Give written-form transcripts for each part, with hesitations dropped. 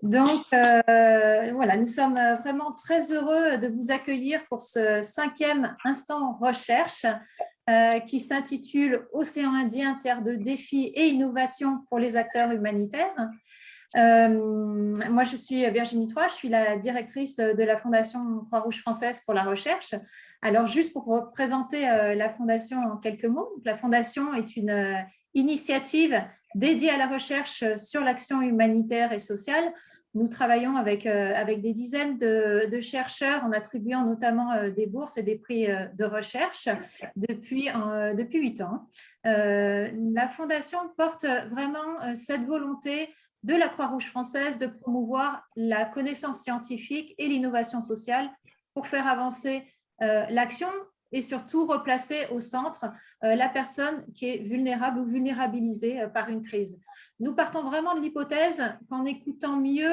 Donc, voilà, nous sommes vraiment très heureux de vous accueillir pour ce 5e instant recherche qui s'intitule Océan Indien, terre de défis et innovation pour les acteurs humanitaires. Moi, je suis Virginie Troy, je suis la directrice de la Fondation Croix-Rouge française pour la recherche. Alors, juste pour vous présenter la Fondation en quelques mots, la Fondation est une initiative dédiée à la recherche sur l'action humanitaire et sociale. Nous travaillons avec des dizaines de chercheurs en attribuant notamment des bourses et des prix de recherche depuis 8 ans. La Fondation porte vraiment cette volonté de la Croix-Rouge française de promouvoir la connaissance scientifique et l'innovation sociale pour faire avancer l'action et surtout replacer au centre la personne qui est vulnérable ou vulnérabilisée par une crise. Nous partons vraiment de l'hypothèse qu'en écoutant mieux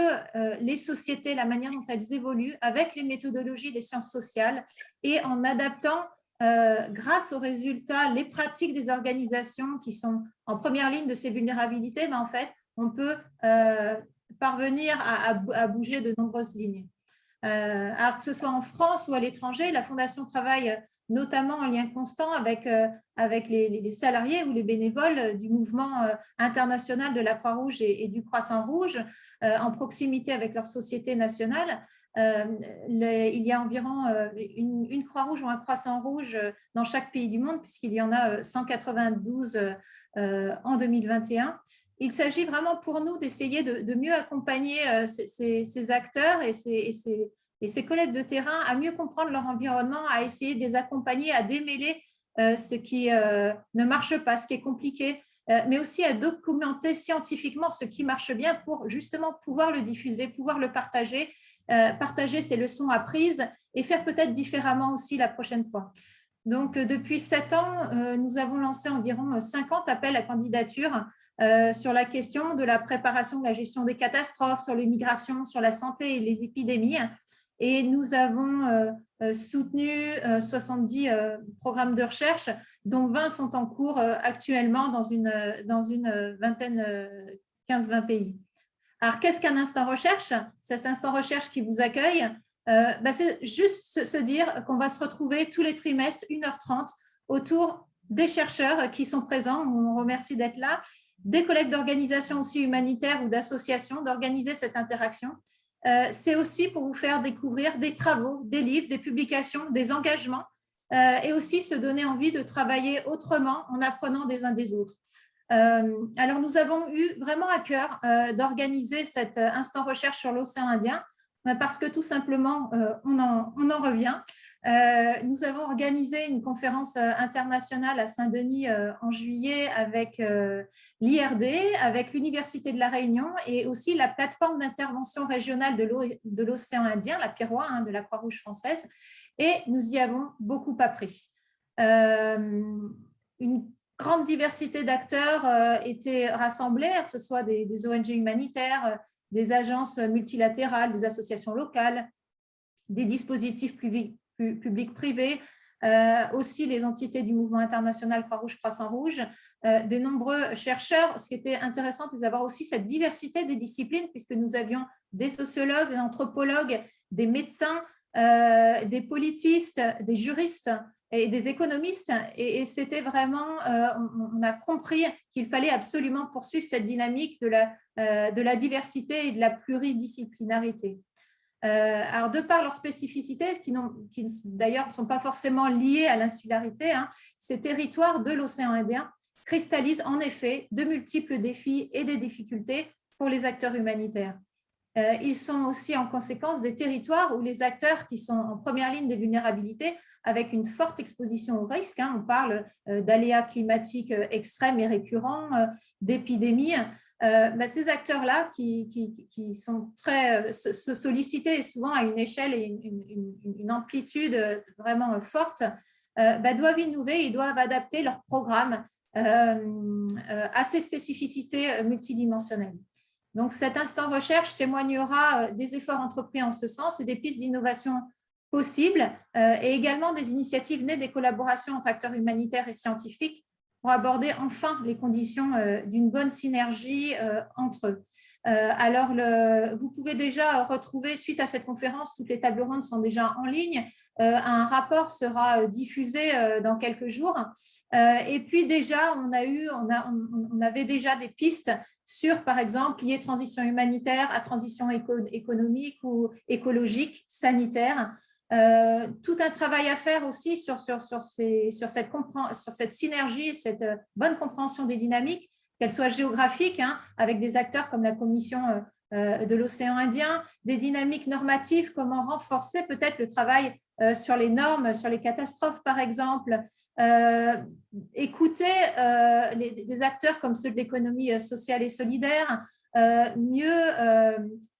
les sociétés, la manière dont elles évoluent, avec les méthodologies des sciences sociales et en adaptant grâce aux résultats, les pratiques des organisations qui sont en première ligne de ces vulnérabilités, mais en fait, on peut parvenir à bouger de nombreuses lignes. Alors que ce soit en France ou à l'étranger, la Fondation travaille notamment en lien constant avec les salariés ou les bénévoles du mouvement international de la Croix-Rouge et du Croissant-Rouge, en proximité avec leur société nationale. Il y a environ une Croix-Rouge ou un Croissant-Rouge dans chaque pays du monde, puisqu'il y en a 192 en 2021. Il s'agit vraiment pour nous d'essayer de mieux accompagner ces acteurs et ces collègues de terrain à mieux comprendre leur environnement, à essayer de les accompagner, à démêler ce qui ne marche pas, ce qui est compliqué, mais aussi à documenter scientifiquement ce qui marche bien pour justement pouvoir le diffuser, pouvoir le partager, partager ses leçons apprises et faire peut-être différemment aussi la prochaine fois. Donc, depuis 7 ans, nous avons lancé environ 50 appels à candidature sur la question de la préparation de la gestion des catastrophes, sur l'immigration, sur la santé et les épidémies. Et nous avons soutenu 70 programmes de recherche, dont 20 sont en cours actuellement dans une vingtaine, 15-20 pays. Alors, qu'est-ce qu'un instant recherche? Cet instant recherche qui vous accueille, c'est juste se dire qu'on va se retrouver tous les trimestres, 1h30, autour des chercheurs qui sont présents. On remercie d'être là, des collègues d'organisations aussi humanitaires ou d'associations, d'organiser cette interaction. C'est aussi pour vous faire découvrir des travaux, des livres, des publications, des engagements et aussi se donner envie de travailler autrement en apprenant des uns des autres. Alors, nous avons eu vraiment à cœur d'organiser cet instant recherche sur l'océan Indien parce que tout simplement, on en revient. Nous avons organisé une conférence internationale à Saint-Denis en juillet avec l'IRD, avec l'Université de La Réunion et aussi la plateforme d'intervention régionale de l'océan Indien, la PIROA, de la Croix-Rouge française, et nous y avons beaucoup appris. Une grande diversité d'acteurs étaient rassemblés, que ce soit des ONG humanitaires, des agences multilatérales, des associations locales, des dispositifs publics-privés, aussi les entités du mouvement international Croix-Rouge, Croissant-Rouge, de nombreux chercheurs. Ce qui était intéressant, c'est d'avoir aussi cette diversité des disciplines, puisque nous avions des sociologues, des anthropologues, des médecins, des politistes, des juristes et des économistes. Et c'était vraiment, on a compris qu'il fallait absolument poursuivre cette dynamique de la diversité et de la pluridisciplinarité. Alors, de par leurs spécificités, qui d'ailleurs ne sont pas forcément liées à l'insularité, ces territoires de l'océan Indien cristallisent en effet de multiples défis et des difficultés pour les acteurs humanitaires. Ils sont aussi en conséquence des territoires où les acteurs qui sont en première ligne des vulnérabilités avec une forte exposition au risque, on parle d'aléas climatiques extrêmes et récurrents, d'épidémies. Ces acteurs-là qui sont très sollicités et souvent à une échelle et une amplitude vraiment forte, doivent innover, ils doivent adapter leur programme à ces spécificités multidimensionnelles. Donc, cet instant recherche témoignera des efforts entrepris en ce sens et des pistes d'innovation possibles et également des initiatives nées des collaborations entre acteurs humanitaires et scientifiques pour aborder enfin les conditions d'une bonne synergie entre eux. Alors, vous pouvez déjà retrouver, suite à cette conférence, toutes les tables rondes sont déjà en ligne. Un rapport sera diffusé dans quelques jours. Et puis déjà, on avait déjà des pistes sur, par exemple, liées transition humanitaire à transition économique ou écologique, sanitaire. Tout un travail à faire aussi sur cette synergie, cette bonne compréhension des dynamiques, qu'elles soient géographiques, avec des acteurs comme la Commission de l'océan Indien, des dynamiques normatives, comment renforcer peut-être le travail sur les normes, sur les catastrophes, par exemple, écouter des acteurs comme ceux de l'économie sociale et solidaire, mieux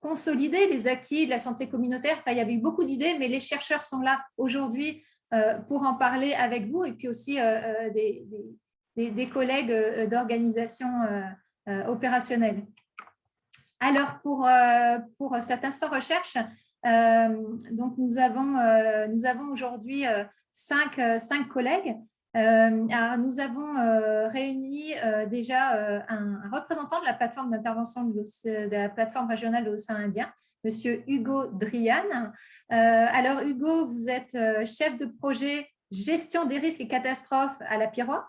consolider les acquis de la santé communautaire. Enfin, il y avait eu beaucoup d'idées, mais les chercheurs sont là aujourd'hui pour en parler avec vous, et puis aussi des collègues d'organisations opérationnelles. Alors, pour cet instant recherche, donc nous avons aujourd'hui cinq collègues. Alors nous avons réuni déjà un représentant de la plateforme d'intervention de la plateforme régionale de l'océan Indien, Monsieur Hugo Drian. Alors Hugo, vous êtes chef de projet gestion des risques et catastrophes à la PIROA.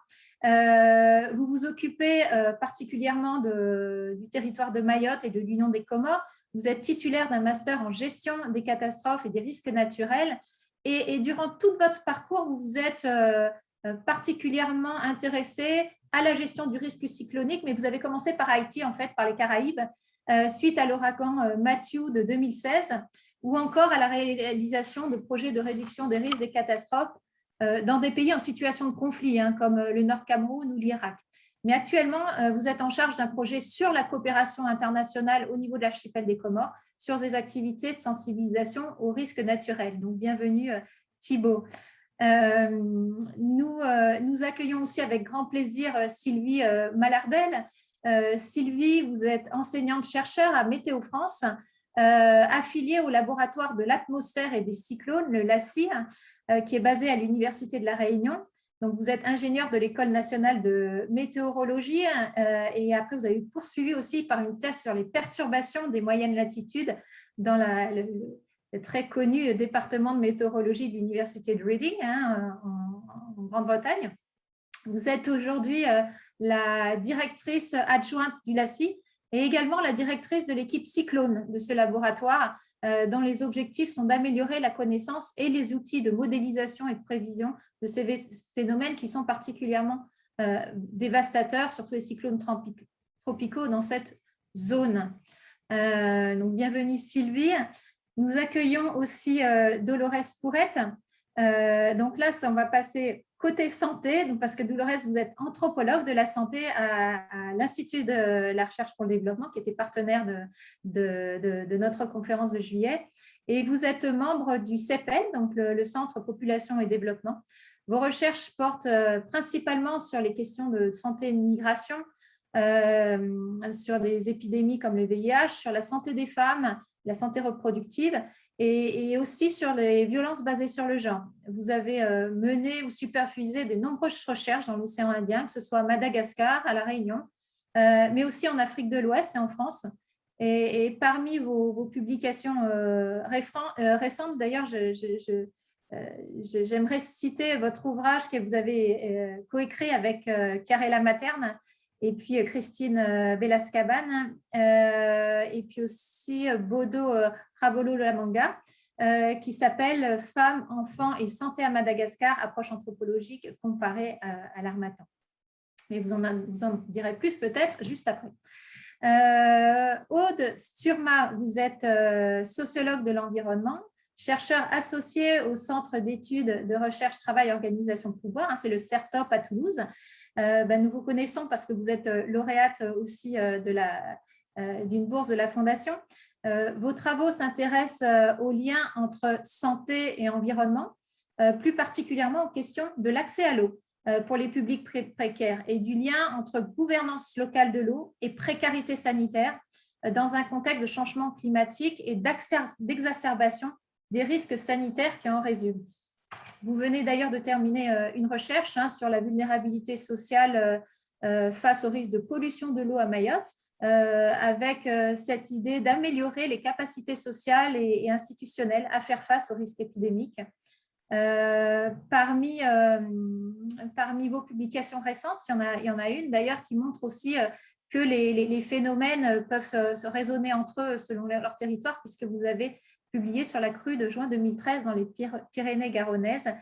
Vous vous occupez particulièrement du territoire de Mayotte et de l'Union des Comores. Vous êtes titulaire d'un master en gestion des catastrophes et des risques naturels. Et durant tout votre parcours, vous vous êtes particulièrement intéressé à la gestion du risque cyclonique, mais vous avez commencé par Haïti, en fait, par les Caraïbes, suite à l'ouragan Matthew de 2016, ou encore à la réalisation de projets de réduction des risques des catastrophes dans des pays en situation de conflit, comme le Nord Cameroun ou l'Irak. Mais actuellement, vous êtes en charge d'un projet sur la coopération internationale au niveau de l'archipel des Comores, sur des activités de sensibilisation aux risques naturels. Donc, bienvenue Thibaut. Nous accueillons aussi avec grand plaisir Sylvie Malardel. Sylvie, vous êtes enseignante-chercheur à Météo France, affiliée au laboratoire de l'atmosphère et des cyclones, le LACI, qui est basé à l'Université de La Réunion. Donc, vous êtes ingénieure de l'École nationale de météorologie et après, vous avez poursuivi aussi par une thèse sur les perturbations des moyennes latitudes dans le très connu département de météorologie de l'Université de Reading en Grande-Bretagne. Vous êtes aujourd'hui la directrice adjointe du LACI et également la directrice de l'équipe Cyclone de ce laboratoire, dont les objectifs sont d'améliorer la connaissance et les outils de modélisation et de prévision de ces phénomènes qui sont particulièrement dévastateurs, surtout les cyclones tropicaux dans cette zone. Donc, bienvenue Sylvie. Nous accueillons aussi Dolores Pourrette. Donc là, on va passer côté santé, donc parce que Dolores, vous êtes anthropologue de la santé à l'Institut de la recherche pour le développement, qui était partenaire de notre conférence de juillet. Et vous êtes membre du CEPEL, donc le Centre Population et Développement. Vos recherches portent principalement sur les questions de santé et de migration, sur des épidémies comme le VIH, sur la santé des femmes, la santé reproductive et aussi sur les violences basées sur le genre. Vous avez mené ou supervisé de nombreuses recherches dans l'océan Indien, que ce soit à Madagascar, à La Réunion, mais aussi en Afrique de l'Ouest et en France. Et parmi vos publications récentes, d'ailleurs, j'aimerais citer votre ouvrage que vous avez coécrit avec Chiarella Materne, et puis Christine Belascaban, et puis aussi Bodo Rabolo-Lamanga, qui s'appelle « Femmes, enfants et santé à Madagascar, approche anthropologique comparée à l'harmattan ». Mais vous en direz plus peut-être juste après. Aude Sturma, vous êtes sociologue de l'environnement, chercheur associé au Centre d'études de recherche, travail, organisation, pouvoir, c'est le CERTOP à Toulouse. Nous vous connaissons parce que vous êtes lauréate aussi d'une bourse de la Fondation. Vos travaux s'intéressent aux liens entre santé et environnement, plus particulièrement aux questions de l'accès à l'eau pour les publics précaires et du lien entre gouvernance locale de l'eau et précarité sanitaire dans un contexte de changement climatique et d'exacerbation des risques sanitaires qui en résultent. Vous venez d'ailleurs de terminer une recherche sur la vulnérabilité sociale face au risque de pollution de l'eau à Mayotte, avec cette idée d'améliorer les capacités sociales et institutionnelles à faire face aux risques épidémiques. Parmi vos publications récentes, il y en a une d'ailleurs qui montre aussi que les phénomènes peuvent se raisonner entre eux selon leur territoire, puisque vous avez publié sur la crue de juin 2013 dans les Pyrénées-Garonnaises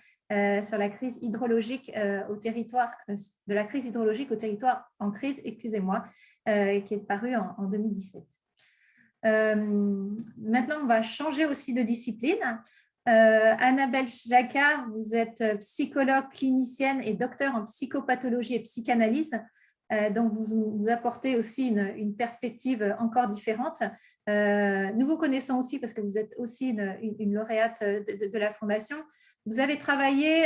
sur la crise hydrologique au territoire, de la crise hydrologique au territoire en crise, excusez-moi, qui est paru en 2017. Maintenant, on va changer aussi de discipline. Annabelle Jacquard, vous êtes psychologue clinicienne et docteur en psychopathologie et psychanalyse. Donc, vous apportez aussi une perspective encore différente. Nous vous connaissons aussi parce que vous êtes aussi une lauréate de la Fondation. Vous avez travaillé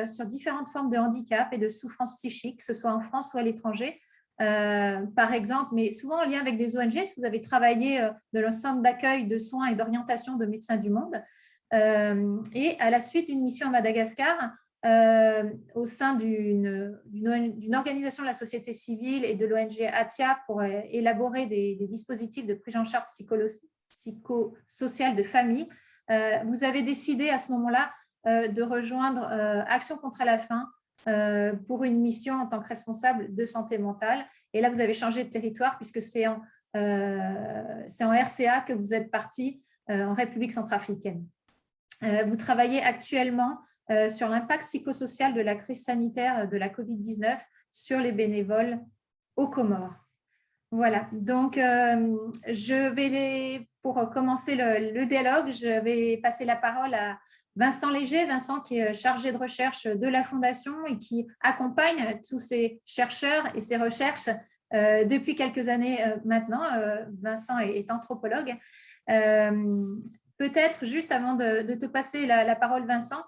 sur différentes formes de handicap et de souffrance psychique, que ce soit en France ou à l'étranger, par exemple, mais souvent en lien avec des ONG, parce que vous avez travaillé dans le centre d'accueil, de soins et d'orientation de Médecins du Monde. Et à la suite d'une mission à Madagascar, au sein d'une organisation de la société civile et de l'ONG ATIA pour élaborer des dispositifs de prise en charge psychosociale de famille, vous avez décidé à ce moment-là de rejoindre Action contre la faim pour une mission en tant que responsable de santé mentale. Et là, vous avez changé de territoire puisque c'est en RCA que vous êtes parti en République centrafricaine. Vous travaillez actuellement sur l'impact psychosocial de la crise sanitaire de la COVID-19 sur les bénévoles aux Comores. Voilà, donc pour commencer le dialogue, je vais passer la parole à Vincent Léger. Vincent qui est chargé de recherche de la Fondation et qui accompagne tous ces chercheurs et ces recherches depuis quelques années maintenant. Vincent est anthropologue. Peut-être, juste avant de te passer la parole, Vincent,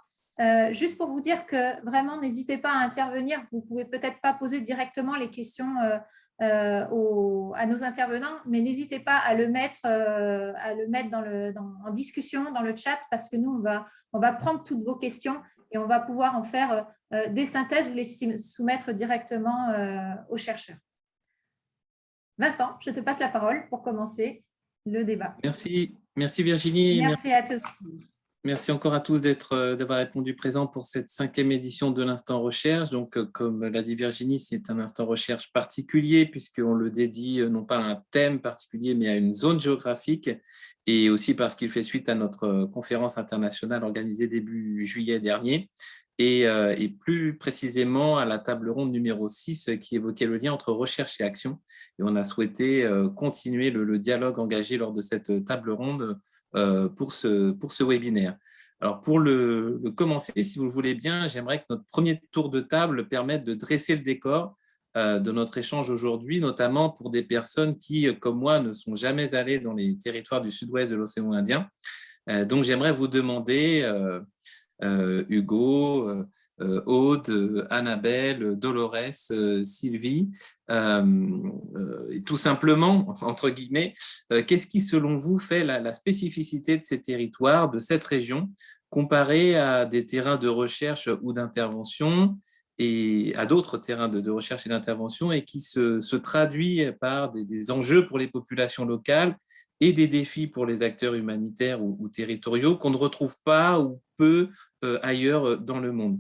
juste pour vous dire que vraiment, n'hésitez pas à intervenir. Vous ne pouvez peut-être pas poser directement les questions à nos intervenants, mais n'hésitez pas à le mettre en discussion dans le chat parce que nous, on va prendre toutes vos questions et on va pouvoir en faire des synthèses ou les soumettre directement aux chercheurs. Vincent, je te passe la parole pour commencer le débat. Merci Virginie. Merci à tous. Merci encore à tous d'avoir répondu présent pour cette 5e édition de l'Instant Recherche. Donc, comme l'a dit Virginie, c'est un Instant Recherche particulier puisqu'on le dédie non pas à un thème particulier, mais à une zone géographique et aussi parce qu'il fait suite à notre conférence internationale organisée début juillet dernier et plus précisément à la table ronde numéro 6 qui évoquait le lien entre recherche et action. Et on a souhaité continuer le dialogue engagé lors de cette table ronde pour ce webinaire. Alors, pour le commencer, si vous le voulez bien, j'aimerais que notre premier tour de table permette de dresser le décor de notre échange aujourd'hui, notamment pour des personnes qui, comme moi, ne sont jamais allées dans les territoires du sud-ouest de l'océan Indien. Donc, j'aimerais vous demander, Hugo, Aude, Annabelle, Dolores, Sylvie, tout simplement, entre guillemets, qu'est-ce qui, selon vous, fait la spécificité de ces territoires, de cette région, comparé à des terrains de recherche ou d'intervention et à d'autres terrains de recherche et d'intervention et qui se traduit par des enjeux pour les populations locales et des défis pour les acteurs humanitaires ou territoriaux qu'on ne retrouve pas ou peu ailleurs dans le monde.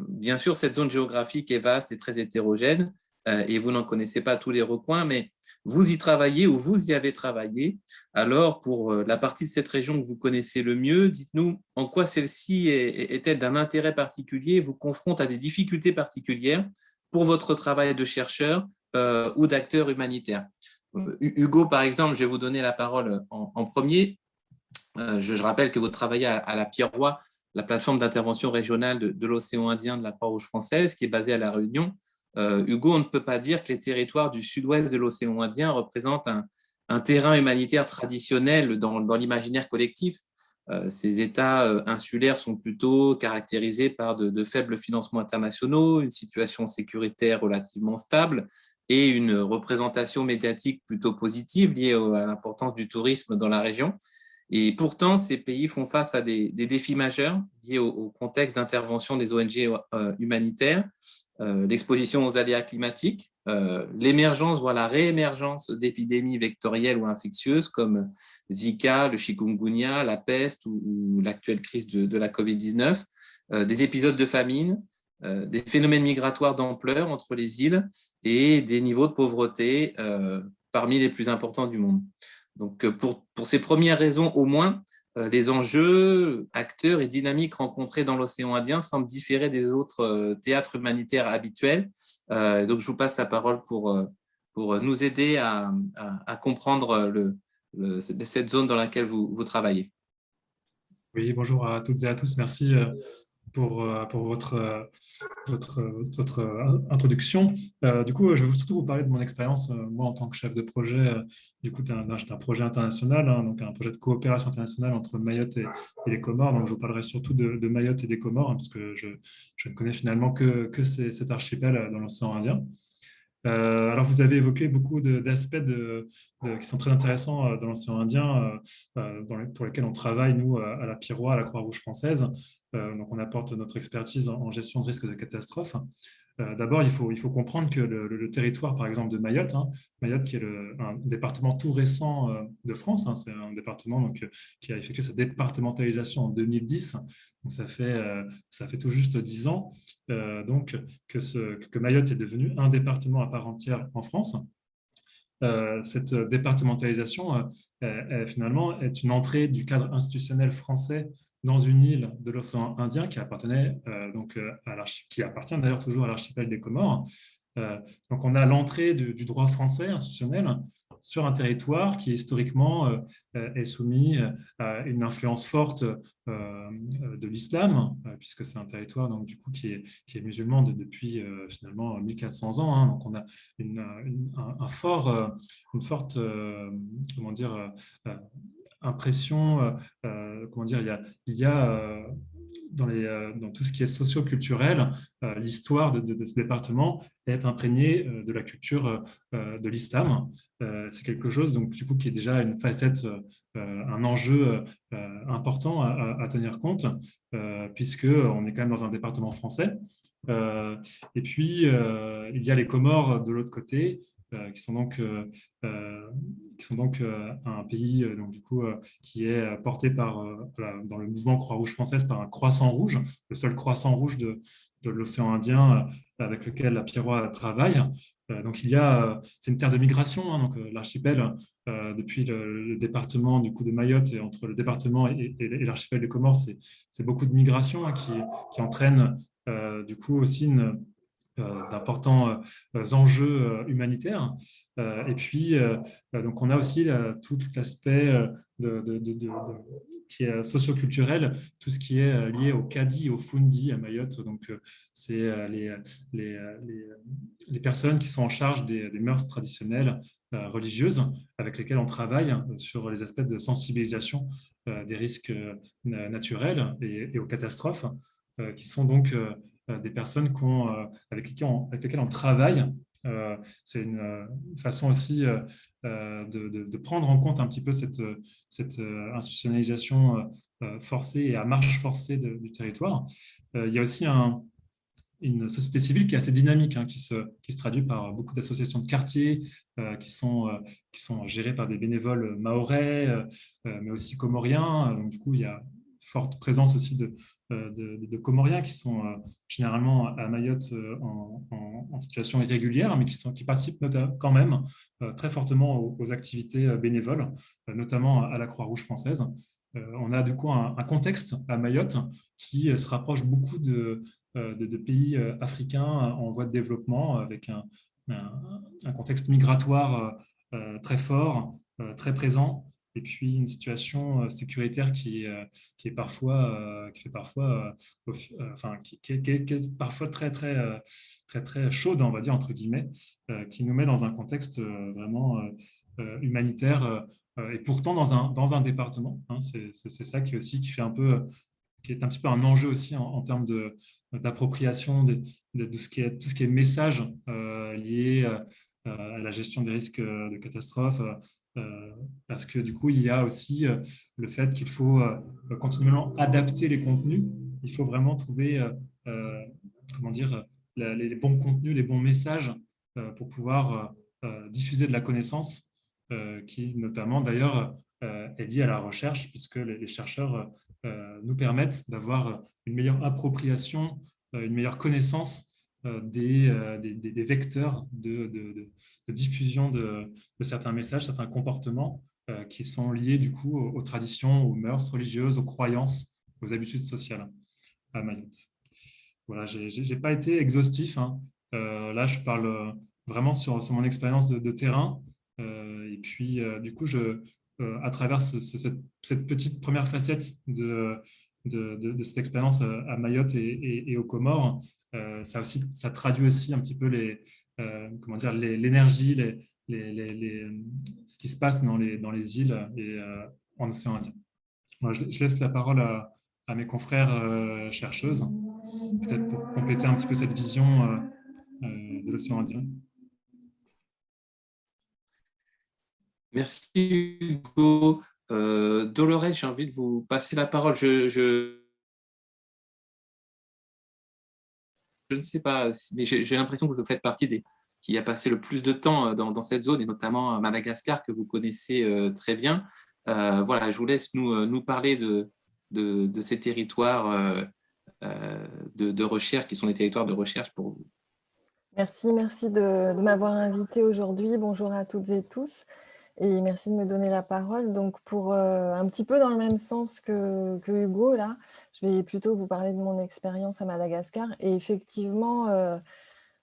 Bien sûr, cette zone géographique est vaste et très hétérogène et vous n'en connaissez pas tous les recoins, mais vous y travaillez ou vous y avez travaillé. Alors, pour la partie de cette région que vous connaissez le mieux, dites-nous en quoi celle-ci est-elle d'un intérêt particulier, vous confronte à des difficultés particulières pour votre travail de chercheur ou d'acteur humanitaire. Hugo, par exemple, je vais vous donner la parole en premier. Je rappelle que vous travaillez à la Pierrois, la plateforme d'intervention régionale de l'océan Indien de la Croix-Rouge française, qui est basée à La Réunion. Hugo, on ne peut pas dire que les territoires du sud-ouest de l'océan Indien représentent un terrain humanitaire traditionnel dans l'imaginaire collectif. Ces États insulaires sont plutôt caractérisés par de faibles financements internationaux, une situation sécuritaire relativement stable et une représentation médiatique plutôt positive liée à l'importance du tourisme dans la région. Et pourtant, ces pays font face à des défis majeurs liés au contexte d'intervention des ONG humanitaires, l'exposition aux aléas climatiques, l'émergence, voire la réémergence d'épidémies vectorielles ou infectieuses comme Zika, le chikungunya, la peste ou l'actuelle crise de la COVID-19, des épisodes de famine, des phénomènes migratoires d'ampleur entre les îles et des niveaux de pauvreté parmi les plus importants du monde. Donc, pour ces premières raisons au moins, les enjeux, acteurs et dynamiques rencontrés dans l'océan Indien semblent différer des autres théâtres humanitaires habituels. Donc, je vous passe la parole pour nous aider à comprendre cette zone dans laquelle vous travaillez. Oui, bonjour à toutes et à tous. Merci pour votre introduction. Du coup, je vais surtout vous parler de mon expérience, moi, en tant que chef de projet, du coup, d'un projet international, hein, donc un projet de coopération internationale entre Mayotte et les Comores. Donc, je vous parlerai surtout de Mayotte et des Comores, hein, parce que je ne connais finalement que cet archipel dans l'océan Indien. Alors, vous avez évoqué beaucoup d'aspects qui sont très intéressants dans l'océan Indien, pour lesquels on travaille, nous, à la Piroie, à la Croix-Rouge française. Donc, on apporte notre expertise en gestion de risques de catastrophes. D'abord, il faut comprendre que le territoire, par exemple, de Mayotte, hein, Mayotte qui est un département tout récent de France, hein, c'est un département donc, qui a effectué sa départementalisation en 2010, donc ça fait tout juste 10 ans donc, que Mayotte est devenu un département à part entière en France. Cette départementalisation, finalement, est une entrée du cadre institutionnel français dans une île de l'océan Indien qui appartenait qui appartient d'ailleurs toujours à l'archipel des Comores. Donc, on a l'entrée du droit français institutionnel sur un territoire qui historiquement est soumis à une influence forte de l'islam, puisque c'est un territoire donc, du coup, qui est musulman depuis finalement 1400 ans. Hein. Donc, on a une forte comment dire, impression, comment dire, il y a dans tout ce qui est socio-culturel, l'histoire de ce département est imprégnée de la culture de l'islam. C'est quelque chose donc, du coup, qui est déjà une facette, un enjeu important à tenir compte, puisqu'on est quand même dans un département français. Et puis, il y a les Comores de l'autre côté, qui sont donc un pays donc, du coup, qui est porté dans le mouvement Croix-Rouge française par un croissant rouge, le seul croissant rouge de l'océan Indien avec lequel la Piroie travaille. Donc, c'est une terre de migration, hein, donc l'archipel, depuis le département du coup, de Mayotte, et entre le département et l'archipel des Comores, c'est beaucoup de migration hein, qui entraîne du coup aussi d'importants enjeux humanitaires. Et puis, donc on a aussi tout l'aspect qui est socioculturel, tout ce qui est lié au Kadi, au Fundi à Mayotte. Donc, c'est les personnes qui sont en charge des mœurs traditionnelles religieuses avec lesquelles on travaille sur les aspects de sensibilisation des risques naturels et aux catastrophes, qui sont donc des personnes avec lesquelles on travaille. C'est une façon aussi de prendre en compte un petit peu cette institutionnalisation forcée et à marche forcée du territoire. Il y a aussi une société civile qui est assez dynamique, hein, qui se traduit par beaucoup d'associations de quartier qui sont gérées par des bénévoles mahorais, mais aussi comoriens. Donc, du coup, il y a forte présence aussi de Comoriens qui sont généralement à Mayotte en situation irrégulière, mais qui participent quand même très fortement aux activités bénévoles, notamment à la Croix-Rouge française. On a du coup un contexte à Mayotte qui se rapproche beaucoup de pays africains en voie de développement, avec un contexte migratoire très fort, très présent, et puis une situation sécuritaire qui est parfois très chaude, on va dire entre guillemets, qui nous met dans un contexte vraiment humanitaire, et pourtant dans un département. Hein, c'est ça qui fait un peu, qui est un petit peu un enjeu aussi en termes d'appropriation de tout ce qui est message lié à la gestion des risques de catastrophe, parce que du coup, il y a aussi le fait qu'il faut continuellement adapter les contenus. Il faut vraiment trouver comment dire, les bons contenus, les bons messages pour pouvoir diffuser de la connaissance qui, notamment, d'ailleurs, est liée à la recherche, puisque les chercheurs nous permettent d'avoir une meilleure appropriation, une meilleure connaissance des vecteurs de diffusion de certains messages, certains comportements qui sont liés du coup aux traditions, aux mœurs religieuses, aux croyances, aux habitudes sociales à Mayotte. Voilà, je n'ai pas été exhaustif, hein. Là, je parle vraiment sur mon expérience de terrain. Et puis, du coup, à travers cette petite première facette de cette expérience à Mayotte et aux Comores, ça traduit aussi un petit peu comment dire, l'énergie, ce qui se passe dans les îles et en océan Indien. Moi, je laisse la parole à mes confrères chercheuses, peut-être pour compléter un petit peu cette vision de l'océan Indien. Merci Hugo. Dolores, j'ai envie de vous passer la parole. Je ne sais pas, mais j'ai l'impression que vous faites partie qui a passé le plus de temps dans cette zone, et notamment à Madagascar, que vous connaissez très bien. Voilà, je vous laisse nous parler de ces territoires de recherche, qui sont des territoires de recherche pour vous. Merci de m'avoir invité aujourd'hui. Bonjour à toutes et tous. Et merci de me donner la parole. Donc, pour un petit peu dans le même sens que Hugo, là, je vais plutôt vous parler de mon expérience à Madagascar. Et effectivement,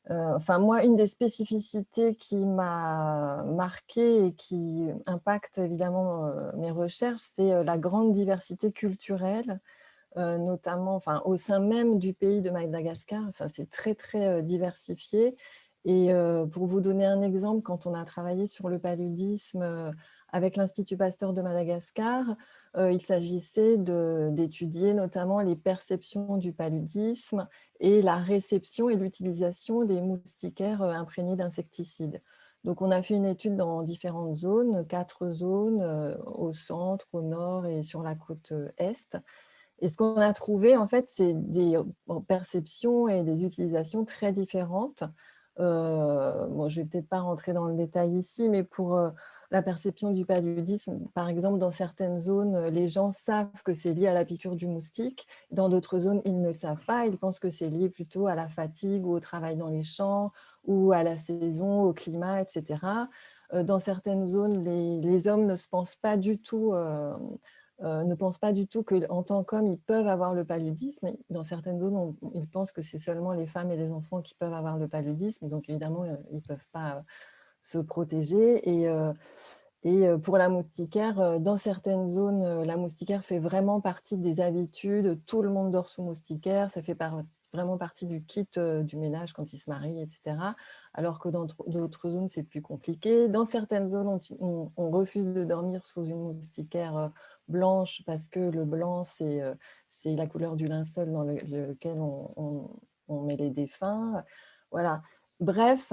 enfin, moi, une des spécificités qui m'a marquée et qui impacte évidemment mes recherches, c'est la grande diversité culturelle, notamment au sein même du pays de Madagascar. Enfin, c'est très, très diversifié. Et pour vous donner un exemple, quand on a travaillé sur le paludisme avec l'Institut Pasteur de Madagascar, il s'agissait d'étudier notamment les perceptions du paludisme et la réception et l'utilisation des moustiquaires imprégnés d'insecticides. Donc, on a fait une étude dans différentes zones, 4 zones, au centre, au nord et sur la côte est. Et ce qu'on a trouvé, en fait, c'est des perceptions et des utilisations très différentes. Bon, je ne vais peut-être pas rentrer dans le détail ici, mais pour la perception du paludisme, par exemple, dans certaines zones, les gens savent que c'est lié à la piqûre du moustique. Dans d'autres zones, ils ne savent pas. Ils pensent que c'est lié plutôt à la fatigue ou au travail dans les champs ou à la saison, au climat, etc. Dans certaines zones, les hommes ne pensent pas du tout qu'en tant qu'hommes, ils peuvent avoir le paludisme. Dans certaines zones, ils pensent que c'est seulement les femmes et les enfants qui peuvent avoir le paludisme. Donc, évidemment, ils ne peuvent pas se protéger. Et pour la moustiquaire, dans certaines zones, la moustiquaire fait vraiment partie des habitudes. Tout le monde dort sous moustiquaire. Ça fait vraiment partie du kit du ménage quand ils se marient, etc. Alors que dans d'autres zones, c'est plus compliqué. Dans certaines zones, on refuse de dormir sous une moustiquaire blanche parce que le blanc, c'est la couleur du linceul dans lequel on met les défunts. Voilà. Bref,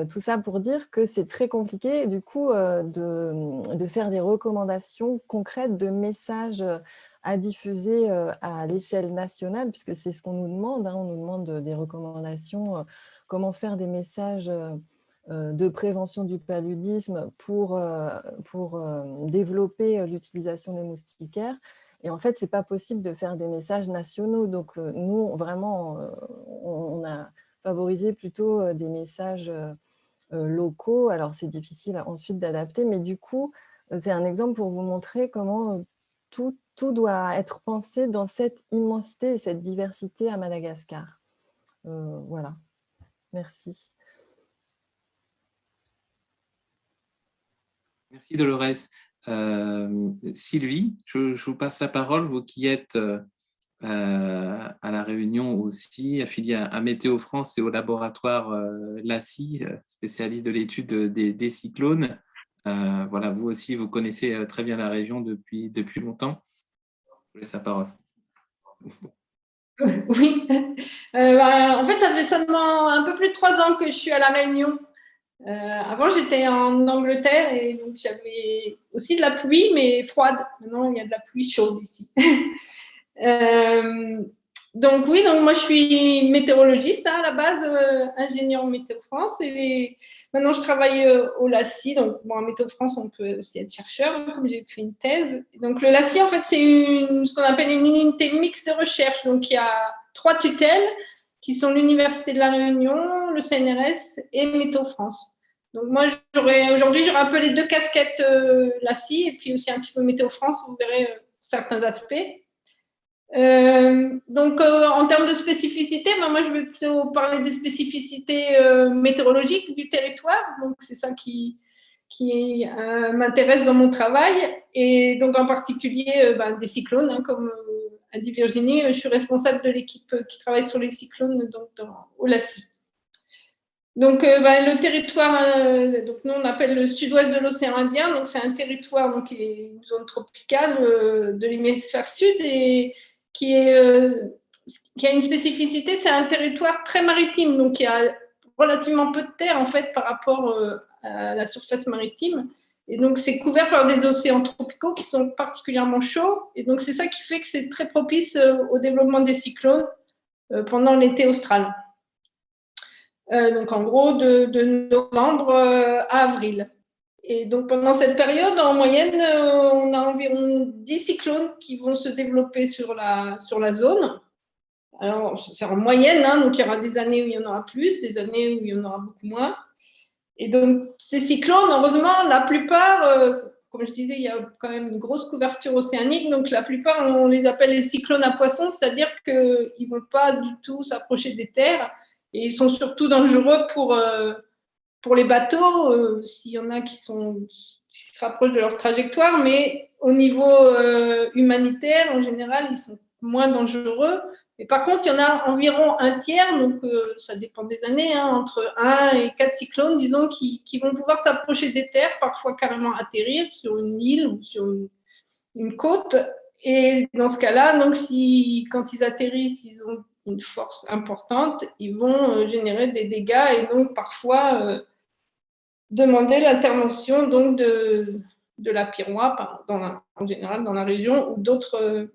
tout ça pour dire que c'est très compliqué du coup de faire des recommandations concrètes de messages à diffuser à l'échelle nationale, puisque c'est ce qu'on nous demande, hein. On nous demande des recommandations, comment faire des messages de prévention du paludisme pour développer l'utilisation des moustiquaires. Et en fait, ce n'est pas possible de faire des messages nationaux. Donc, nous, vraiment, on a favorisé plutôt des messages locaux. Alors, c'est difficile ensuite d'adapter, mais du coup, c'est un exemple pour vous montrer comment tout doit être pensé dans cette immensité et cette diversité à Madagascar. Voilà. Merci. Merci Dolores. Sylvie, je vous passe la parole, vous qui êtes à La Réunion aussi, affiliée à Météo France et au laboratoire LACI, spécialiste de l'étude des cyclones. Voilà, vous aussi, vous connaissez très bien la région depuis longtemps. Je vous laisse la parole. Oui, en fait, ça fait seulement un peu plus de 3 ans que je suis à La Réunion. Avant, j'étais en Angleterre et donc j'avais aussi de la pluie, mais froide. Maintenant, il y a de la pluie chaude ici. Donc oui, donc moi je suis météorologiste à la base, ingénieur Météo France, et maintenant je travaille au LACI. Donc bon, à Météo France, on peut aussi être chercheur, hein, comme j'ai fait une thèse. Donc le LACI, en fait, c'est ce qu'on appelle une unité mixte de recherche. Donc il y a 3 tutelles qui sont l'Université de la Réunion, le CNRS et Météo France. Donc moi aujourd'hui j'aurai un peu les 2 casquettes LACI et puis aussi un petit peu Météo France, vous verrez certains aspects. Donc, en termes de spécificité, moi, je vais plutôt parler des spécificités météorologiques du territoire. Donc, c'est ça qui m'intéresse dans mon travail. Et donc, en particulier, des cyclones, hein, comme a dit Virginie. Je suis responsable de l'équipe qui travaille sur les cyclones au LACI. Donc, le territoire, donc nous, on appelle le sud-ouest de l'océan Indien. Donc, c'est un territoire donc, qui est une zone tropicale de l'hémisphère sud et qui a une spécificité, c'est un territoire très maritime, donc il y a relativement peu de terre en fait par rapport à la surface maritime. Et donc c'est couvert par des océans tropicaux qui sont particulièrement chauds. Et donc c'est ça qui fait que c'est très propice au développement des cyclones pendant l'été austral. Donc en gros de novembre à avril. Et donc, pendant cette période, en moyenne, on a environ 10 cyclones qui vont se développer sur la zone. Alors, c'est en moyenne, hein, donc il y aura des années où il y en aura plus, des années où il y en aura beaucoup moins. Et donc, ces cyclones, heureusement, la plupart, comme je disais, il y a quand même une grosse couverture océanique, donc la plupart, on les appelle les cyclones à poissons, c'est-à-dire qu'ils ne vont pas du tout s'approcher des terres et ils sont surtout dangereux pour les bateaux, s'il y en a qui se rapprochent de leur trajectoire, mais au niveau humanitaire, en général, ils sont moins dangereux. Et par contre, il y en a environ un tiers, donc ça dépend des années, hein, entre 1 et 4 cyclones, disons, qui vont pouvoir s'approcher des terres, parfois carrément atterrir sur une île ou sur une côte. Et dans ce cas-là, donc, quand ils atterrissent, ils ont une force importante, ils vont générer des dégâts et donc parfois demander l'intervention donc de la PIROA en général dans la région ou d'autres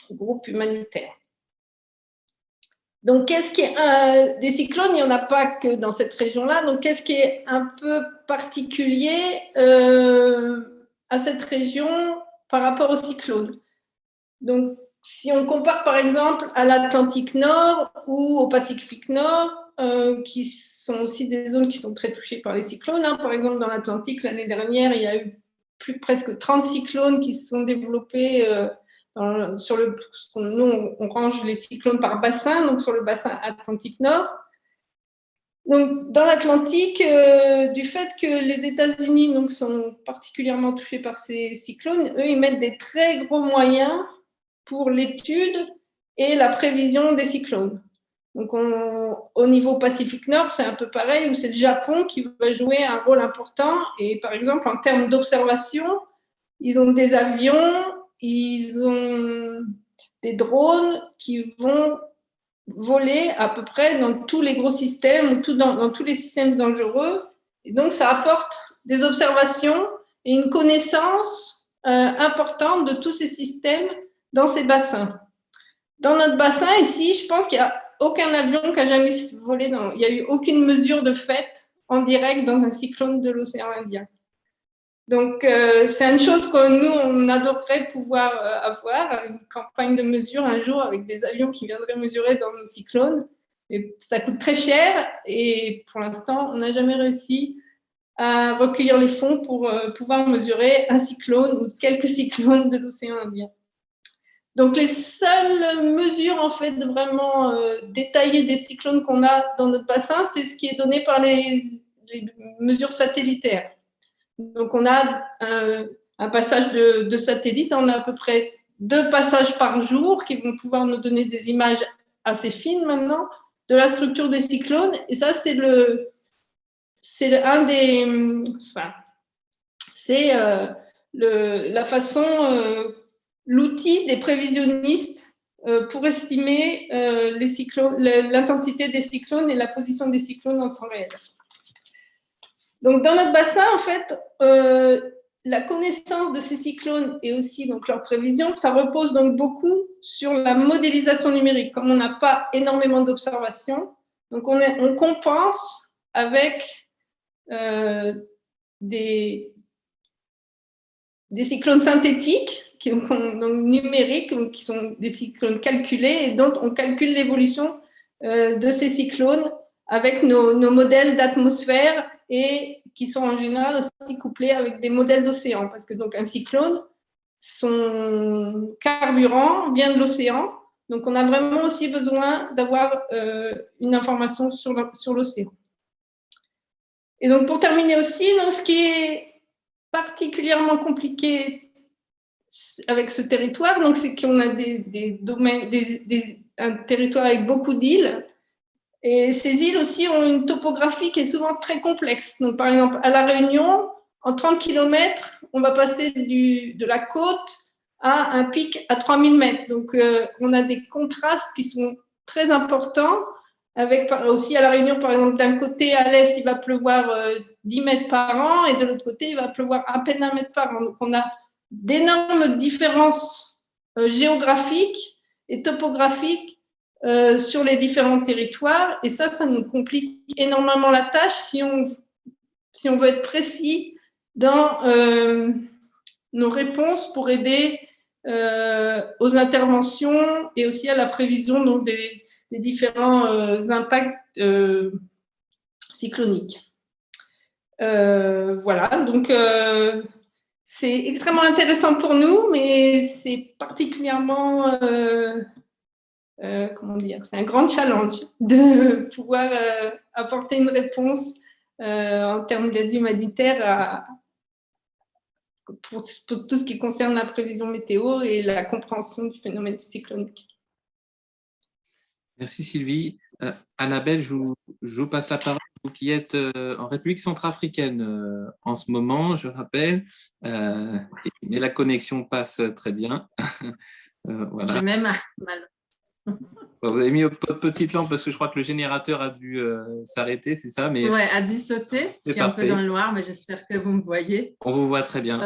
groupes humanitaires. Donc, qu'est-ce qui est des cyclones? Il n'y en a pas que dans cette région-là. Donc, qu'est-ce qui est un peu particulier à cette région par rapport aux cyclones? Donc, si on compare par exemple à l'Atlantique Nord ou au Pacifique Nord, qui sont aussi des zones qui sont très touchées par les cyclones. Hein. Par exemple, dans l'Atlantique, l'année dernière, il y a eu presque 30 cyclones qui se sont développés nous, on range les cyclones par bassin, donc sur le bassin Atlantique Nord. Donc, dans l'Atlantique, du fait que les États-Unis donc, sont particulièrement touchés par ces cyclones, eux, ils mettent des très gros moyens pour l'étude et la prévision des cyclones. Donc, au niveau Pacifique Nord, c'est un peu pareil, où c'est le Japon qui va jouer un rôle important. Et par exemple, en termes d'observation, ils ont des avions, ils ont des drones qui vont voler à peu près dans tous les gros systèmes, dans tous les systèmes dangereux. Et donc, ça apporte des observations et une connaissance importante de tous ces systèmes dans ces bassins. Dans notre bassin, ici, je pense qu'il n'y a aucun avion qui a jamais volé. Il n'y a eu aucune mesure de fait en direct dans un cyclone de l'océan Indien. Donc, c'est une chose que nous, on adorerait pouvoir avoir, une campagne de mesure un jour avec des avions qui viendraient mesurer dans nos cyclones. Mais ça coûte très cher et pour l'instant, on n'a jamais réussi à recueillir les fonds pour pouvoir mesurer un cyclone ou quelques cyclones de l'océan Indien. Donc, les seules mesures, en fait, vraiment détaillées des cyclones qu'on a dans notre bassin, c'est ce qui est donné par les mesures satellitaires. Donc, on a un passage de satellite, on a à peu près 2 passages par jour qui vont pouvoir nous donner des images assez fines maintenant de la structure des cyclones. Et ça, c'est la façon, l'outil des prévisionnistes pour estimer l'intensité des cyclones et la position des cyclones en temps réel. Donc, dans notre bassin, en fait, la connaissance de ces cyclones et aussi donc leur prévision, ça repose donc beaucoup sur la modélisation numérique. Comme on n'a pas énormément d'observations, donc on compense avec des cyclones synthétiques, donc numériques, qui sont des cyclones calculés et dont on calcule l'évolution de ces cyclones avec nos modèles d'atmosphère et qui sont en général aussi couplés avec des modèles d'océan, parce que donc un cyclone, son carburant vient de l'océan, donc on a vraiment aussi besoin d'avoir une information sur l'océan. Et donc pour terminer aussi, donc, ce qui est particulièrement compliqué avec ce territoire, donc c'est qu'on a des domaines, un territoire avec beaucoup d'îles. Et ces îles aussi ont une topographie qui est souvent très complexe. Donc, par exemple, à La Réunion, en 30 km, on va passer de la côte à un pic à 3000 mètres. Donc, on a des contrastes qui sont très importants. Avec aussi à La Réunion, par exemple, d'un côté à l'est, il va pleuvoir 10 mètres par an et de l'autre côté, il va pleuvoir à peine 1 mètre par an. Donc, on a d'énormes différences géographiques et topographiques sur les différents territoires, et ça nous complique énormément la tâche si on veut être précis dans nos réponses pour aider aux interventions et aussi à la prévision donc, des différents impacts cycloniques. Voilà, donc c'est extrêmement intéressant pour nous, mais c'est particulièrement comment dire, c'est un grand challenge de pouvoir apporter une réponse en termes d'aide humanitaire pour tout ce qui concerne la prévision météo et la compréhension du phénomène cyclonique. Merci Sylvie. Annabelle, je vous passe la parole, vous qui êtes en République centrafricaine en ce moment, je rappelle, mais la connexion passe très bien. Voilà. J'ai même mal. Vous avez mis votre petite lampe parce que je crois que le générateur a dû s'arrêter, c'est ça, mais ouais, a dû sauter. Je suis parfait. Un peu dans le noir, mais j'espère que vous me voyez. On vous voit très bien.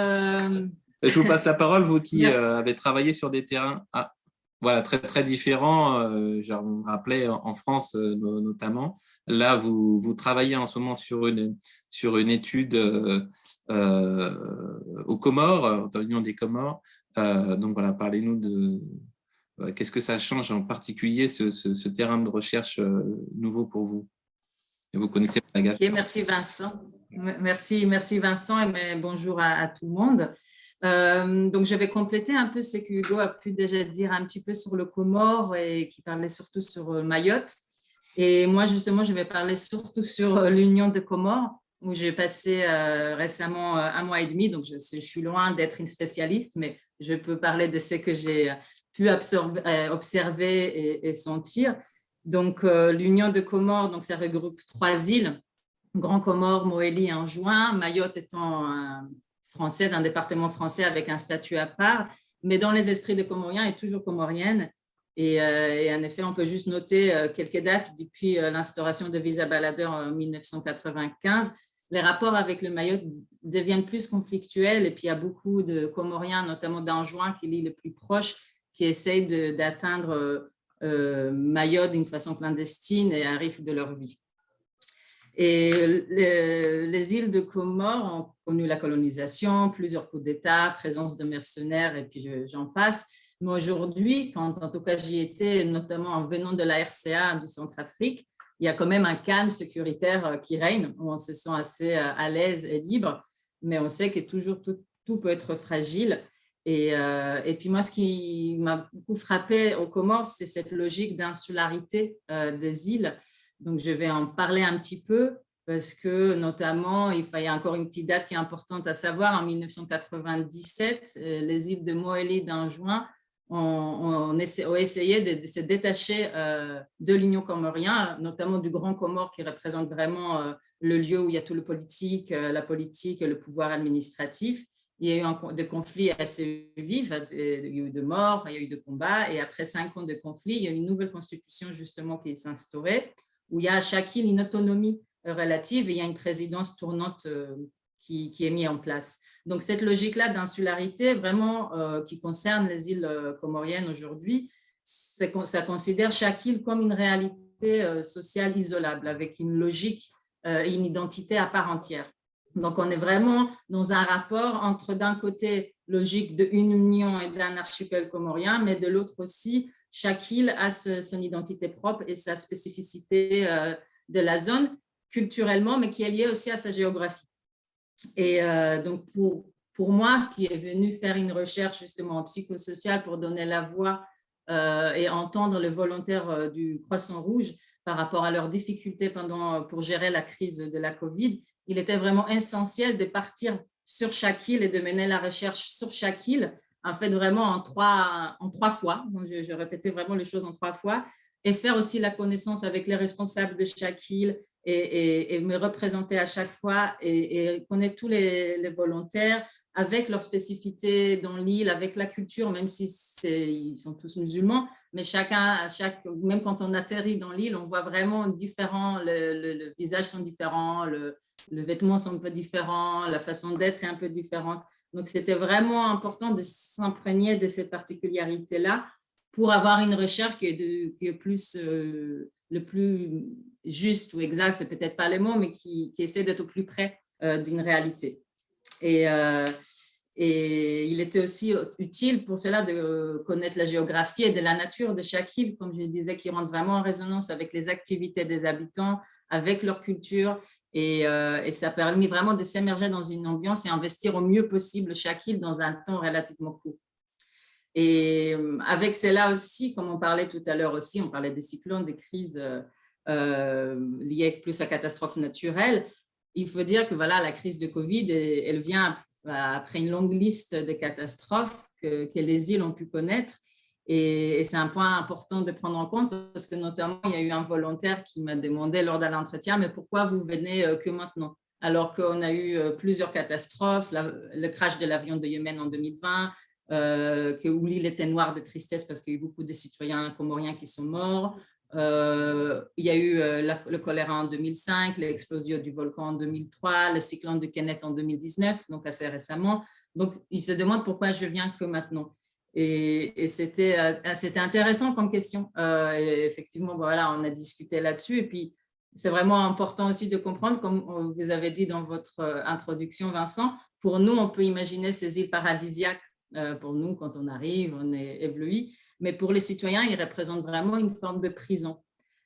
Je vous passe la parole, vous qui avez travaillé sur des terrains voilà, très, très différents. Je me rappelais en France notamment. Là, vous travaillez en ce moment sur une étude aux Comores, dans l'Union des Comores. Donc voilà, parlez-nous de qu'est-ce que ça change en particulier ce terrain de recherche nouveau pour vous? Et vous connaissez Madagascar. Okay, merci Vincent. Merci Vincent et bonjour à tout le monde. Donc je vais compléter un peu ce que Hugo a pu déjà dire un petit peu sur le Comore et qui parlait surtout sur Mayotte. Et moi justement je vais parler surtout sur l'Union des Comores où j'ai passé récemment 1 mois et demi. Donc je suis loin d'être une spécialiste, mais je peux parler de ce que j'ai pu observer et sentir. Donc, l'Union de Comores, donc, ça regroupe 3 îles, Grand Comore, Moélie et Anjouan, Mayotte étant française, un département français avec un statut à part, mais dans les esprits des Comoriens est toujours comorienne. Et en effet, on peut juste noter quelques dates depuis l'instauration de visa baladeur en 1995. Les rapports avec le Mayotte deviennent plus conflictuels et puis il y a beaucoup de Comoriens, notamment d'Anjouan, qui est l'île le plus proche, qui essayent d'atteindre Mayotte d'une façon clandestine et à risque de leur vie. Et les îles de Comores ont connu la colonisation, plusieurs coups d'État, présence de mercenaires et puis j'en passe. Mais aujourd'hui, quand en tout cas j'y étais, notamment en venant de la RCA de Centrafrique, il y a quand même un calme sécuritaire qui règne, où on se sent assez à l'aise et libre, mais on sait que toujours tout peut être fragile. Et puis moi, ce qui m'a beaucoup frappé aux Comores, c'est cette logique d'insularité des îles. Donc, je vais en parler un petit peu parce que notamment, il y a encore une petite date qui est importante à savoir. En 1997, les îles de Moélie et d'Anjouan ont essayé de se détacher de l'Union comorienne, notamment du Grand Comore qui représente vraiment le lieu où il y a tout le politique, la politique et le pouvoir administratif. Il y a eu des conflits assez vifs, il y a eu de morts, il y a eu de combats, et après 5 ans de conflits, il y a une nouvelle constitution justement qui s'est instaurée, où il y a à chaque île une autonomie relative, et il y a une présidence tournante qui est mis en place. Donc, cette logique-là d'insularité, vraiment, qui concerne les îles comoriennes aujourd'hui, ça considère chaque île comme une réalité sociale isolable, avec une logique et une identité à part entière. Donc, on est vraiment dans un rapport entre, d'un côté, logique d'une union et d'un archipel comorien, mais de l'autre aussi, chaque île a son identité propre et sa spécificité de la zone culturellement, mais qui est liée aussi à sa géographie. Et donc, pour moi, qui est venu faire une recherche justement en psychosocial pour donner la voix et entendre les volontaires du Croissant Rouge par rapport à leurs difficultés pour gérer la crise de la Covid, il était vraiment essentiel de partir sur chaque île et de mener la recherche sur chaque île, en fait vraiment en trois fois. Donc, je répétais vraiment les choses en 3 fois et faire aussi la connaissance avec les responsables de chaque île et me représenter à chaque fois et connaître tous les volontaires avec leurs spécificités dans l'île, avec la culture, même si ils sont tous musulmans, mais même quand on atterrit dans l'île, on voit vraiment différents, le visage sont différents, le vêtement sont un peu différents, la façon d'être est un peu différente. Donc, c'était vraiment important de s'imprégner de ces particularités-là pour avoir une recherche qui est plus, le plus juste ou exact, c'est peut-être pas les mots, mais qui essaie d'être au plus près d'une réalité. Et il était aussi utile pour cela de connaître la géographie et de la nature de chaque île, comme je disais, qui rentre vraiment en résonance avec les activités des habitants, avec leur culture. Et ça a permis vraiment de s'émerger dans une ambiance et investir au mieux possible chaque île dans un temps relativement court. Et avec cela aussi, comme on parlait tout à l'heure aussi, on parlait des cyclones, des crises liées plus à catastrophes naturelles. Il faut dire que voilà, la crise de Covid, elle vient après une longue liste de catastrophes que les îles ont pu connaître. Et c'est un point important de prendre en compte parce que notamment, il y a eu un volontaire qui m'a demandé lors d'un entretien, mais pourquoi vous venez que maintenant? Alors qu'on a eu plusieurs catastrophes, le crash de l'avion de Yémen en 2020, où l'île était noire de tristesse parce qu'il y a eu beaucoup de citoyens comoriens qui sont morts. Il y a eu le choléra en 2005, l'explosion du volcan en 2003, le cyclone de Kenneth en 2019, donc assez récemment. Donc, ils se demandent pourquoi je viens que maintenant. Et c'était intéressant comme question. Et effectivement, voilà, on a discuté là-dessus. Et puis, c'est vraiment important aussi de comprendre, comme vous avez dit dans votre introduction, Vincent, pour nous, on peut imaginer ces îles paradisiaques. Pour nous, quand on arrive, on est ébloui. Mais pour les citoyens, ils représentent vraiment une forme de prison.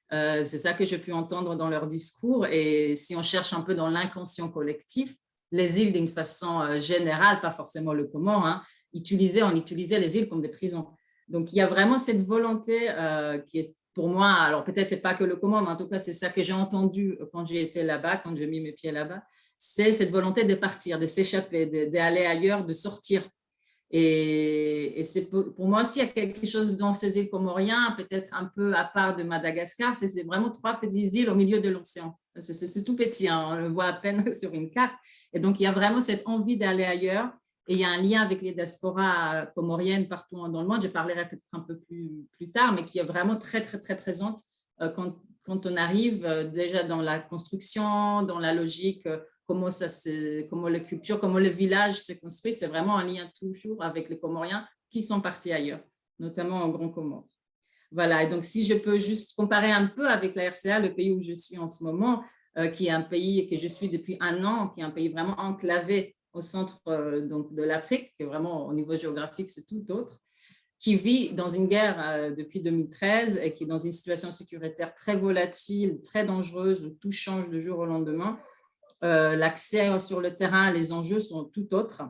C'est ça que j'ai pu entendre dans leur discours. Et si on cherche un peu dans l'inconscient collectif, les îles, d'une façon générale, pas forcément le Comore, hein, on utilisait les îles comme des prisons. Donc, il y a vraiment cette volonté qui est, pour moi, alors peut-être ce n'est pas que le Comore, mais en tout cas, c'est ça que j'ai entendu quand j'ai été là-bas, quand j'ai mis mes pieds là-bas, c'est cette volonté de partir, de s'échapper, d'aller ailleurs, de sortir. Et c'est pour moi aussi, il y a quelque chose dans ces îles comoriennes, peut-être un peu à part de Madagascar, c'est vraiment 3 petites îles au milieu de l'océan. C'est tout petit, hein, on le voit à peine sur une carte. Et donc, il y a vraiment cette envie d'aller ailleurs. Et il y a un lien avec les diasporas comoriennes partout dans le monde. Je parlerai peut-être un peu plus tard, mais qui est vraiment très, très, très présente quand on arrive déjà dans la construction, dans la logique, comment la culture, comment le village se construit. C'est vraiment un lien toujours avec les Comoriens qui sont partis ailleurs, notamment en Grand Comore. Voilà, et donc si je peux juste comparer un peu avec la RCA, le pays où je suis en ce moment, qui est un pays que je suis depuis 1 an, qui est un pays vraiment enclavé au centre donc de l'Afrique, qui est vraiment au niveau géographique, c'est tout autre, qui vit dans une guerre depuis 2013 et qui est dans une situation sécuritaire très volatile, très dangereuse, où tout change de jour au lendemain. L'accès sur le terrain, les enjeux sont tout autres.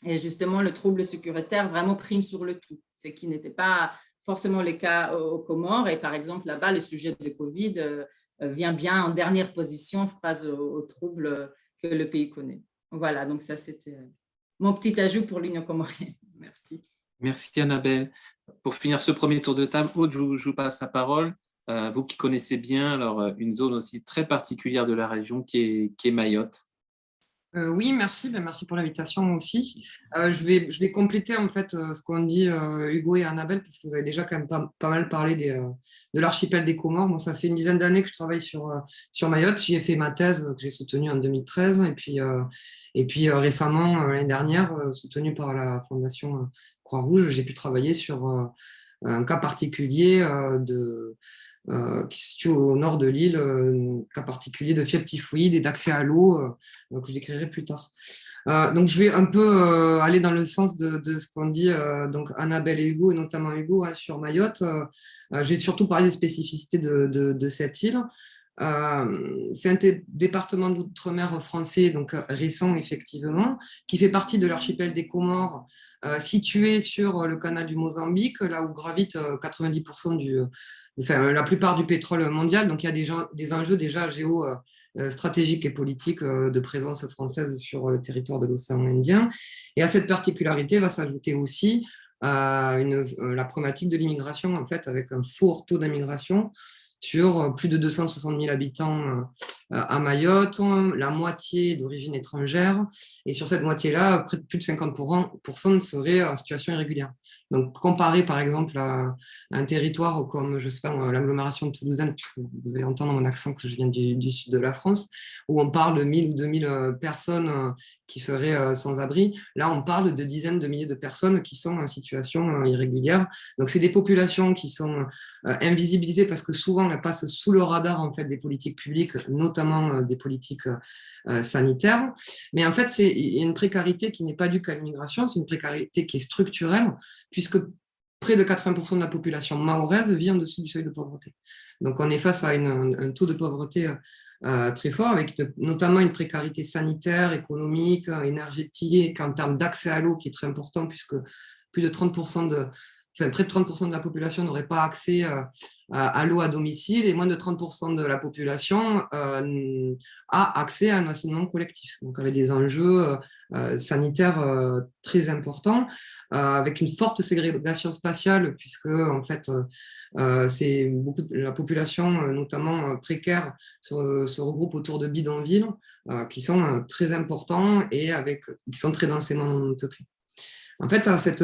Et justement, le trouble sécuritaire vraiment prime sur le tout, ce qui n'était pas forcément le cas aux Comores. Et par exemple, là-bas, le sujet de Covid vient bien en dernière position face aux troubles que le pays connaît. Voilà, donc ça, c'était mon petit ajout pour l'Union comorienne. Merci. Merci, Annabelle. Pour finir ce premier tour de table, Aude, je vous passe la parole. Vous qui connaissez bien alors, une zone aussi très particulière de la région qui est Mayotte. Oui, merci. Merci pour l'invitation aussi. Je vais compléter en fait ce qu'ont dit Hugo et Annabelle, parce que vous avez déjà quand même pas mal parlé de l'archipel des Comores. Moi, ça fait une dizaine d'années que je travaille sur Mayotte. J'y ai fait ma thèse que j'ai soutenue en 2013 et puis récemment, l'année dernière, soutenue par la Fondation Croix-Rouge, j'ai pu travailler sur un cas particulier qui se situe au nord de l'île, cas particulier de fièvre typhoïde et d'accès à l'eau, que je décrirai plus tard. Donc, je vais un peu aller dans le sens de ce qu'ont dit donc Annabelle et Hugo, et notamment Hugo, hein, sur Mayotte. J'ai surtout parlé des spécificités de cette île. C'est un département d'outre-mer français, donc récent effectivement, qui fait partie de l'archipel des Comores, situé sur le canal du Mozambique, là où gravite 90% la plupart du pétrole mondial. Donc il y a des enjeux déjà géostratégiques et politiques de présence française sur le territoire de l'océan Indien. Et à cette particularité va s'ajouter aussi la problématique de l'immigration, en fait, avec un fort taux d'immigration sur plus de 260 000 habitants à Mayotte, la moitié d'origine étrangère, et sur cette moitié-là, plus de 50% seraient en situation irrégulière. Donc, comparé par exemple à un territoire comme, je sais pas, l'agglomération de Toulousaine, vous allez entendre mon accent que je viens du sud de la France, où on parle de 1000 ou 2000 personnes qui seraient sans abri. Là, on parle de dizaines de milliers de personnes qui sont en situation irrégulière. Donc, c'est des populations qui sont invisibilisées parce que souvent, elles passent sous le radar en fait, des politiques publiques, notamment des politiques sanitaires. Mais en fait, il y a une précarité qui n'est pas due qu'à l'immigration, c'est une précarité qui est structurelle, puisque près de 80% de la population mahoraise vit en dessous du seuil de pauvreté. Donc, on est face à un taux de pauvreté très fort, avec notamment une précarité sanitaire, économique, énergétique, en termes d'accès à l'eau qui est très important, puisque plus de 30% près de 30% de la population n'aurait pas accès à l'eau à domicile, et moins de 30% de la population a accès à un assainissement collectif. Donc, avec des enjeux sanitaires très importants, avec une forte ségrégation spatiale, puisque en fait, c'est beaucoup de la population, notamment précaire, se regroupe autour de bidonvilles qui sont très importants et qui sont très densément peuplés. En fait, à cette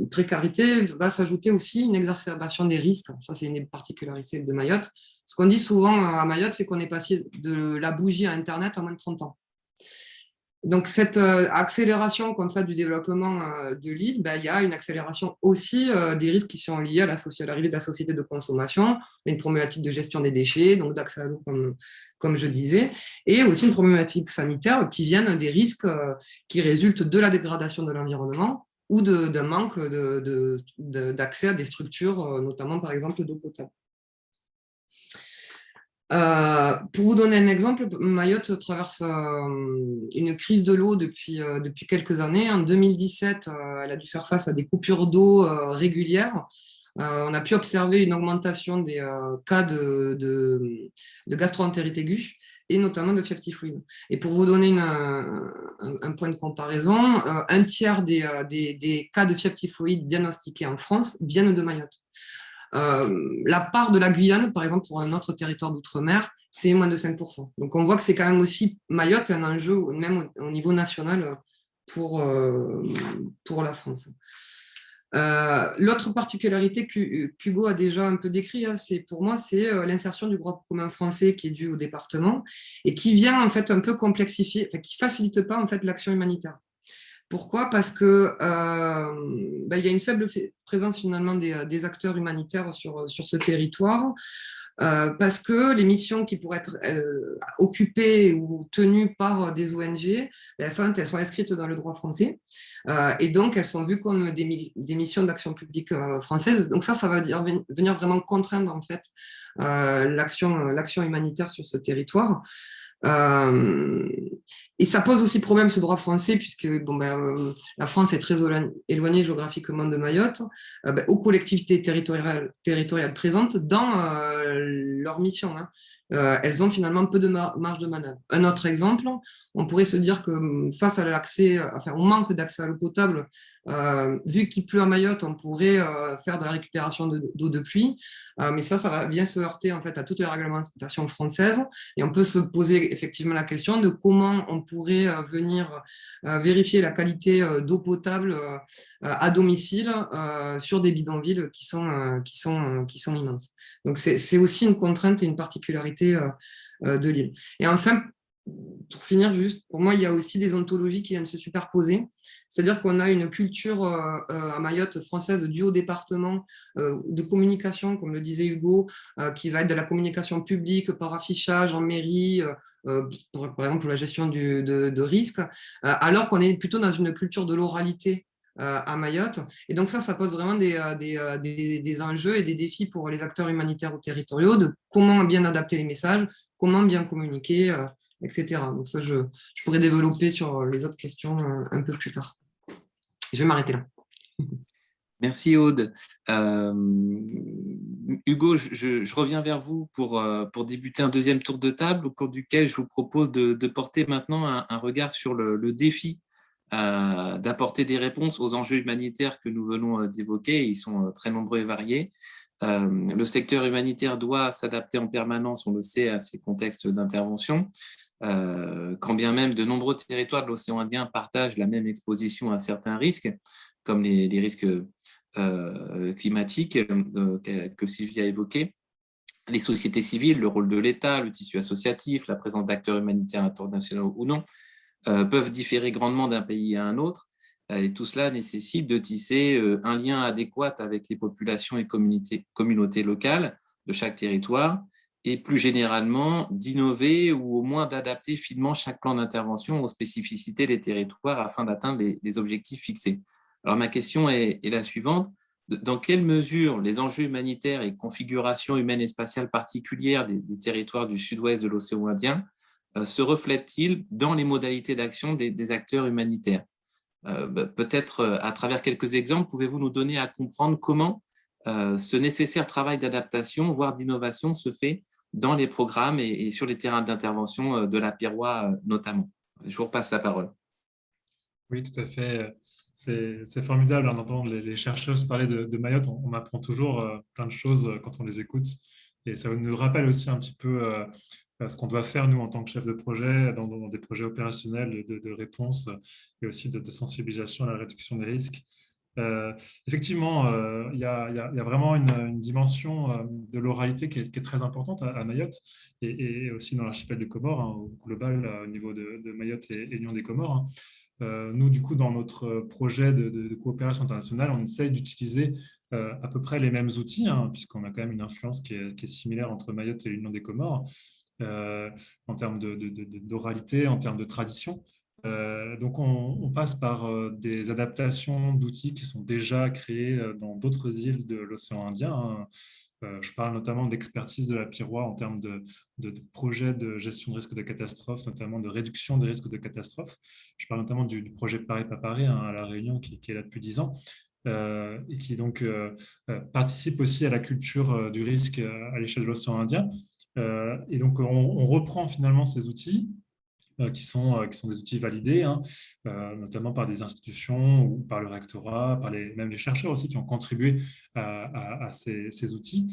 précarité va s'ajouter aussi une exacerbation des risques. Ça, c'est une particularité de Mayotte. Ce qu'on dit souvent à Mayotte, c'est qu'on est passé de la bougie à Internet en moins de 30 ans. Donc, cette accélération comme ça du développement de l'île, il y a une accélération aussi des risques qui sont liés à l'arrivée de la société de consommation, une problématique de gestion des déchets, donc d'accès à l'eau, comme je disais, et aussi une problématique sanitaire qui viennent des risques qui résultent de la dégradation de l'environnement ou d'un manque d'accès à des structures, notamment par exemple d'eau potable. Pour vous donner un exemple, Mayotte traverse une crise de l'eau depuis quelques années. En 2017, elle a dû faire face à des coupures d'eau régulières. On a pu observer une augmentation des cas de gastro-entérite aiguë et notamment de fièvre typhoïde. Et pour vous donner un point de comparaison, un tiers des cas de fièvre typhoïde diagnostiqués en France viennent de Mayotte. La part de la Guyane, par exemple, pour un autre territoire d'outre-mer, c'est moins de 5%. Donc, on voit que c'est quand même aussi Mayotte un enjeu, même au niveau national, pour la France. L'autre particularité qu'Hugo a déjà un peu décrit, pour moi, c'est l'insertion du droit commun français qui est dû au département et qui vient en fait un peu complexifier, qui ne facilite pas en fait l'action humanitaire. Pourquoi ? Parce que il y a une faible présence finalement des acteurs humanitaires sur ce territoire, parce que les missions qui pourraient être occupées ou tenues par des ONG, elles sont inscrites dans le droit français, et donc elles sont vues comme des missions d'action publique françaises. Donc ça va venir vraiment contraindre en fait l'action humanitaire sur ce territoire. Et ça pose aussi problème ce droit français, puisque la France est très éloignée géographiquement de Mayotte, aux collectivités territoriales présentes dans leur mission. Elles ont finalement peu de marge de manœuvre. Un autre exemple, on pourrait se dire que face à au manque d'accès à l'eau potable, vu qu'il pleut à Mayotte, on pourrait faire de la récupération d'eau de pluie, mais ça va bien se heurter en fait à toutes les réglementations françaises, et on peut se poser effectivement la question de comment on pourrait venir vérifier la qualité d'eau potable à domicile sur des bidonvilles qui sont immenses. Donc, c'est aussi une contrainte et une particularité de l'île. Et enfin, pour finir, juste, pour moi, il y a aussi des ontologies qui viennent se superposer. C'est-à-dire qu'on a une culture à Mayotte française due au département de communication, comme le disait Hugo, qui va être de la communication publique par affichage en mairie, par exemple pour la gestion de risques, alors qu'on est plutôt dans une culture de l'oralité à Mayotte. Et donc ça pose vraiment des enjeux et des défis pour les acteurs humanitaires ou territoriaux de comment bien adapter les messages, comment bien communiquer, etc. Donc ça, je pourrais développer sur les autres questions un peu plus tard. Je vais m'arrêter là. Merci Aude. Hugo, je reviens vers vous pour débuter un deuxième tour de table au cours duquel je vous propose de porter maintenant un regard sur le défi d'apporter des réponses aux enjeux humanitaires que nous venons d'évoquer. Ils sont très nombreux et variés. Le secteur humanitaire doit s'adapter en permanence, on le sait, à ces contextes d'intervention. Quand bien même de nombreux territoires de l'océan Indien partagent la même exposition à certains risques, comme les risques climatiques que Sylvie a évoqués, les sociétés civiles, le rôle de l'État, le tissu associatif, la présence d'acteurs humanitaires internationaux ou non, peuvent différer grandement d'un pays à un autre. Et tout cela nécessite de tisser un lien adéquat avec les populations et communautés locales de chaque territoire, et plus généralement d'innover ou au moins d'adapter finement chaque plan d'intervention aux spécificités des territoires afin d'atteindre les objectifs fixés. Alors ma question est la suivante. Dans quelle mesure les enjeux humanitaires et configurations humaines et spatiales particulières des territoires du sud-ouest de l'océan Indien se reflètent-ils dans les modalités d'action des acteurs humanitaires? Peut-être à travers quelques exemples, pouvez-vous nous donner à comprendre comment ce nécessaire travail d'adaptation, voire d'innovation, se fait dans les programmes et sur les terrains d'intervention de la PIRWA notamment. Je vous repasse la parole. Oui, tout à fait. C'est formidable d'entendre les chercheuses parler de Mayotte. On apprend toujours plein de choses quand on les écoute. Et ça nous rappelle aussi un petit peu ce qu'on doit faire, nous, en tant que chef de projet, dans des projets opérationnels de réponse et aussi de sensibilisation à la réduction des risques. Effectivement, il y a vraiment une dimension de l'oralité qui est très importante à Mayotte et aussi dans l'archipel des Comores, au global, au niveau de Mayotte et l'Union des Comores. Nous, du coup, dans notre projet de coopération internationale, on essaye d'utiliser à peu près les mêmes outils, puisqu'on a quand même une influence qui est similaire entre Mayotte et l'Union des Comores, en termes d'oralité, en termes de tradition. Donc, on passe par des adaptations d'outils qui sont déjà créés dans d'autres îles de l'océan Indien. Je parle notamment d'expertise de la PIRWA en termes de projets de gestion de risque de catastrophe, notamment de réduction des risques de catastrophe. Je parle notamment du projet Paris pas Paris à La Réunion qui est là depuis 10 ans. Et qui donc participe aussi à la culture du risque à l'échelle de l'océan Indien. Et donc, on reprend finalement ces outils qui sont des outils validés, notamment par des institutions ou par le rectorat, même les chercheurs aussi qui ont contribué à ces outils.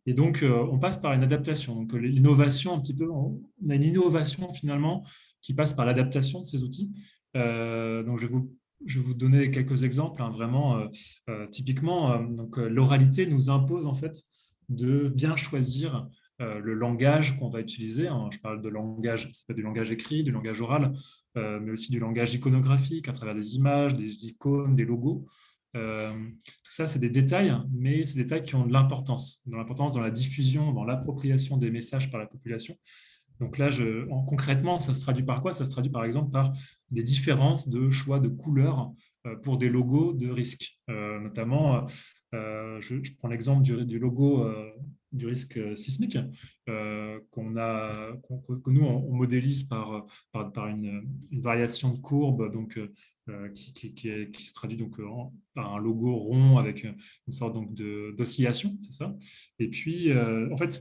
Et donc, on passe par une adaptation. Donc, l'innovation, un petit peu, on a une innovation finalement qui passe par l'adaptation de ces outils. Donc, je vais vous donner quelques exemples, vraiment typiquement. Donc, l'oralité nous impose en fait de bien choisir le langage qu'on va utiliser. Je parle de langage, ça peut être du langage écrit, du langage oral, mais aussi du langage iconographique à travers des images, des icônes, des logos. Tout ça, c'est des détails, mais c'est des détails qui ont de l'importance dans la diffusion, dans l'appropriation des messages par la population. Donc là, concrètement, ça se traduit par quoi? Ça se traduit par exemple par des différences de choix de couleurs pour des logos de risque. Notamment, je prends l'exemple du logo du risque sismique que nous, on modélise par une variation de courbe donc, qui se traduit donc, par un logo rond avec une sorte d'oscillation, c'est ça. Et puis, en fait,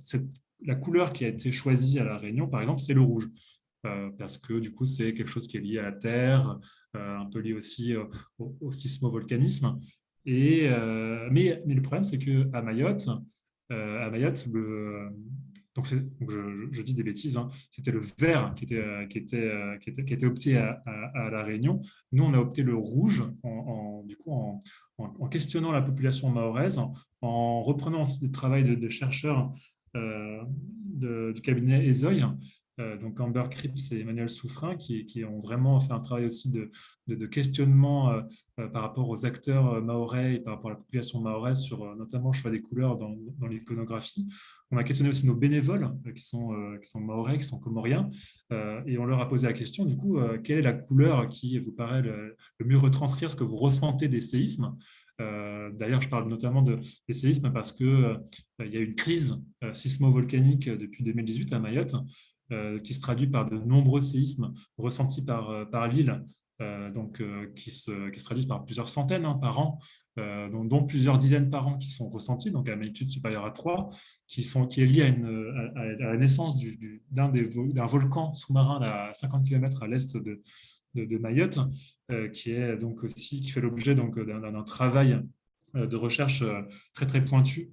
la couleur qui a été choisie à La Réunion, par exemple, c'est le rouge. Parce que du coup, c'est quelque chose qui est lié à la Terre, un peu lié aussi au sismovolcanisme. Mais le problème, c'est qu'à Mayotte, donc je dis des bêtises, hein, c'était le vert qui était opté à La Réunion. Nous, on a opté le rouge du coup, en questionnant la population mahoraise, en reprenant aussi des travaux de chercheurs du cabinet ESOI, donc Amber Cripps et Emmanuel Souffrin, qui ont vraiment fait un travail aussi de questionnement par rapport aux acteurs mahorais et par rapport à la population mahoraise sur notamment le choix des couleurs dans l'iconographie. On a questionné aussi nos bénévoles qui sont mahorais, qui sont comoriens, et on leur a posé la question, du coup, quelle est la couleur qui vous paraît le mieux retranscrire ce que vous ressentez des séismes? D'ailleurs, je parle notamment des séismes parce qu'il y a une crise sismo-volcanique depuis 2018 à Mayotte, qui se traduit par de nombreux séismes ressentis par l'île, qui se traduisent par plusieurs centaines par an, dont plusieurs dizaines par an qui sont ressentis, donc à magnitude supérieure à 3, qui est lié à la naissance d'un volcan sous-marin à 50 km à l'est de Mayotte, qui fait l'objet d'un travail de recherche très très pointu,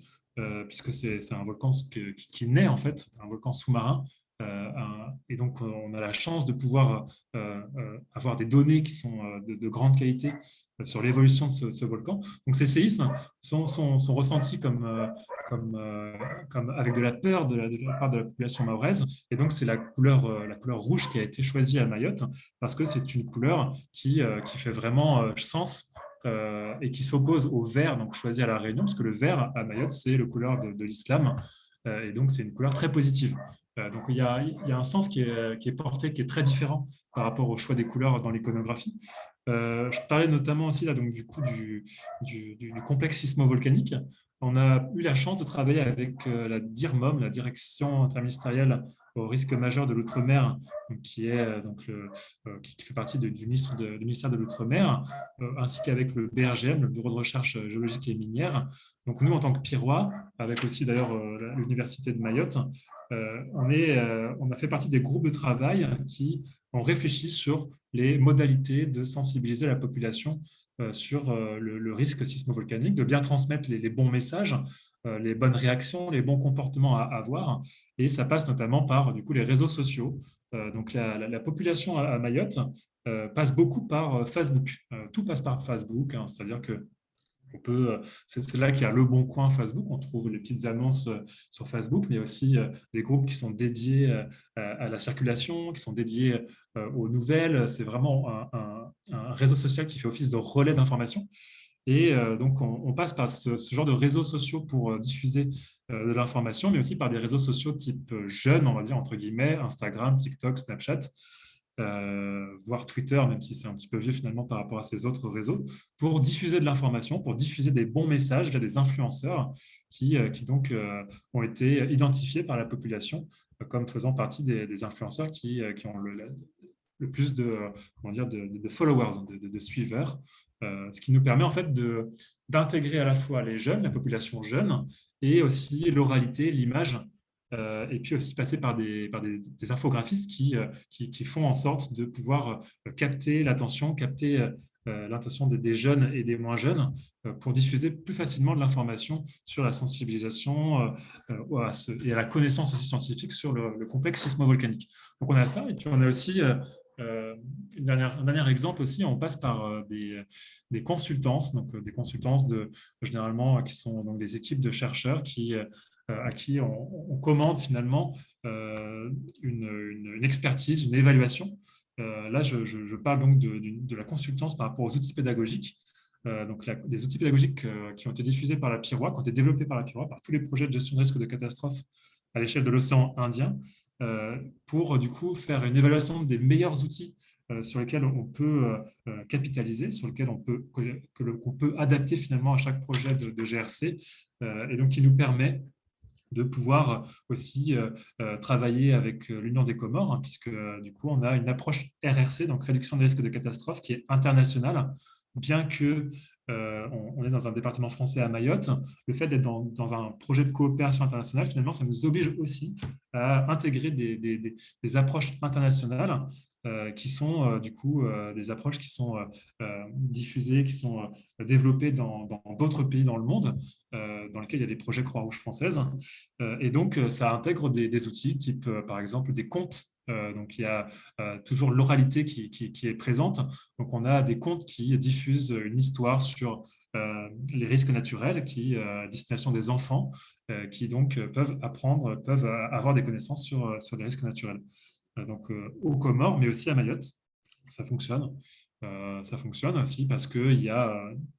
puisque c'est un volcan qui naît en fait, un volcan sous-marin. Et donc, on a la chance de pouvoir avoir des données qui sont de grande qualité sur l'évolution de ce volcan. Donc, ces séismes sont ressentis comme avec de la peur de la part de la population mahoraise. Et donc, c'est la couleur rouge qui a été choisie à Mayotte, parce que c'est une couleur qui fait vraiment sens et qui s'oppose au vert, donc choisi à La Réunion, parce que le vert à Mayotte, c'est la couleur de l'islam. Et donc, c'est une couleur très positive. Donc, il y a un sens qui est porté, qui est très différent par rapport au choix des couleurs dans l'iconographie. Je parlais notamment aussi là, donc, du complexe sismo-volcanique. On a eu la chance de travailler avec la DIRMOM, la Direction interministérielle au risque majeur de l'outre-mer, qui fait partie du ministère de l'outre-mer, ainsi qu'avec le BRGM, le Bureau de recherche géologique et minière. Donc nous, en tant que Pirois, avec aussi d'ailleurs l'Université de Mayotte, on a fait partie des groupes de travail qui ont réfléchi sur les modalités de sensibiliser la population sur le risque sismo-volcanique, de bien transmettre les bons messages, les bonnes réactions, les bons comportements à avoir. Et ça passe notamment par du coup, les réseaux sociaux. Donc la population à Mayotte passe beaucoup par Facebook. Tout passe par Facebook, hein, c'est-à-dire que c'est là qu'il y a le bon coin Facebook, on trouve les petites annonces sur Facebook, mais il y a aussi des groupes qui sont dédiés à la circulation, qui sont dédiés aux nouvelles. C'est vraiment un réseau social qui fait office de relais d'information. Et donc, on passe par ce genre de réseaux sociaux pour diffuser de l'information, mais aussi par des réseaux sociaux type jeunes, on va dire, entre guillemets, Instagram, TikTok, Snapchat, voire Twitter, même si c'est un petit peu vieux finalement par rapport à ces autres réseaux, pour diffuser de l'information, pour diffuser des bons messages via des influenceurs qui donc ont été identifiés par la population comme faisant partie des influenceurs qui ont le plus de followers, de suiveurs, ce qui nous permet en fait d'intégrer à la fois les jeunes, la population jeune, et aussi l'oralité, l'image, et puis aussi passer par des infographistes qui font en sorte de pouvoir capter l'attention, capter l'intention des jeunes et des moins jeunes pour diffuser plus facilement de l'information sur la sensibilisation et à la connaissance aussi scientifique sur le complexe sismo-volcanique. Donc on a ça, et puis on a aussi un dernier exemple aussi, on passe par des consultances, donc des consultances généralement qui sont donc des équipes de chercheurs à qui on commande finalement une expertise, une évaluation. Là, je parle donc de la consultance par rapport aux outils pédagogiques. Donc des outils pédagogiques qui ont été diffusés par la Pirois, qui ont été développés par la Pirois, par tous les projets de gestion de risque de catastrophe à l'échelle de l'océan Indien, pour du coup faire une évaluation des meilleurs outils sur lesquels on peut capitaliser, sur lesquels qu'on peut adapter finalement à chaque projet de GRC, et donc qui nous permet de pouvoir aussi travailler avec l'Union des Comores, hein, puisque du coup on a une approche RRC, donc réduction des risques de catastrophe, qui est internationale. Bien que on est dans un département français à Mayotte, le fait d'être dans un projet de coopération internationale, finalement, ça nous oblige aussi à intégrer des approches internationales qui sont du coup des approches qui sont diffusées, qui sont développées dans d'autres pays dans le monde. dans lesquels il y a des projets Croix-Rouge française. Et donc, ça intègre des outils type, par exemple, des contes. Donc, il y a toujours l'oralité qui est présente. Donc, on a des contes qui diffusent une histoire sur les risques naturels à destination des enfants qui donc peuvent apprendre, peuvent avoir des connaissances sur les risques naturels. Donc, aux Comores, mais aussi à Mayotte, ça fonctionne. Ça fonctionne aussi parce qu'il y a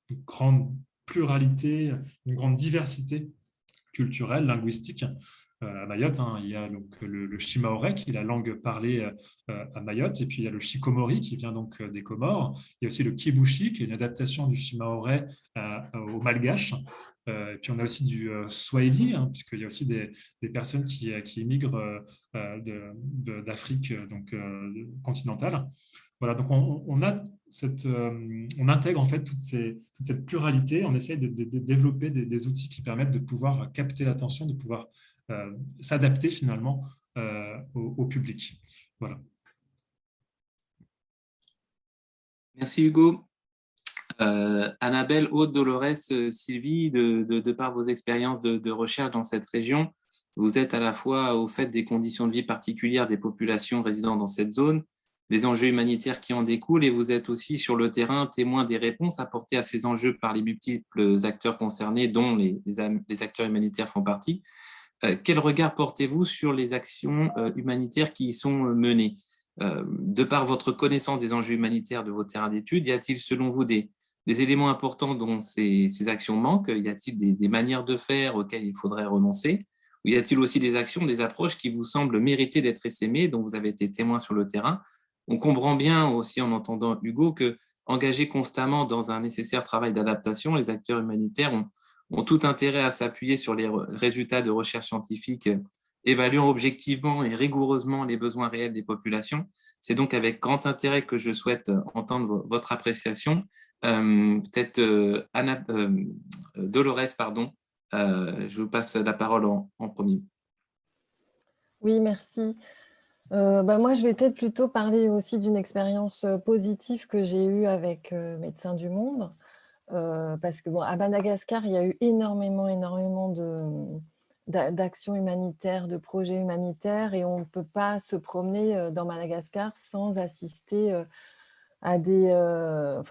une grande pluralité, une grande diversité culturelle, linguistique. À Mayotte, il y a donc le Shimaoré, qui est la langue parlée à Mayotte, et puis il y a le Shikomori, qui vient donc des Comores. Il y a aussi le Kibushi, qui est une adaptation du Shimaoré au malgache. Et puis on a aussi du Swahili, puisqu'il y a aussi des personnes qui immigrent d'Afrique continentale. Voilà, donc on intègre en fait toute cette pluralité, on essaye de développer des outils qui permettent de pouvoir capter l'attention, de pouvoir s'adapter finalement au public. Voilà. Merci Hugo. Annabelle, Aude, Dolores, Sylvie, de par vos expériences de recherche dans cette région, vous êtes à la fois au fait des conditions de vie particulières des populations résidant dans cette zone, des enjeux humanitaires qui en découlent, et vous êtes aussi sur le terrain témoin des réponses apportées à ces enjeux par les multiples acteurs concernés, dont les acteurs humanitaires font partie. Quel regard portez-vous sur les actions humanitaires qui y sont menées? De par votre connaissance des enjeux humanitaires de vos terrains d'études, y a-t-il selon vous des éléments importants dont ces actions manquent? Y a-t-il des manières de faire auxquelles il faudrait renoncer? Ou y a-t-il aussi des actions, des approches qui vous semblent mériter d'être essaimées, dont vous avez été témoin sur le terrain? On comprend bien aussi en entendant Hugo que, engagés constamment dans un nécessaire travail d'adaptation, les acteurs humanitaires ont tout intérêt à s'appuyer sur les résultats de recherche scientifique évaluant objectivement et rigoureusement les besoins réels des populations. C'est donc avec grand intérêt que je souhaite entendre votre appréciation. Peut-être Dolores, pardon. Je vous passe la parole en premier. Oui, merci. Moi, je vais peut-être plutôt parler aussi d'une expérience positive que j'ai eue avec Médecins du Monde. Parce que à Madagascar, il y a eu énormément d'actions humanitaires, de projets humanitaires, et on ne peut pas se promener dans Madagascar sans assister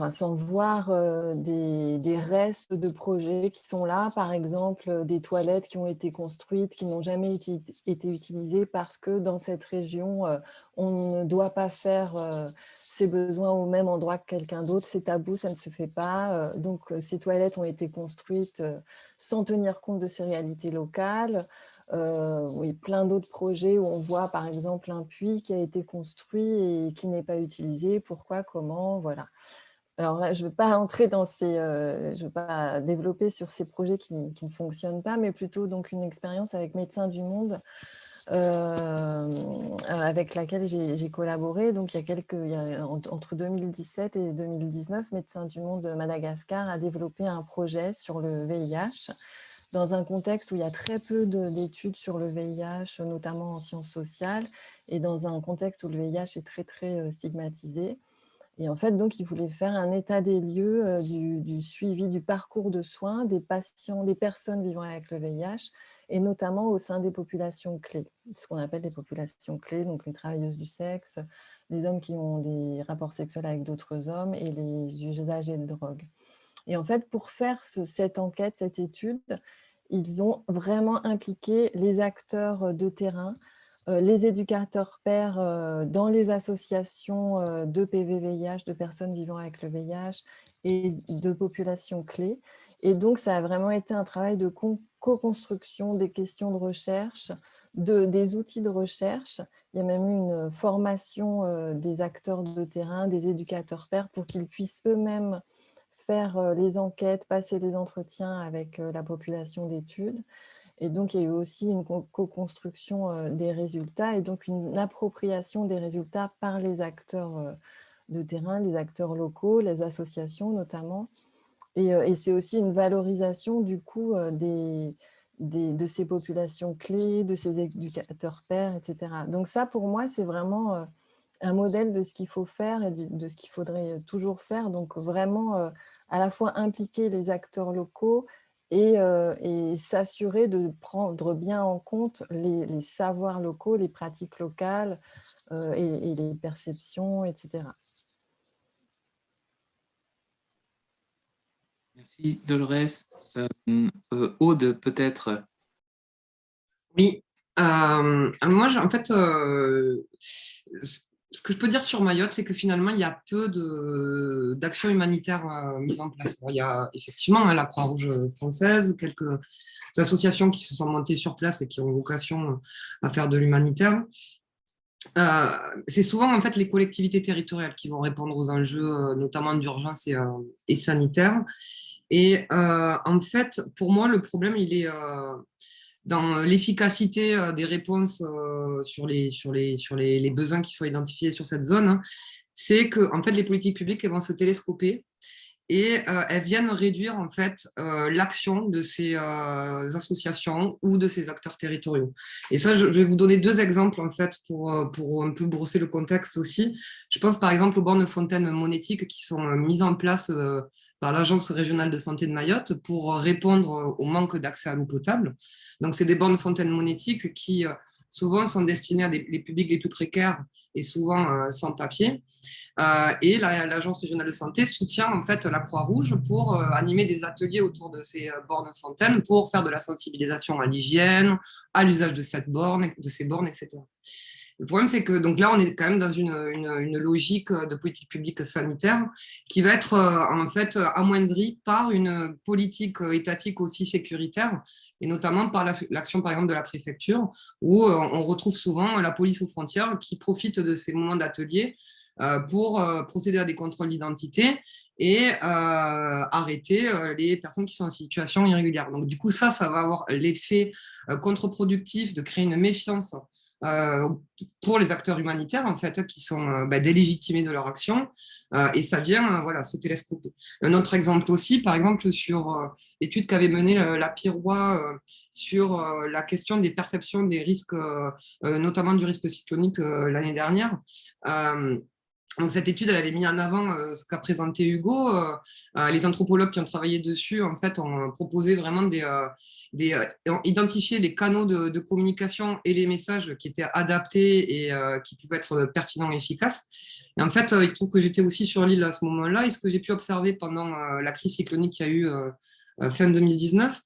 sans voir des restes de projets qui sont là, par exemple des toilettes qui ont été construites, qui n'ont jamais été utilisées parce que dans cette région, on ne doit pas faire ses besoins au même endroit que quelqu'un d'autre, c'est tabou, ça ne se fait pas. Donc ces toilettes ont été construites sans tenir compte de ces réalités locales. Oui, plein d'autres projets où on voit par exemple un puits qui a été construit et qui n'est pas utilisé. Pourquoi, comment, voilà. Alors là, je ne vais pas entrer je vais pas développer sur ces projets qui ne fonctionnent pas, mais plutôt donc une expérience avec Médecins du Monde avec laquelle j'ai collaboré. Donc entre 2017 et 2019, Médecins du Monde Madagascar a développé un projet sur le VIH dans un contexte où il y a très peu d'études sur le VIH, notamment en sciences sociales, et dans un contexte où le VIH est très, très stigmatisé. Et en fait, donc, il voulait faire un état des lieux du suivi du parcours de soins des patients, des personnes vivant avec le VIH, et notamment au sein des populations clés, ce qu'on appelle les populations clés, donc les travailleuses du sexe, les hommes qui ont des rapports sexuels avec d'autres hommes et les usagers de drogue. Et en fait, pour faire cette enquête, cette étude, ils ont vraiment impliqué les acteurs de terrain, les éducateurs pairs dans les associations de PV-VIH, de personnes vivant avec le VIH et de populations clés. Et donc, ça a vraiment été un travail de co-construction des questions de recherche, des outils de recherche. Il y a même eu une formation des acteurs de terrain, des éducateurs pairs, pour qu'ils puissent eux-mêmes faire les enquêtes, passer les entretiens avec la population d'études. Et donc, il y a eu aussi une co-construction des résultats et donc une appropriation des résultats par les acteurs de terrain, les acteurs locaux, les associations notamment. Et c'est aussi une valorisation du coup de ces populations clés, de ces éducateurs pairs, etc. Donc ça, pour moi, c'est vraiment un modèle de ce qu'il faut faire et de ce qu'il faudrait toujours faire. Donc vraiment, à la fois impliquer les acteurs locaux et s'assurer de prendre bien en compte les savoirs locaux, les pratiques locales et les perceptions, etc. Merci Dolores. Aude, peut-être. Oui. Alors moi, en fait, ce que je peux dire sur Mayotte, c'est que finalement, il y a peu d'actions humanitaires mises en place. Il y a effectivement la Croix-Rouge française, quelques associations qui se sont montées sur place et qui ont vocation à faire de l'humanitaire. C'est souvent en fait les collectivités territoriales qui vont répondre aux enjeux, notamment d'urgence et sanitaire. Et en fait, pour moi, le problème, il est dans l'efficacité des réponses sur les besoins qui sont identifiés sur cette zone. Hein. C'est que en fait, les politiques publiques elles vont se télescoper et elles viennent réduire en fait l'action de ces associations ou de ces acteurs territoriaux. Et ça, je vais vous donner deux exemples en fait pour un peu brosser le contexte aussi. Je pense par exemple aux bornes fontaines monétiques qui sont mises en place par l'Agence régionale de santé de Mayotte pour répondre au manque d'accès à l'eau potable. Donc c'est des bornes fontaines monétiques qui souvent sont destinées à les publics les plus précaires et souvent sans papier. Et l'Agence régionale de santé soutient en fait la Croix-Rouge pour animer des ateliers autour de ces bornes fontaines pour faire de la sensibilisation à l'hygiène, à l'usage de ces bornes, etc. Le problème, c'est que donc là, on est quand même dans une logique de politique publique sanitaire qui va être en fait amoindrie par une politique étatique aussi sécuritaire et notamment par l'action, par exemple, de la préfecture, où on retrouve souvent la police aux frontières qui profite de ces moments d'atelier pour procéder à des contrôles d'identité et arrêter les personnes qui sont en situation irrégulière. Donc, du coup, ça va avoir l'effet contre-productif de créer une méfiance pour les acteurs humanitaires, en fait, qui sont délégitimés de leur action, et ça vient voilà, se télescoper. Un autre exemple aussi, par exemple, sur l'étude qu'avait menée la Pirois sur la question des perceptions des risques, notamment du risque cyclonique l'année dernière. Donc cette étude, elle avait mis en avant ce qu'a présenté Hugo. Les anthropologues qui ont travaillé dessus, en fait, ont proposé vraiment ont identifié les canaux de communication et les messages qui étaient adaptés et qui pouvaient être pertinents et efficaces. Et en fait, il se trouve que j'étais aussi sur l'île à ce moment-là. Et ce que j'ai pu observer pendant la crise cyclonique qu'il y a eu fin 2019,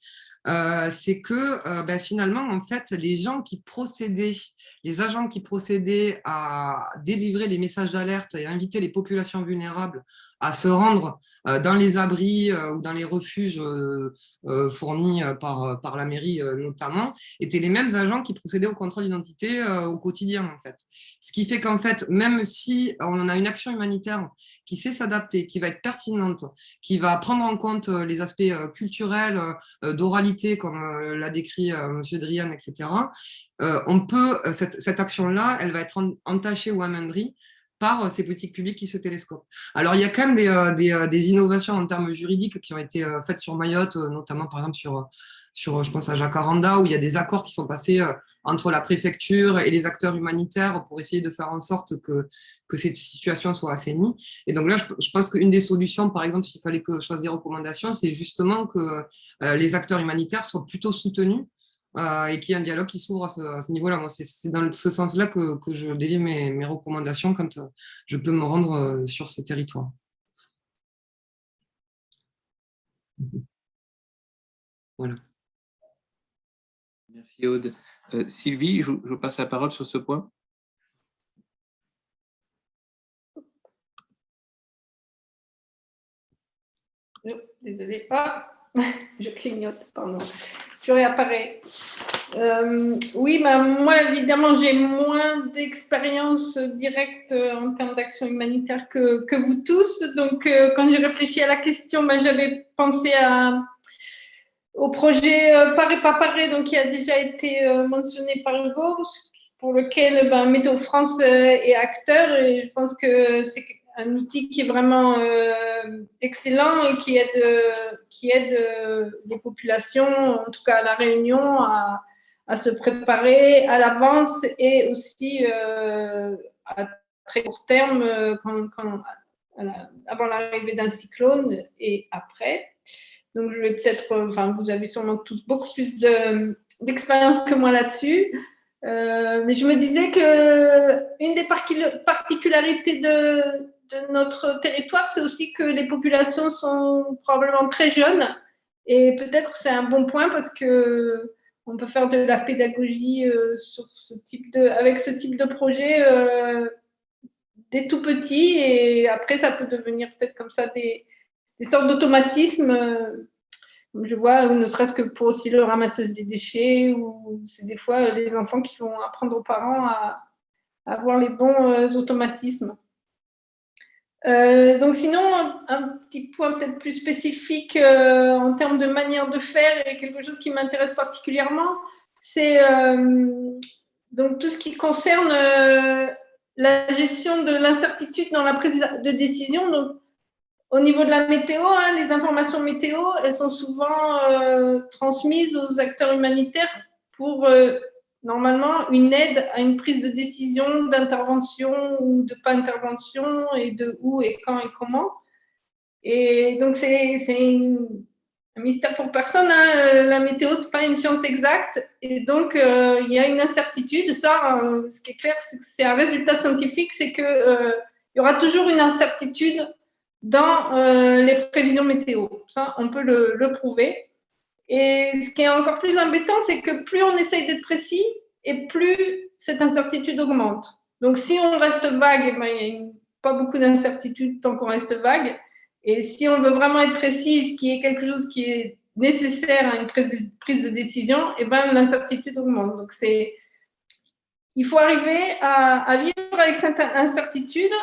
c'est que finalement, en fait, les agents qui procédaient à délivrer les messages d'alerte et à inviter les populations vulnérables à se rendre dans les abris ou dans les refuges fournis par la mairie notamment, étaient les mêmes agents qui procédaient au contrôle d'identité au quotidien, en fait. Ce qui fait qu'en fait, même si on a une action humanitaire qui sait s'adapter, qui va être pertinente, qui va prendre en compte les aspects culturels, d'oralité, comme l'a décrit M. Drian, etc., on peut, cette action-là, elle va être entachée ou amoindrie par ces politiques publiques qui se télescopent. Alors, il y a quand même des innovations en termes juridiques qui ont été faites sur Mayotte, notamment, par exemple, je pense à Jacaranda, où il y a des accords qui sont passés entre la préfecture et les acteurs humanitaires pour essayer de faire en sorte que cette situation soit assainie. Et donc là, je pense qu'une des solutions, par exemple, s'il fallait que je fasse des recommandations, c'est justement que les acteurs humanitaires soient plutôt soutenus et qu'il y ait un dialogue qui s'ouvre à ce niveau-là. Moi, c'est dans ce sens-là que je délivre mes recommandations quand je peux me rendre sur ce territoire. Voilà. Merci Aude. Sylvie, je vous passe la parole sur ce point. Oh, désolée. Ah, je clignote, pardon. Je réapparais. Oui, moi, évidemment, j'ai moins d'expérience directe en termes d'action humanitaire que vous tous. Donc, quand j'ai réfléchi à la question, j'avais pensé au projet Paré pas Paré, donc qui a déjà été mentionné par Hugo, pour lequel Météo France est acteur, et je pense que c'est un outil qui est vraiment excellent et qui aide les populations, en tout cas à La Réunion, à se préparer à l'avance et aussi à très court terme, avant l'arrivée d'un cyclone et après. Donc, je vais peut-être, vous avez sûrement tous beaucoup plus d'expérience que moi là-dessus. Mais je me disais qu'une des particularités de notre territoire, c'est aussi que les populations sont probablement très jeunes. Et peut-être c'est un bon point parce qu'on peut faire de la pédagogie avec ce type de projet dès tout petit. Et après, ça peut devenir peut-être comme ça des sortes d'automatismes. Je vois, ne serait-ce que pour aussi le ramassage des déchets, ou c'est des fois les enfants qui vont apprendre aux parents à avoir les bons automatismes. Donc sinon, un petit point peut-être plus spécifique en termes de manière de faire, et quelque chose qui m'intéresse particulièrement, c'est donc tout ce qui concerne la gestion de l'incertitude dans la prise de décision. Donc, au niveau de la météo, les informations météo, elles sont souvent transmises aux acteurs humanitaires pour normalement une aide à une prise de décision, d'intervention ou de pas intervention, et de où et quand et comment. Et donc c'est un mystère pour personne. La météo, c'est pas une science exacte, et donc il y a une incertitude. Ça, ce qui est clair, c'est que c'est un résultat scientifique, c'est que il y aura toujours une incertitude dans les prévisions météo. Ça, on peut le prouver. Et ce qui est encore plus embêtant, c'est que plus on essaye d'être précis, et plus cette incertitude augmente. Donc, si on reste vague, il n'y a pas beaucoup d'incertitude tant qu'on reste vague. Et si on veut vraiment être précis, ce qui est quelque chose qui est nécessaire à une prise de décision, l'incertitude augmente. Donc, il faut arriver à vivre avec cette incertitude,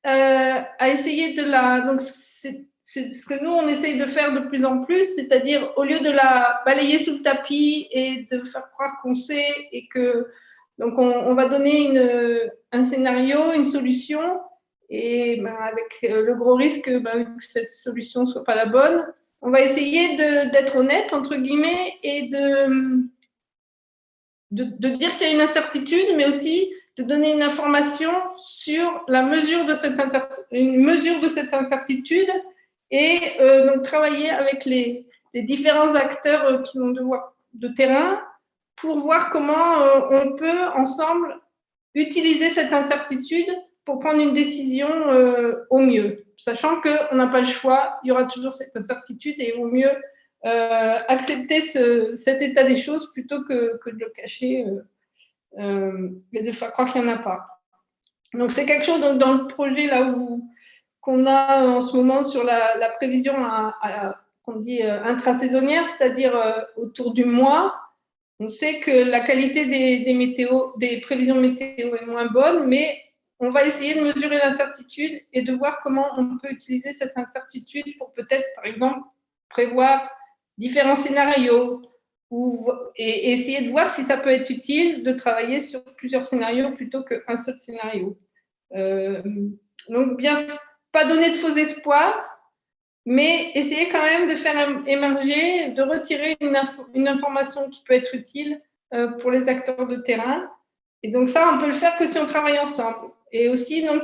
à essayer de la... Donc, c'est ce que nous, on essaye de faire de plus en plus, c'est-à-dire au lieu de la balayer sous le tapis et de faire croire qu'on sait, et que... Donc, on va donner un scénario, une solution, et avec le gros risque que cette solution ne soit pas la bonne. On va essayer d'être honnête, entre guillemets, et de dire qu'il y a une incertitude, mais aussi de donner une information sur la mesure de cette incertitude, et donc travailler avec les différents acteurs qui vont devoir de terrain pour voir comment on peut ensemble utiliser cette incertitude pour prendre une décision au mieux, sachant qu'on n'a pas le choix, il y aura toujours cette incertitude, et au mieux accepter cet état des choses plutôt que de le cacher et de faire croire qu'il n'y en a pas. Donc, c'est quelque chose dans le projet là qu'on a en ce moment sur la prévision qu'on dit intrasaisonnière, c'est-à-dire autour du mois. On sait que la qualité des prévisions météo est moins bonne, mais on va essayer de mesurer l'incertitude et de voir comment on peut utiliser cette incertitude pour peut-être, par exemple, prévoir différents scénarios, et essayer de voir si ça peut être utile de travailler sur plusieurs scénarios plutôt qu'un seul scénario. Donc, bien, pas donner de faux espoirs, mais essayer quand même de faire émerger, de retirer une information qui peut être utile pour les acteurs de terrain. Et donc ça, on peut le faire que si on travaille ensemble. Et aussi, donc,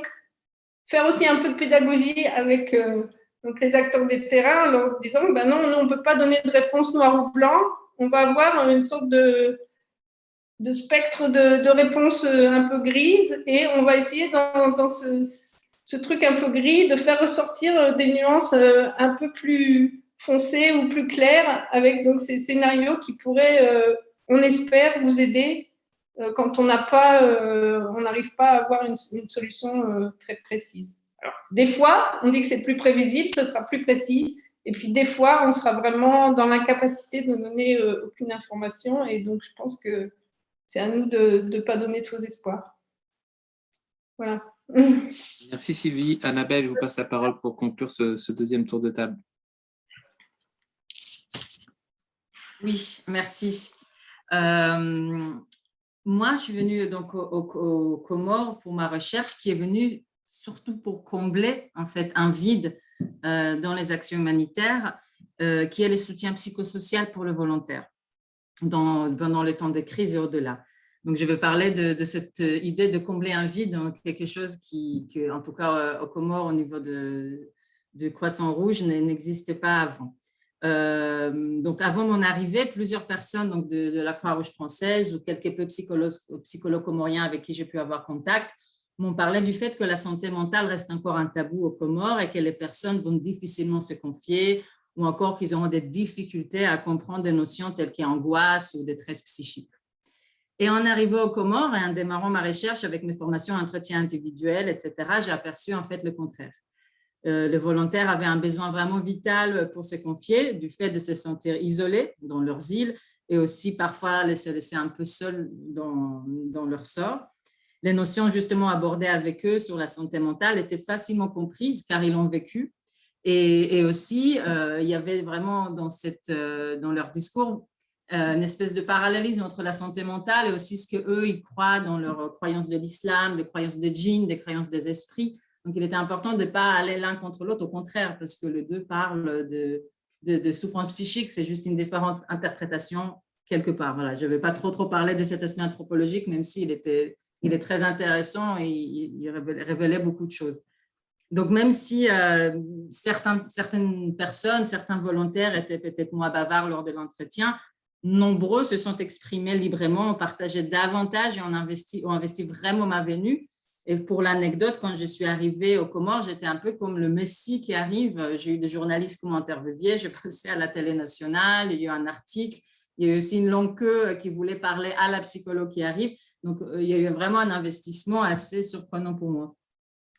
faire aussi un peu de pédagogie avec donc les acteurs des terrains, en leur disant, non, on ne peut pas donner de réponse noir ou blanc, on va avoir une sorte de spectre de réponses un peu grises, et on va essayer dans ce truc un peu gris de faire ressortir des nuances un peu plus foncées ou plus claires, avec donc ces scénarios qui pourraient, on espère, vous aider quand on n'arrive pas à avoir une solution très précise. Alors, des fois, on dit que c'est plus prévisible, ce sera plus précis, et puis des fois, on sera vraiment dans l'incapacité de donner aucune information, et donc je pense que c'est à nous de ne pas donner de faux espoirs. Voilà. Merci Sylvie. Annabelle, je vous passe la parole pour conclure ce deuxième tour de table. Oui, merci. Moi, je suis venue donc aux Comores pour ma recherche, qui est venue surtout pour combler en fait un vide dans les actions humanitaires, qui est le soutien psychosocial pour le volontaire pendant les temps de crise et au-delà. Donc, je veux parler de cette idée de combler un vide, donc quelque chose qui en tout cas aux Comores, au niveau de Croissant Rouge, n'existait pas avant. Donc, avant mon arrivée, plusieurs personnes donc de la Croix-Rouge française ou quelques peu psychologues comoriens avec qui j'ai pu avoir contact m'ont parlé du fait que la santé mentale reste encore un tabou aux Comores et que les personnes vont difficilement se confier ou encore qu'ils auront des difficultés à comprendre des notions telles qu'angoisse ou détresse psychique. Et en arrivant aux Comores et en démarrant ma recherche avec mes formations entretien individuel, etc., j'ai aperçu en fait le contraire. Les volontaires avaient un besoin vraiment vital pour se confier, du fait de se sentir isolés dans leurs îles et aussi parfois se laisser un peu seuls dans leur sort. Les notions justement abordées avec eux sur la santé mentale étaient facilement comprises car ils l'ont vécu. Et aussi, il y avait vraiment dans leur discours une espèce de parallélisme entre la santé mentale et aussi ce qu'eux, ils croient dans leurs croyances de l'islam, des croyances de djinns, des croyances des esprits. Donc, il était important de ne pas aller l'un contre l'autre, au contraire, parce que les deux parlent de souffrance psychique, c'est juste une différente interprétation quelque part. Voilà, je ne vais pas trop parler de cet aspect anthropologique, même s'il est très intéressant et il révélait beaucoup de choses. Donc, même si certaines personnes, certains volontaires étaient peut-être moins bavards lors de l'entretien, nombreux se sont exprimés librement, ont partagé davantage et ont investi vraiment ma venue. Et pour l'anecdote, quand je suis arrivée aux Comores, j'étais un peu comme le Messie qui arrive. J'ai eu des journalistes qui m'ont interviewé, j'ai passé à la télé nationale, il y a eu un article, il y a eu aussi une longue queue qui voulait parler à la psychologue qui arrive. Donc, il y a eu vraiment un investissement assez surprenant pour moi.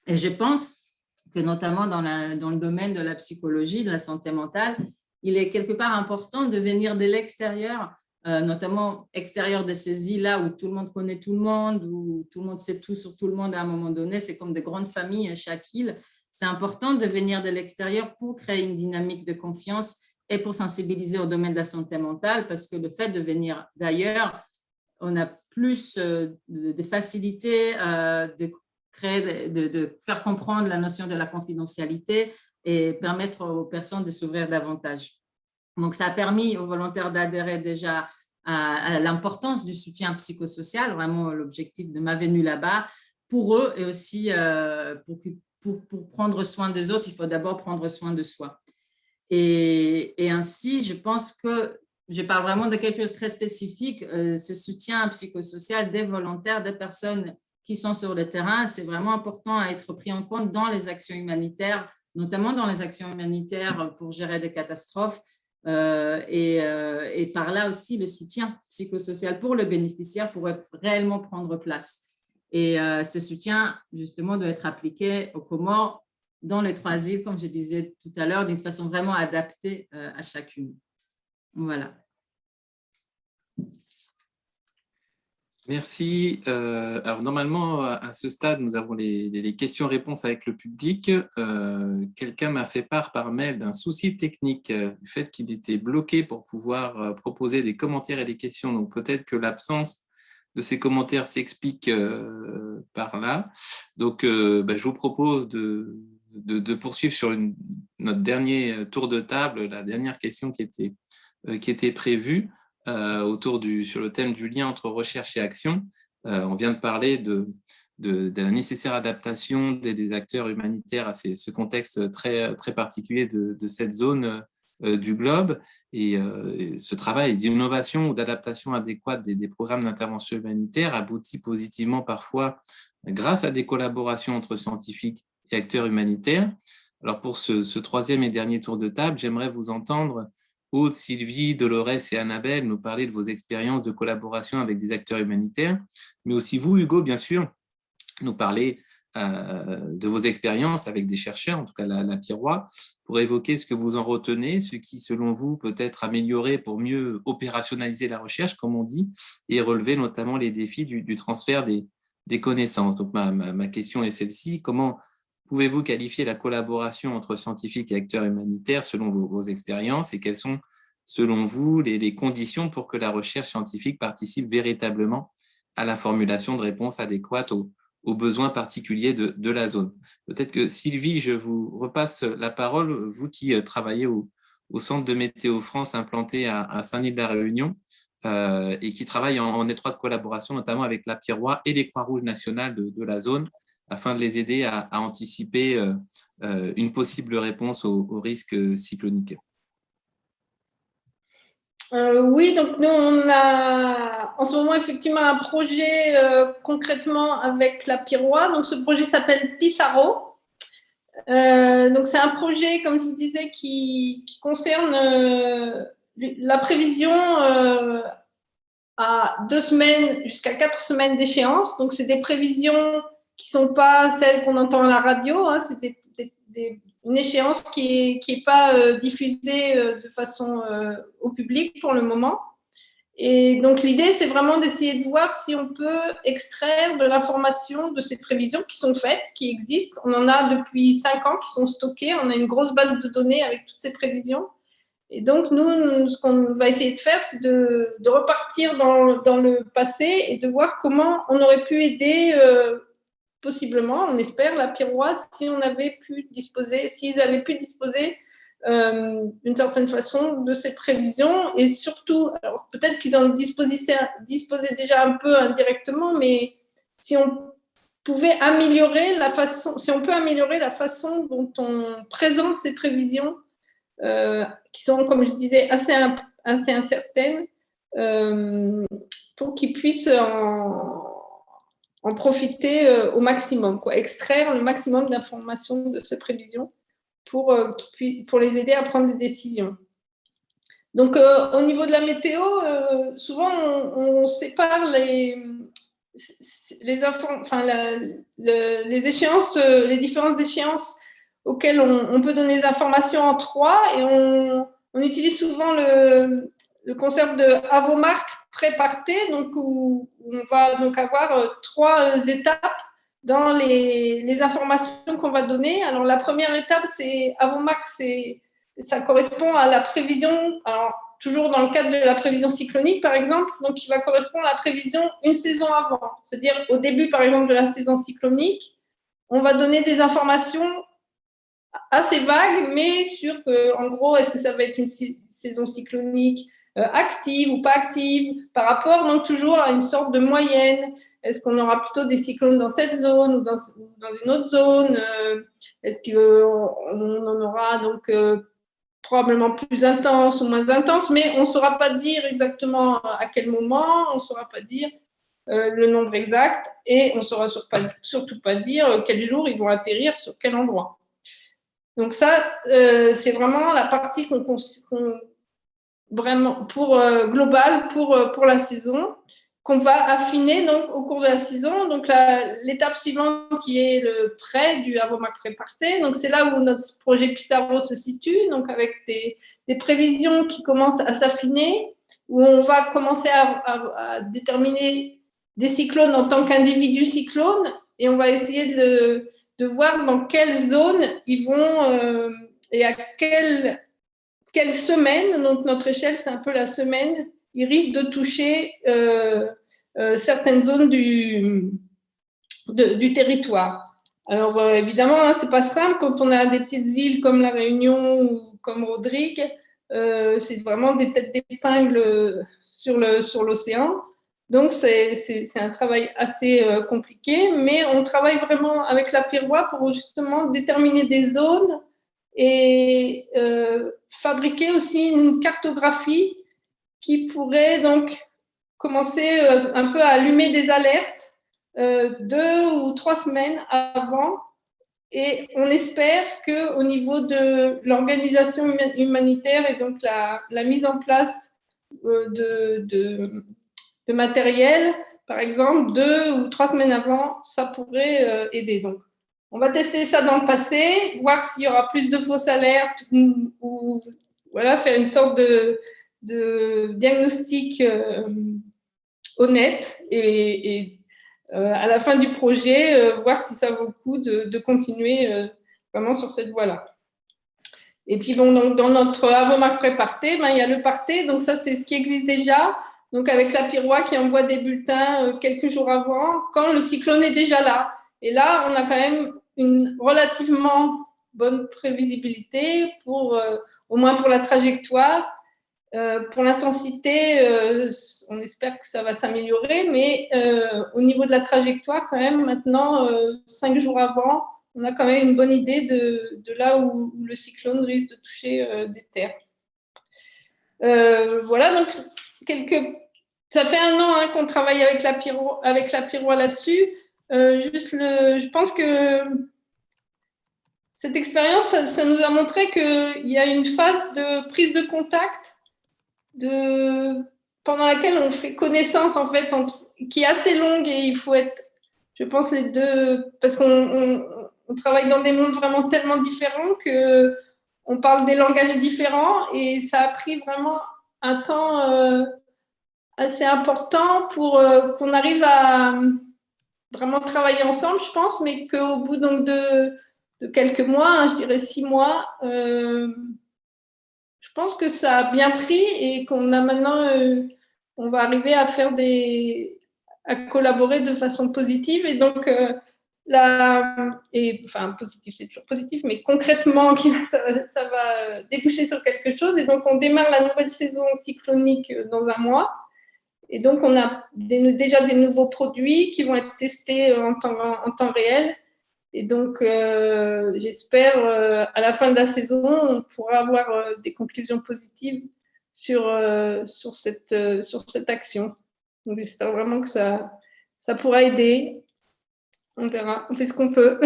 Et je pense que notamment dans le domaine de la psychologie, de la santé mentale, il est quelque part important de venir de l'extérieur, notamment extérieur de ces îles-là où tout le monde connaît tout le monde, où tout le monde sait tout sur tout le monde à un moment donné. C'est comme de grandes familles à chaque île. C'est important de venir de l'extérieur pour créer une dynamique de confiance et pour sensibiliser au domaine de la santé mentale, parce que le fait de venir d'ailleurs, on a plus de facilité de faire comprendre la notion de la confidentialité et permettre aux personnes de s'ouvrir davantage. Donc, ça a permis aux volontaires d'adhérer déjà à l'importance du soutien psychosocial, vraiment l'objectif de ma venue là-bas, pour eux et aussi pour prendre soin des autres, il faut d'abord prendre soin de soi. Et ainsi, je pense que je parle vraiment de quelque chose de très spécifique, ce soutien psychosocial des volontaires, des personnes qui sont sur le terrain, c'est vraiment important à être pris en compte dans les actions humanitaires, notamment dans les actions humanitaires pour gérer des catastrophes, et par là aussi le soutien psychosocial pour le bénéficiaire pourrait réellement prendre place. Et ce soutien, justement, doit être appliqué aux Comores dans les 3 îles, comme je disais tout à l'heure, d'une façon vraiment adaptée à chacune. Voilà. Merci. Alors, normalement, à ce stade, nous avons les questions-réponses avec le public. Quelqu'un m'a fait part par mail d'un souci technique, du fait qu'il était bloqué pour pouvoir proposer des commentaires et des questions. Donc, peut-être que l'absence de ces commentaires s'explique par là. Donc, je vous propose de poursuivre sur notre dernier tour de table, la dernière question qui était prévue. Sur le thème du lien entre recherche et action. On vient de parler de la nécessaire adaptation des acteurs humanitaires à ce contexte très, très particulier de cette zone du globe. Et ce travail d'innovation ou d'adaptation adéquate des programmes d'intervention humanitaire aboutit positivement parfois grâce à des collaborations entre scientifiques et acteurs humanitaires. Alors pour ce 3e et dernier tour de table, j'aimerais vous entendre, Aude, Sylvie, Dolores et Annabelle, nous parler de vos expériences de collaboration avec des acteurs humanitaires, mais aussi vous, Hugo, bien sûr, nous parler de vos expériences avec des chercheurs, en tout cas la Pirois, pour évoquer ce que vous en retenez, ce qui, selon vous, peut être amélioré pour mieux opérationnaliser la recherche, comme on dit, et relever notamment les défis du transfert des connaissances. Donc, ma question est celle-ci. Comment pouvez-vous qualifier la collaboration entre scientifiques et acteurs humanitaires selon vos expériences, et quelles sont, selon vous, les conditions pour que la recherche scientifique participe véritablement à la formulation de réponses adéquates aux besoins particuliers de la zone? Peut-être que Sylvie, je vous repasse la parole, vous qui travaillez au Centre de Météo France implanté à Saint-Denis-de-la-Réunion et qui travaille en étroite collaboration notamment avec la Pirois et les Croix-Rouges nationales de la zone, afin de les aider à anticiper une possible réponse aux risques cycloniques. Oui, donc nous, on a en ce moment effectivement un projet concrètement avec la Piroie. Donc ce projet s'appelle Pissarro. Donc c'est un projet, comme je vous disais, qui concerne la prévision à 2 semaines jusqu'à 4 semaines d'échéance. Donc c'est des prévisions qui ne sont pas celles qu'on entend à la radio, hein. C'est une échéance qui est pas diffusée de façon au public pour le moment. Et donc l'idée, c'est vraiment d'essayer de voir si on peut extraire de l'information de ces prévisions qui sont faites, qui existent. On en a depuis 5 ans qui sont stockées. On a une grosse base de données avec toutes ces prévisions. Et donc nous, ce qu'on va essayer de faire, c'est de repartir dans le passé et de voir comment on aurait pu aider possiblement, on espère, la Piroie, si on avait pu disposer, s'ils avaient pu disposer d'une certaine façon de ces prévisions, et surtout, alors peut-être qu'ils en disposaient déjà un peu indirectement, mais si on pouvait améliorer la façon, si on peut améliorer la façon dont on présente ces prévisions, qui sont, comme je disais, assez incertaines, pour qu'ils puissent en profiter au maximum, quoi, extraire le maximum d'informations de ces prévisions pour les aider à prendre des décisions. Donc, au niveau de la météo, souvent, on sépare les échéances, les différentes échéances auxquelles on peut donner des informations en 3, et on utilise souvent le concept de Avomark pré-parté, donc où on va donc avoir 3 étapes dans les informations qu'on va donner. Alors, la première étape, c'est Avomark, ça correspond à la prévision, alors toujours dans le cadre de la prévision cyclonique, par exemple, donc qui va correspondre à la prévision une saison avant. C'est-à-dire, au début, par exemple, de la saison cyclonique, on va donner des informations assez vagues, mais sur, en gros, est-ce que ça va être une saison cyclonique active ou pas active, par rapport donc toujours à une sorte de moyenne. Est-ce qu'on aura plutôt des cyclones dans cette zone ou dans une autre zone? Est-ce qu'on en aura donc probablement plus intense ou moins intense, mais on ne saura pas dire exactement à quel moment, on ne saura pas dire le nombre exact, et on ne saura surtout pas dire quel jour ils vont atterrir sur quel endroit. Donc ça, c'est vraiment la partie vraiment globale pour la saison, qu'on va affiner donc au cours de la saison. Donc l'étape suivante qui est le prêt du Avomark pré-parté. Donc c'est là où notre projet Pissarro se situe, donc avec des prévisions qui commencent à s'affiner, où on va commencer à déterminer des cyclones en tant qu'individus cyclones, et on va essayer de voir dans quelle zone ils vont et à quelle semaine. Donc notre échelle, c'est un peu la semaine, ils risquent de toucher certaines zones du territoire. Alors évidemment, hein, c'est pas simple quand on a des petites îles comme la Réunion ou comme Rodrigue. C'est vraiment des têtes d'épingle sur l'océan. Donc c'est un travail assez compliqué, mais on travaille vraiment avec la Piroie pour justement déterminer des zones et fabriquer aussi une cartographie qui pourrait donc commencer un peu à allumer des alertes 2 ou 3 semaines avant. Et on espère qu'au niveau de l'organisation humanitaire et donc la mise en place de matériel, par exemple, 2 ou 3 semaines avant, ça pourrait aider. Donc, on va tester ça dans le passé, voir s'il y aura plus de fausses alertes ou voilà, faire une sorte de diagnostic honnête et à la fin du projet, voir si ça vaut le coup de continuer vraiment sur cette voie-là. Et puis, bon, donc, dans notre Avomark pré-parté, il y a le parté. Donc, ça, c'est ce qui existe déjà. Donc, avec la Piroie qui envoie des bulletins quelques jours avant, quand le cyclone est déjà là. Et là, on a quand même une relativement bonne prévisibilité, au moins pour la trajectoire. Pour l'intensité, on espère que ça va s'améliorer, mais au niveau de la trajectoire, quand même, maintenant, 5 jours avant, on a quand même une bonne idée de là où le cyclone risque de toucher des terres. Voilà, donc ça fait 1 an qu'on travaille avec la Piroie là-dessus. Je pense que cette expérience, ça nous a montré qu'il y a une phase de prise de contact pendant laquelle on fait connaissance, en fait, qui est assez longue, et il faut être, je pense, les deux, parce qu'on travaille dans des mondes vraiment tellement différents qu'on parle des langages différents, et ça a pris vraiment un temps assez important pour qu'on arrive à vraiment travailler ensemble, je pense, mais qu'au bout donc de quelques mois, hein, je dirais 6 mois, je pense que ça a bien pris, et qu'on a maintenant, on va arriver à à collaborer de façon positive, et donc enfin positif, c'est toujours positif, mais concrètement, ça va déboucher sur quelque chose, et donc on démarre la nouvelle saison cyclonique dans 1 mois. Et donc, on a déjà des nouveaux produits qui vont être testés en temps réel. Et donc, j'espère, à la fin de la saison, on pourra avoir des conclusions positives sur cette action. Donc, j'espère vraiment que ça pourra aider. On verra, on fait ce qu'on peut.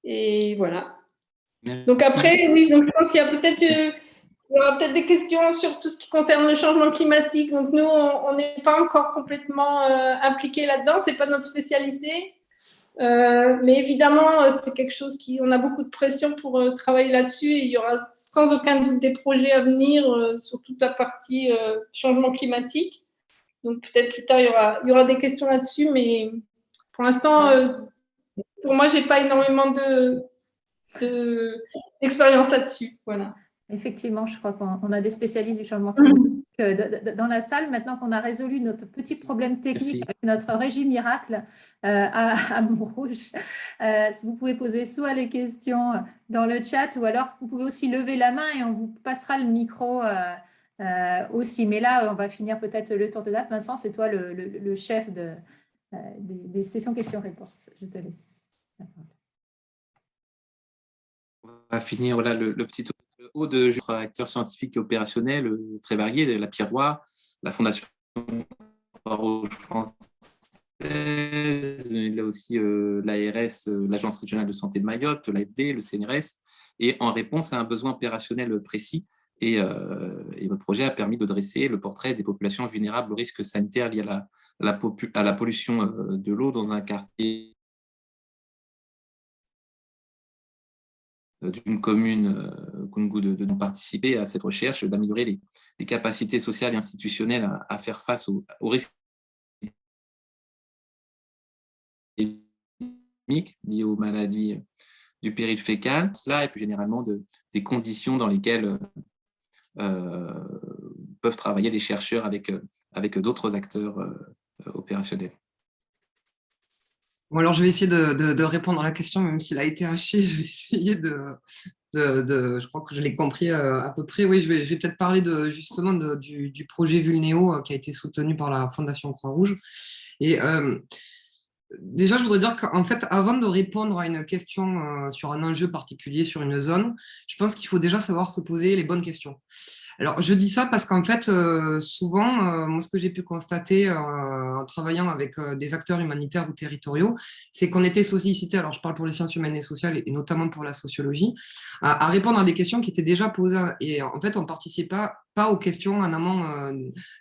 Et voilà. Merci. Donc après, oui, donc je pense qu'il y a peut-être... il y aura peut-être des questions sur tout ce qui concerne le changement climatique. Donc, nous, on n'est pas encore complètement impliqués là-dedans. Ce n'est pas notre spécialité. Mais évidemment, c'est quelque chose on a beaucoup de pression pour travailler là-dessus. Et il y aura sans aucun doute des projets à venir sur toute la partie changement climatique. Donc, peut-être plus tard, il y aura des questions là-dessus. Mais pour l'instant, pour moi, je n'ai pas énormément d'expérience là-dessus. Voilà. Effectivement, je crois qu'on a des spécialistes du changement climatique dans la salle. Maintenant qu'on a résolu notre petit problème technique avec notre régie miracle à Montrouge, vous pouvez poser soit les questions dans le chat, ou alors vous pouvez aussi lever la main et on vous passera le micro aussi. Mais là, on va finir peut-être le tour de table. Vincent, c'est toi le chef des sessions questions-réponses. Je te laisse. On va finir là, le petit tour de acteurs scientifiques et opérationnels très variés, la Piroie, la Fondation Croix-Rouge française, là aussi l'ARS, l'Agence régionale de santé de Mayotte, l'AFD, le CNRS, et en réponse à un besoin opérationnel précis. Et votre projet a permis de dresser le portrait des populations vulnérables aux risques sanitaires liés à la pollution de l'eau dans un quartier d'une commune, Koungou, de participer à cette recherche, d'améliorer les capacités sociales et institutionnelles à faire face aux risques liés aux maladies du péril fécal, et plus généralement des conditions dans lesquelles peuvent travailler les chercheurs avec d'autres acteurs opérationnels. Bon, alors, je vais essayer de répondre à la question, même s'il a été haché. Je vais essayer je crois que je l'ai compris à peu près. Oui, je vais peut-être parler justement du projet Vulnéo qui a été soutenu par la Fondation Croix-Rouge. Et déjà, je voudrais dire qu'en fait, avant de répondre à une question sur un enjeu particulier, sur une zone, je pense qu'il faut déjà savoir se poser les bonnes questions. Alors, je dis ça parce qu'en fait, souvent, moi, ce que j'ai pu constater en travaillant avec des acteurs humanitaires ou territoriaux, c'est qu'on était sollicité, alors je parle pour les sciences humaines et sociales et notamment pour la sociologie, à répondre à des questions qui étaient déjà posées. Et en fait, on ne participait pas aux questions en amont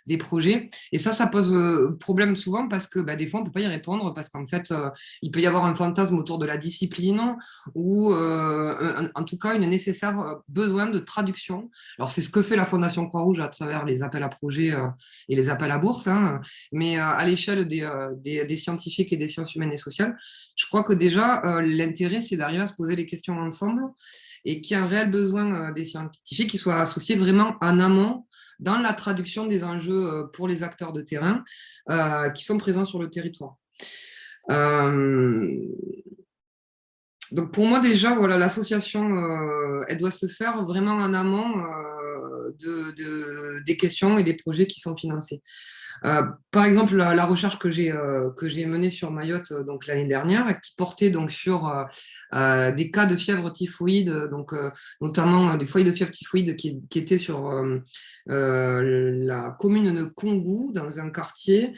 des projets. Et ça pose problème souvent parce que des fois, on ne peut pas y répondre parce qu'en fait, il peut y avoir un fantasme autour de la discipline ou en tout cas, une nécessaire besoin de traduction. Alors, c'est ce que fait la Fondation Croix-Rouge à travers les appels à projets et les appels à bourse, hein. Mais à l'échelle des scientifiques et des sciences humaines et sociales, je crois que déjà, l'intérêt, c'est d'arriver à se poser les questions ensemble et qu'il y a un réel besoin des scientifiques qui soient associés vraiment en amont dans la traduction des enjeux pour les acteurs de terrain qui sont présents sur le territoire. Donc pour moi déjà, voilà, l'association, elle doit se faire vraiment en amont des questions et des projets qui sont financés. Par exemple, la recherche que j'ai menée sur Mayotte donc l'année dernière, qui portait donc sur des cas de fièvre typhoïde, donc notamment des foyers de fièvre typhoïde qui étaient sur la commune de Kongou, dans un quartier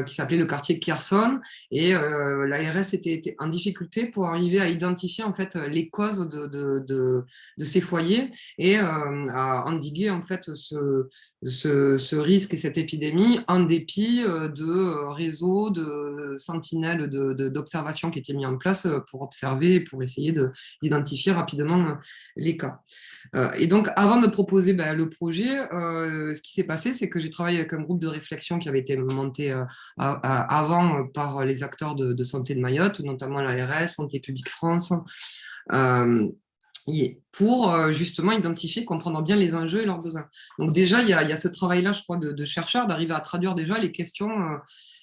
qui s'appelait le quartier Kherson, et l'ARS était en difficulté pour arriver à identifier en fait les causes de ces foyers et à endiguer en fait ce risque et cette épidémie en dépit de réseaux, de sentinelles d'observation qui étaient mis en place pour observer et pour essayer d'identifier rapidement les cas. Et donc, avant de proposer le projet, ce qui s'est passé, c'est que j'ai travaillé avec un groupe de réflexion qui avait été monté avant par les acteurs de santé de Mayotte, notamment l'ARS, Santé publique France, pour justement identifier, comprendre bien les enjeux et leurs besoins. Donc déjà, il y a ce travail-là, je crois, de chercheurs, d'arriver à traduire déjà les questions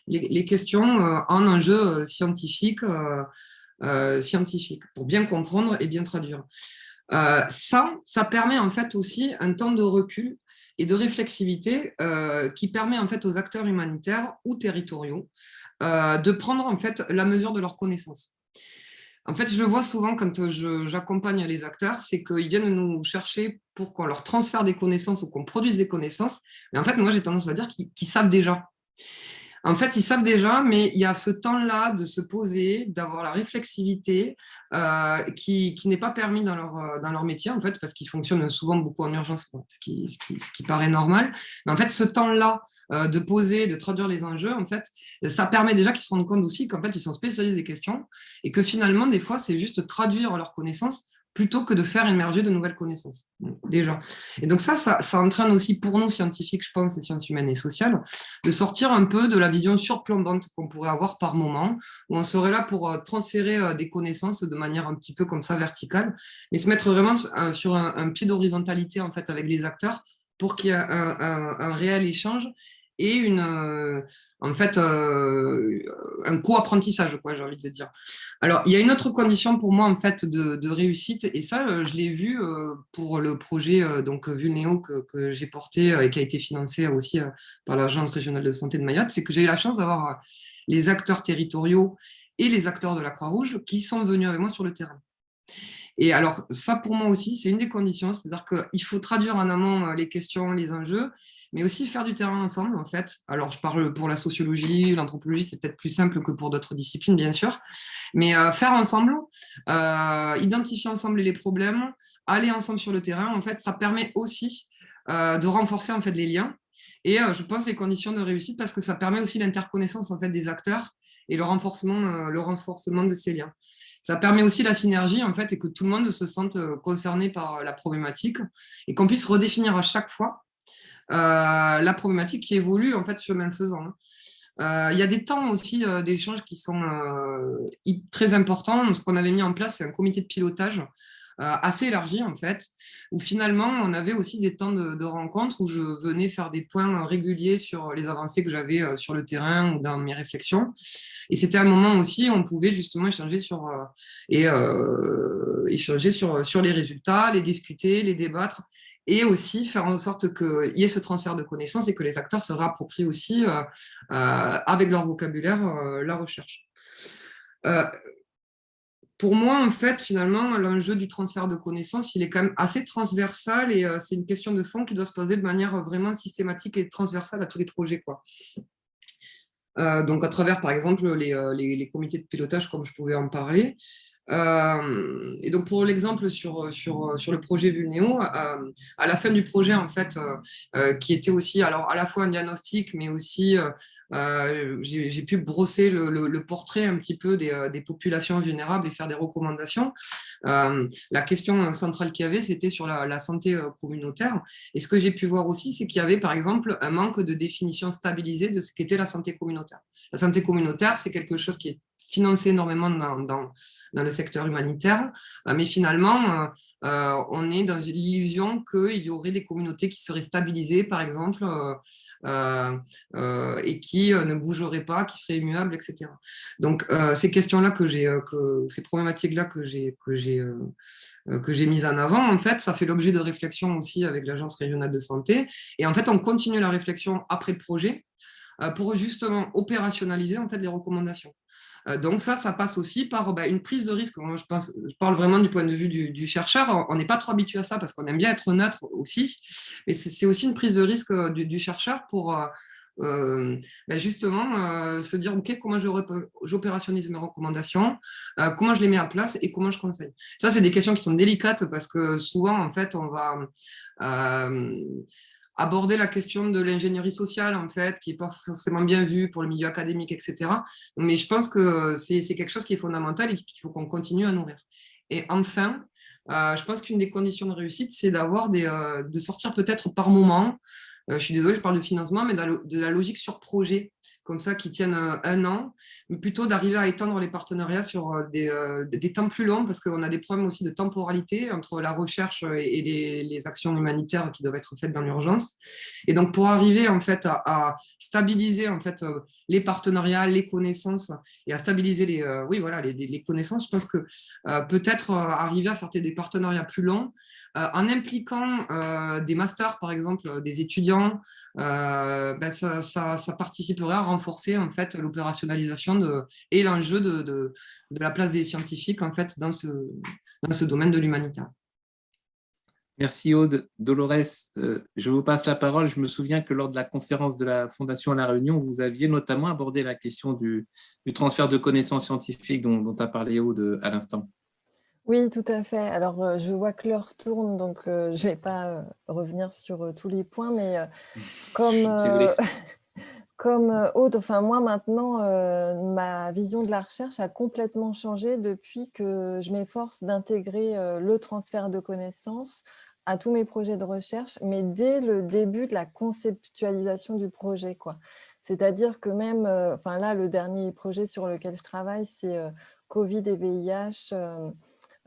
en enjeux scientifiques, pour bien comprendre et bien traduire. Ça permet en fait aussi un temps de recul et de réflexivité qui permet en fait aux acteurs humanitaires ou territoriaux de prendre en fait la mesure de leurs connaissances. En fait, je le vois souvent quand j'accompagne les acteurs, c'est qu'ils viennent nous chercher pour qu'on leur transfère des connaissances ou qu'on produise des connaissances. Mais en fait, moi, j'ai tendance à dire qu'ils savent déjà. En fait, ils savent déjà, mais il y a ce temps-là de se poser, d'avoir la réflexivité qui n'est pas permis dans leur métier, en fait, parce qu'ils fonctionnent souvent beaucoup en urgence, ce qui paraît normal. Mais en fait, ce temps-là de poser, de traduire les enjeux, en fait, ça permet déjà qu'ils se rendent compte aussi qu'en fait, ils sont spécialistes des questions et que finalement, des fois, c'est juste traduire leurs connaissances plutôt que de faire émerger de nouvelles connaissances, déjà. Et donc ça entraîne aussi pour nous, scientifiques, je pense, et sciences humaines et sociales, de sortir un peu de la vision surplombante qu'on pourrait avoir par moment, où on serait là pour transférer des connaissances de manière un petit peu comme ça verticale, mais se mettre vraiment sur un pied d'horizontalité en fait avec les acteurs pour qu'il y ait un réel échange et en fait un co-apprentissage, quoi, j'ai envie de dire. Alors, il y a une autre condition pour moi en fait de réussite, et ça, je l'ai vu pour le projet donc Vulnéo que j'ai porté et qui a été financé aussi par l'Agence régionale de santé de Mayotte, c'est que j'ai eu la chance d'avoir les acteurs territoriaux et les acteurs de la Croix-Rouge qui sont venus avec moi sur le terrain. Et alors, ça, pour moi aussi, c'est une des conditions, c'est-à-dire qu'il faut traduire en amont les questions, les enjeux, mais aussi faire du terrain ensemble, en fait. Alors, je parle pour la sociologie, l'anthropologie, c'est peut-être plus simple que pour d'autres disciplines, bien sûr, mais faire ensemble, identifier ensemble les problèmes, aller ensemble sur le terrain, en fait, ça permet aussi de renforcer, en fait, les liens. Et je pense les conditions de réussite, parce que ça permet aussi l'interconnaissance, en fait, des acteurs et le renforcement de ces liens. Ça permet aussi la synergie, en fait, et que tout le monde se sente concerné par la problématique et qu'on puisse redéfinir à chaque fois la problématique qui évolue, en fait, chemin faisant. Il y a des temps aussi d'échange qui sont très importants. Ce qu'on avait mis en place, c'est un comité de pilotage assez élargi, en fait, où finalement, on avait aussi des temps de rencontre où je venais faire des points réguliers sur les avancées que j'avais sur le terrain ou dans mes réflexions. Et c'était un moment aussi où on pouvait justement échanger sur les résultats, les discuter, les débattre, et aussi faire en sorte qu'il y ait ce transfert de connaissances et que les acteurs se réapproprient aussi avec leur vocabulaire la recherche. Pour moi, en fait, finalement, l'enjeu du transfert de connaissances, il est quand même assez transversal et c'est une question de fond qui doit se poser de manière vraiment systématique et transversale à tous les projets, quoi. Donc, à travers, par exemple, les comités de pilotage, comme je pouvais en parler. Et donc, pour l'exemple sur le projet Vulnéo, à la fin du projet, en fait, qui était aussi, alors, à la fois un diagnostic, mais aussi, j'ai pu brosser le portrait un petit peu des populations vulnérables et faire des recommandations. La question centrale qu'il y avait, c'était sur la santé communautaire. Et ce que j'ai pu voir aussi, c'est qu'il y avait, par exemple, un manque de définition stabilisée de ce qu'était la santé communautaire. La santé communautaire, c'est quelque chose qui est financé énormément dans le secteur humanitaire, mais finalement, on est dans l'illusion qu'il y aurait des communautés qui seraient stabilisées, par exemple, et qui ne bougeraient pas, qui seraient immuables, etc. Donc, ces questions-là ces problématiques-là que j'ai mises en avant, en fait, ça fait l'objet de réflexions aussi avec l'Agence régionale de santé. Et en fait, on continue la réflexion après le projet, pour justement opérationnaliser en fait les recommandations. Donc ça passe aussi par une prise de risque. Moi, je parle vraiment du point de vue du chercheur. On n'est pas trop habitué à ça parce qu'on aime bien être neutre aussi, mais c'est aussi une prise de risque du chercheur pour justement se dire ok, comment j'opérationnise mes recommandations, comment je les mets en place et comment je conseille. Ça, c'est des questions qui sont délicates parce que souvent en fait on va aborder la question de l'ingénierie sociale, en fait, qui n'est pas forcément bien vue pour le milieu académique, etc. Mais je pense que c'est quelque chose qui est fondamental et qu'il faut qu'on continue à nourrir. Et enfin, je pense qu'une des conditions de réussite, c'est de sortir peut-être par moment, je suis désolée, je parle de financement, mais de la logique sur projet, comme ça, qui tiennent 1 an, mais plutôt d'arriver à étendre les partenariats sur des temps plus longs, parce qu'on a des problèmes aussi de temporalité entre la recherche et les actions humanitaires qui doivent être faites dans l'urgence. Et donc, pour arriver en fait à stabiliser en fait les partenariats, les connaissances, et à stabiliser les connaissances, je pense que peut-être arriver à faire des partenariats plus longs, en impliquant des masters, par exemple, des étudiants, ça participerait à renforcer en fait l'opérationnalisation et l'enjeu de la place des scientifiques en fait dans ce domaine de l'humanitaire. Merci Aude. Dolores, je vous passe la parole. Je me souviens que lors de la conférence de la Fondation à La Réunion, vous aviez notamment abordé la question du transfert de connaissances scientifiques dont a parlé Aude à l'instant. Oui, tout à fait. Alors, je vois que l'heure tourne, donc je ne vais pas revenir sur tous les points, mais comme Aude, enfin moi maintenant, ma vision de la recherche a complètement changé depuis que je m'efforce d'intégrer le transfert de connaissances à tous mes projets de recherche, mais dès le début de la conceptualisation du projet, quoi. C'est-à-dire que même, là, le dernier projet sur lequel je travaille, c'est Covid et VIH,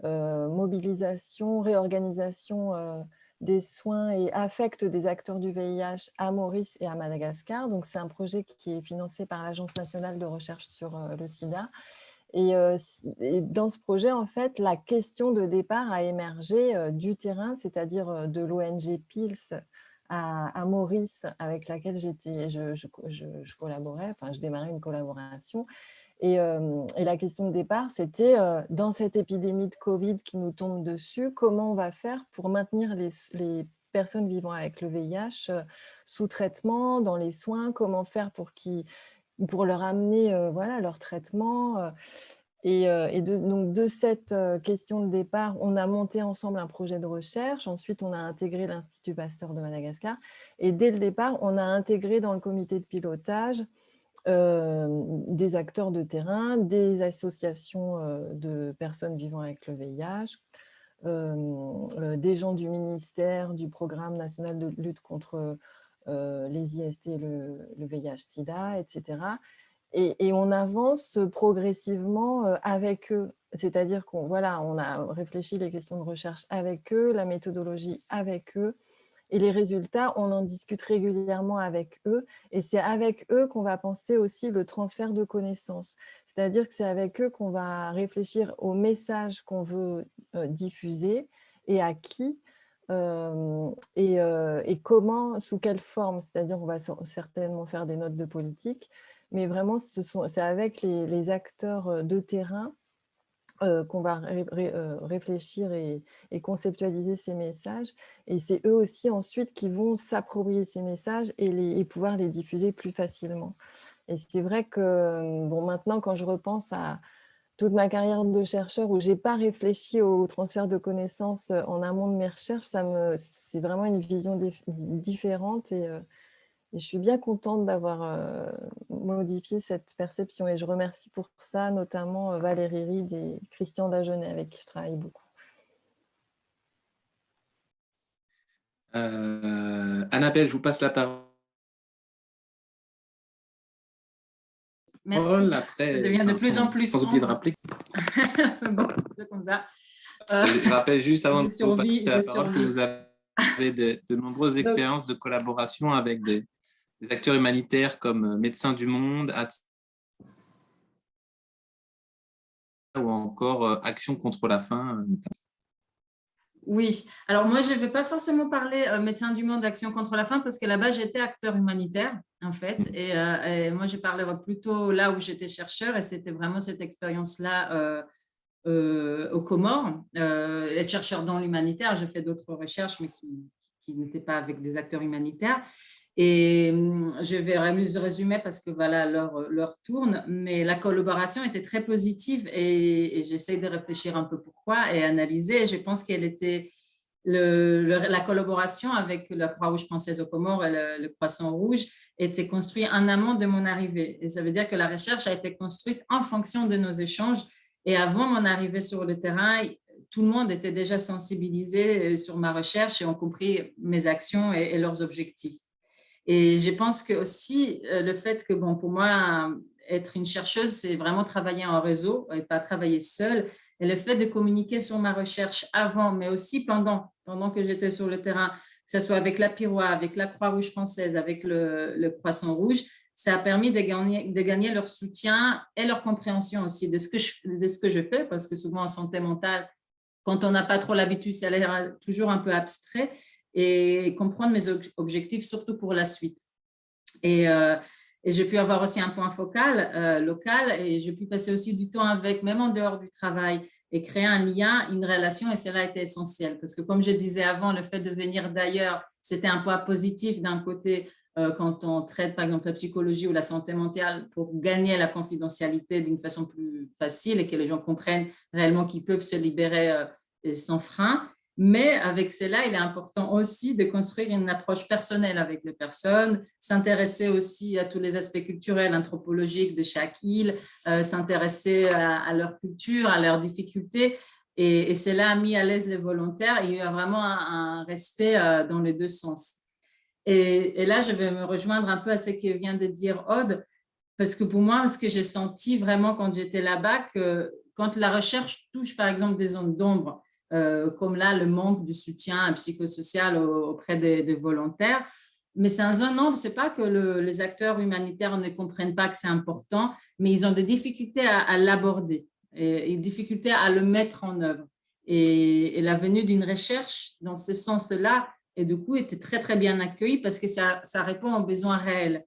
mobilisation, réorganisation des soins et affect des acteurs du VIH à Maurice et à Madagascar. Donc, c'est un projet qui est financé par l'Agence nationale de recherche sur le sida. Et dans ce projet, en fait, la question de départ a émergé du terrain, c'est-à-dire de l'ONG PILS à Maurice, avec laquelle je collaborais, enfin, je démarrais une collaboration. Et la question de départ, c'était dans cette épidémie de Covid qui nous tombe dessus, comment on va faire pour maintenir les personnes vivant avec le VIH sous traitement, dans les soins, comment faire pour leur amener leur traitement. Donc de cette question de départ, on a monté ensemble un projet de recherche. Ensuite, on a intégré l'Institut Pasteur de Madagascar. Et dès le départ, on a intégré dans le comité de pilotage des acteurs de terrain, des associations de personnes vivant avec le VIH, des gens du ministère, du Programme national de lutte contre les IST, le VIH-Sida, etc. Et on avance progressivement avec eux. C'est-à-dire qu'on a réfléchi les questions de recherche avec eux, la méthodologie avec eux, et les résultats, on en discute régulièrement avec eux. Et c'est avec eux qu'on va penser aussi le transfert de connaissances. C'est-à-dire que c'est avec eux qu'on va réfléchir au message qu'on veut diffuser et à qui et comment, sous quelle forme. C'est-à-dire qu'on va certainement faire des notes de politique, mais vraiment, c'est avec les acteurs de terrain qu'on va réfléchir et conceptualiser ces messages. Et c'est eux aussi ensuite qui vont s'approprier ces messages et pouvoir les diffuser plus facilement. Et c'est vrai que maintenant, quand je repense à toute ma carrière de chercheur où je n'ai pas réfléchi au transfert de connaissances en amont de mes recherches, c'est vraiment une vision différente et je suis bien contente d'avoir modifié cette perception et je remercie pour ça notamment Valérie Ride et Christian Dagenet avec qui je travaille beaucoup. Annabelle, je vous passe la parole. Merci. Après, ça devient de plus en plus sans oublier de rappeler. Bon, c'est comme ça. Je rappelle juste avant de vous passer la parole que vous avez de nombreuses expériences de collaboration avec des acteurs humanitaires comme Médecins du Monde, ou encore Action contre la faim. Oui, alors moi, je ne vais pas forcément parler Médecins du Monde d'Action contre la faim parce que là-bas, j'étais acteur humanitaire, en fait. Et moi, je parlais plutôt là où j'étais chercheur et c'était vraiment cette expérience-là aux Comores. Être chercheur dans l'humanitaire, j'ai fait d'autres recherches, mais qui n'étaient pas avec des acteurs humanitaires. Et je vais résumer parce que voilà, l'heure tourne, mais la collaboration était très positive et j'essaie de réfléchir un peu pourquoi et analyser. Je pense qu'elle était la collaboration avec la Croix-Rouge française aux Comores et le Croissant Rouge était construite en amont de mon arrivée. Et ça veut dire que la recherche a été construite en fonction de nos échanges. Et avant mon arrivée sur le terrain, tout le monde était déjà sensibilisé sur ma recherche et ont compris mes actions et leurs objectifs. Et je pense que aussi le fait que, bon, pour moi, être une chercheuse, c'est vraiment travailler en réseau et pas travailler seule. Et le fait de communiquer sur ma recherche avant, mais aussi pendant que j'étais sur le terrain, que ce soit avec la Piroie, avec la Croix-Rouge française, avec le Croissant Rouge, ça a permis de gagner leur soutien et leur compréhension aussi de ce que je fais, parce que souvent en santé mentale, quand on n'a pas trop l'habitude, ça a l'air toujours un peu abstrait, et comprendre mes objectifs, surtout pour la suite. Et j'ai pu avoir aussi un point focal local et j'ai pu passer aussi du temps avec, même en dehors du travail, et créer un lien, une relation, et cela a été essentiel. Parce que comme je disais avant, le fait de venir d'ailleurs, c'était un point positif d'un côté quand on traite par exemple la psychologie ou la santé mentale pour gagner la confidentialité d'une façon plus facile et que les gens comprennent réellement qu'ils peuvent se libérer sans frein. Mais avec cela, il est important aussi de construire une approche personnelle avec les personnes, s'intéresser aussi à tous les aspects culturels, anthropologiques de chaque île, s'intéresser à leur culture, à leurs difficultés. Et cela a mis à l'aise les volontaires. Il y a vraiment un respect dans les deux sens. Et là, je vais me rejoindre un peu à ce que vient de dire Aude, parce que pour moi, ce que j'ai senti vraiment quand j'étais là-bas, que quand la recherche touche par exemple des zones d'ombre, comme là, le manque de soutien psychosocial auprès des volontaires. Mais c'est un zone d'ombre, ce n'est pas que les acteurs humanitaires ne comprennent pas que c'est important, mais ils ont des difficultés à l'aborder et des difficultés à le mettre en œuvre. Et la venue d'une recherche dans ce sens-là, et du coup, était très, très bien accueillie parce que ça répond aux besoins réels.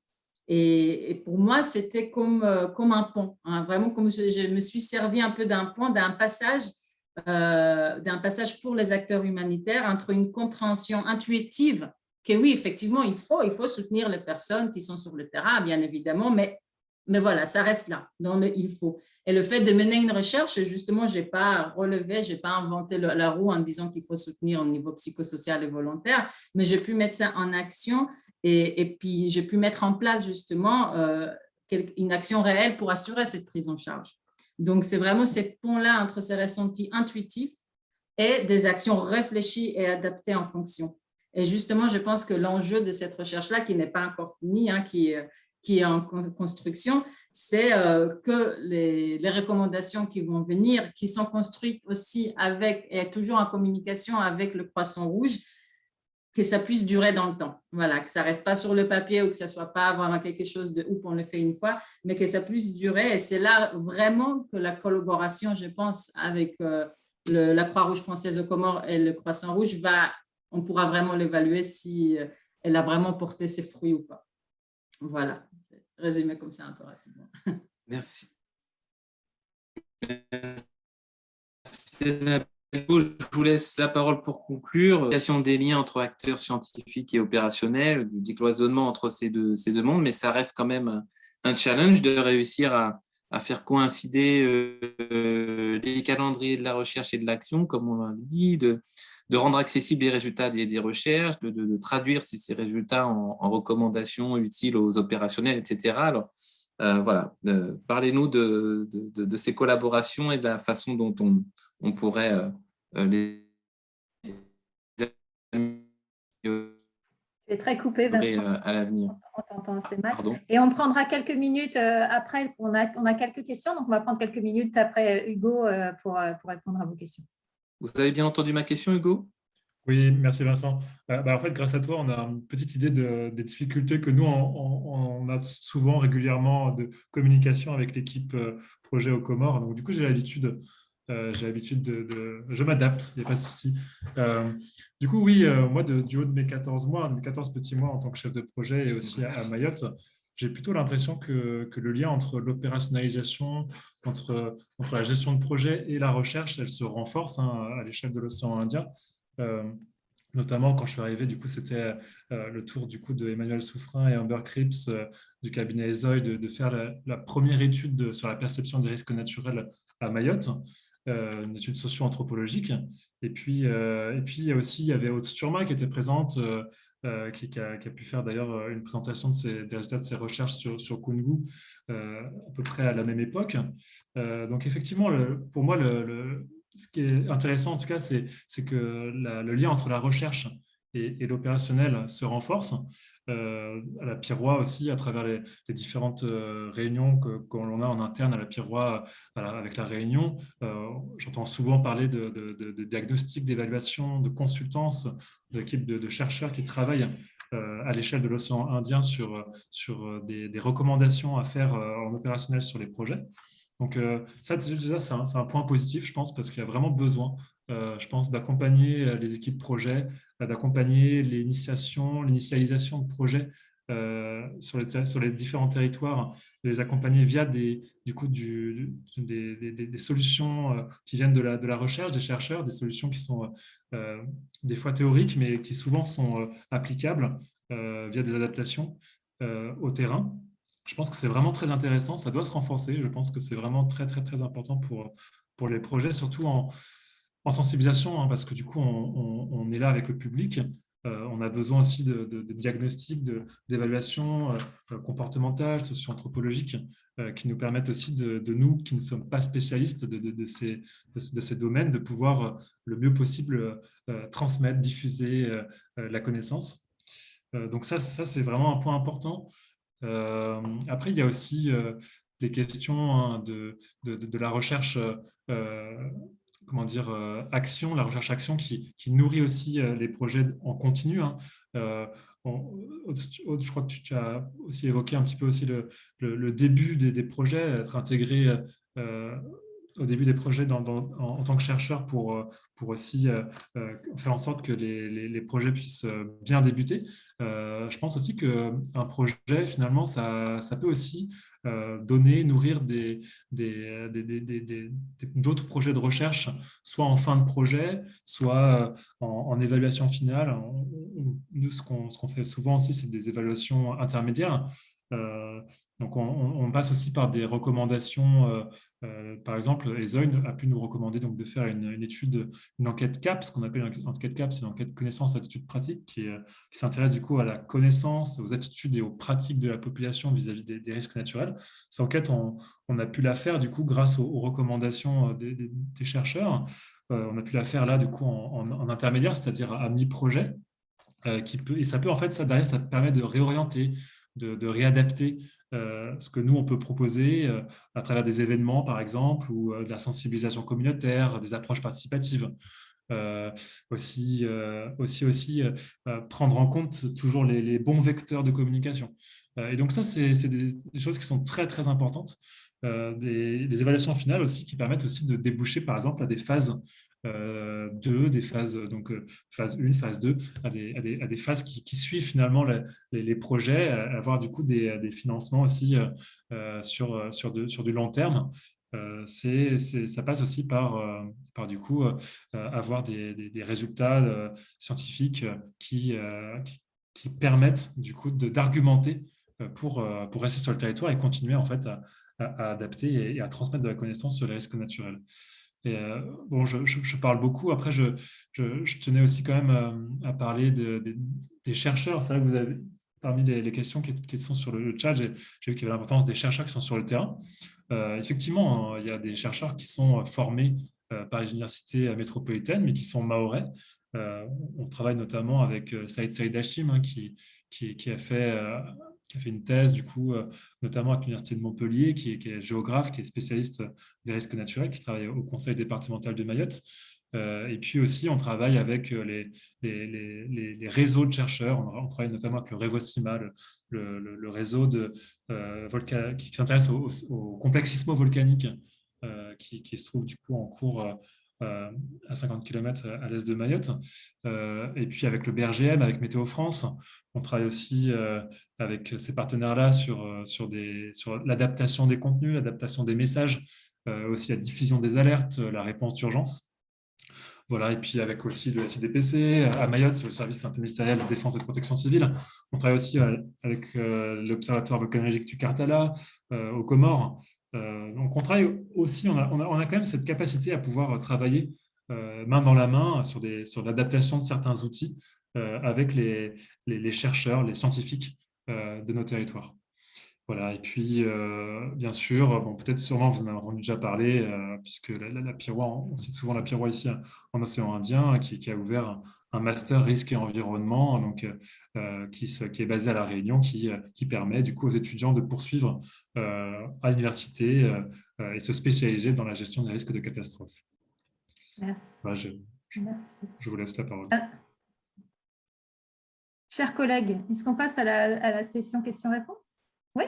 Et pour moi, c'était comme un pont, hein, vraiment comme je me suis servi un peu d'un pont, d'un passage pour les acteurs humanitaires entre une compréhension intuitive que oui, effectivement, il faut soutenir les personnes qui sont sur le terrain, bien évidemment, mais voilà, ça reste là, il faut. Et le fait de mener une recherche, justement, je n'ai pas relevé, je n'ai pas inventé la roue en disant qu'il faut soutenir au niveau psychosocial et volontaire, mais j'ai pu mettre ça en action et puis j'ai pu mettre en place justement une action réelle pour assurer cette prise en charge. Donc, c'est vraiment ces ponts-là entre ces ressentis intuitifs et des actions réfléchies et adaptées en fonction. Et justement, je pense que l'enjeu de cette recherche-là, qui n'est pas encore finie, hein, qui est en construction, c'est que les recommandations qui vont venir, qui sont construites aussi avec, et toujours en communication avec le Croissant Rouge, que ça puisse durer dans le temps. Voilà, que ça ne reste pas sur le papier ou que ça ne soit pas vraiment quelque chose de oups, on le fait une fois, mais que ça puisse durer. Et c'est là vraiment que la collaboration, je pense, avec la Croix-Rouge française aux Comores et le Croissant Rouge, on pourra vraiment l'évaluer si elle a vraiment porté ses fruits ou pas. Voilà, résumé comme ça un peu rapidement. Merci. Merci. Je vous laisse la parole pour conclure. La question des liens entre acteurs scientifiques et opérationnels, du décloisonnement entre ces deux mondes, mais ça reste quand même un challenge de réussir à faire coïncider les calendriers de la recherche et de l'action, comme on l'a dit, de rendre accessibles les résultats des recherches, de traduire ces résultats en recommandations utiles aux opérationnels, etc. Alors, voilà, parlez-nous de ces collaborations et de la façon dont on pourrait les Tu es très coupé, Vincent. À l'avenir. On t'entend assez mal. Et on prendra quelques minutes après. On a quelques questions, donc on va prendre quelques minutes après Hugo pour répondre à vos questions. Vous avez bien entendu ma question, Hugo ? Oui, merci Vincent. En fait, grâce à toi, on a une petite idée des difficultés que nous, on a souvent, régulièrement, de communication avec l'équipe projet aux Comores. Donc, du coup, j'ai l'habitude J'ai l'habitude je m'adapte, il n'y a pas de souci. Du coup, oui, moi, du haut de mes 14 mois, de mes 14 petits mois en tant que chef de projet et aussi à Mayotte, j'ai plutôt l'impression que le lien entre l'opérationnalisation, entre la gestion de projet et la recherche, elle se renforce à l'échelle de l'océan Indien. Euh, Notamment quand je suis arrivé, du coup, c'était le tour du coup de Emmanuel Souffrin et Amber Cripps du cabinet ESOI de faire la première étude sur la perception des risques naturels à Mayotte, une étude socio-anthropologique. Et puis il y a aussi, il y avait Aude Sturma qui était présente, qui a pu faire d'ailleurs une présentation des résultats de ses recherches sur Kungu à peu près à la même époque. Donc effectivement, pour moi, ce qui est intéressant en tout cas, c'est que le lien entre la recherche et l'opérationnel se renforce. À la Piroie aussi, à travers les différentes réunions que l'on a en interne à la Piroie avec la Réunion, j'entends souvent parler de diagnostic, d'évaluation, de consultance, d'équipes de chercheurs qui travaillent à l'échelle de l'océan Indien sur des recommandations à faire en opérationnel sur les projets. Donc ça, déjà, c'est un point positif, je pense, parce qu'il y a vraiment besoin, je pense, d'accompagner les équipes projets, d'accompagner l'initialisation de projets sur les différents territoires, de les accompagner via des solutions qui viennent de la recherche des chercheurs, des solutions qui sont des fois théoriques, mais qui souvent sont applicables via des adaptations au terrain. Je pense que c'est vraiment très intéressant, ça doit se renforcer. Je pense que c'est vraiment très, très, très important pour les projets, surtout en sensibilisation, parce que du coup, on est là avec le public. On a besoin aussi de diagnostics, d'évaluations comportementales, socio-anthropologiques, qui nous permettent aussi de nous, qui ne sommes pas spécialistes de ces domaines, de pouvoir le mieux possible transmettre, diffuser la connaissance. Donc ça c'est vraiment un point important. Après, il y a aussi les questions de la recherche, comment dire, action, la recherche action qui nourrit aussi les projets en continu. Je crois que tu as aussi évoqué un petit peu aussi le début des projets, être intégré au début des projets en tant que chercheur pour aussi faire en sorte que les projets puissent bien débuter. Je pense aussi qu'un projet, finalement, ça peut aussi nourrir d'autres projets de recherche, soit en fin de projet, soit en évaluation finale. Nous, ce qu'on fait souvent aussi, c'est des évaluations intermédiaires. Donc, on passe aussi par des recommandations. Par exemple, ESOI a pu nous recommander donc, de faire une étude, une enquête CAP. Ce qu'on appelle une enquête CAP, c'est une enquête connaissance, attitude, pratique, qui s'intéresse du coup à la connaissance, aux attitudes et aux pratiques de la population vis-à-vis des risques naturels. Cette enquête, on a pu la faire du coup grâce aux recommandations des chercheurs. On a pu la faire là du coup en intermédiaire, c'est-à-dire à mi-projet. Et ça peut en fait, derrière, ça permet de réorienter, de réadapter ce que nous, on peut proposer à travers des événements, par exemple, ou de la sensibilisation communautaire, des approches participatives. Prendre en compte toujours les bons vecteurs de communication. Et donc ça, c'est des choses qui sont très, très importantes. Des évaluations finales aussi qui permettent aussi de déboucher, par exemple, à des phases 2, des phases, donc phase 1, phase 2, à des phases qui suivent finalement les projets, à avoir du coup des financements aussi sur du long terme. Ça passe aussi par du coup avoir des résultats scientifiques qui permettent du coup d'argumenter pour rester sur le territoire et continuer en fait à adapter et à transmettre de la connaissance sur les risques naturels. Et, bon, je parle beaucoup. Après, je tenais aussi quand même à parler des chercheurs. C'est vrai que vous avez, parmi les questions qui sont sur le chat, j'ai vu qu'il y avait l'importance des chercheurs qui sont sur le terrain. Effectivement, il y a des chercheurs qui sont formés par les universités métropolitaines, mais qui sont mahorais. On travaille notamment avec Saïd Hachim, qui a fait une thèse, du coup, notamment avec l'Université de Montpellier, qui est géographe, qui est spécialiste des risques naturels, qui travaille au Conseil départemental de Mayotte. Et puis aussi, on travaille avec les réseaux de chercheurs. On travaille notamment avec le REVOSIMA, le réseau qui s'intéresse au complexe sismo-volcanique qui se trouve du coup en cours à 50 km à l'est de Mayotte. Et puis avec le BRGM, avec Météo France, on travaille aussi avec ces partenaires-là sur l'adaptation des contenus, l'adaptation des messages, aussi la diffusion des alertes, la réponse d'urgence. Voilà, et puis avec aussi le SIDPC, à Mayotte, le service interministériel de défense et de protection civile. On travaille aussi avec l'Observatoire volcanologique du Karthala, aux Comores. Donc on travaille aussi, on a quand même cette capacité à pouvoir travailler main dans la main sur l'adaptation de certains outils avec les chercheurs, les scientifiques de nos territoires. Voilà, et puis, bien sûr, bon, peut-être sûrement vous en avez entendu déjà parler, puisque la Piroie, on cite souvent la Piroie ici en océan Indien, qui a ouvert un master risque et environnement, donc, qui est basé à La Réunion, qui permet du coup aux étudiants de poursuivre à l'université et se spécialiser dans la gestion des risques de catastrophe. Merci. Voilà, Merci. je vous laisse la parole. Chers collègues, est-ce qu'on passe à la session questions-réponses? Oui.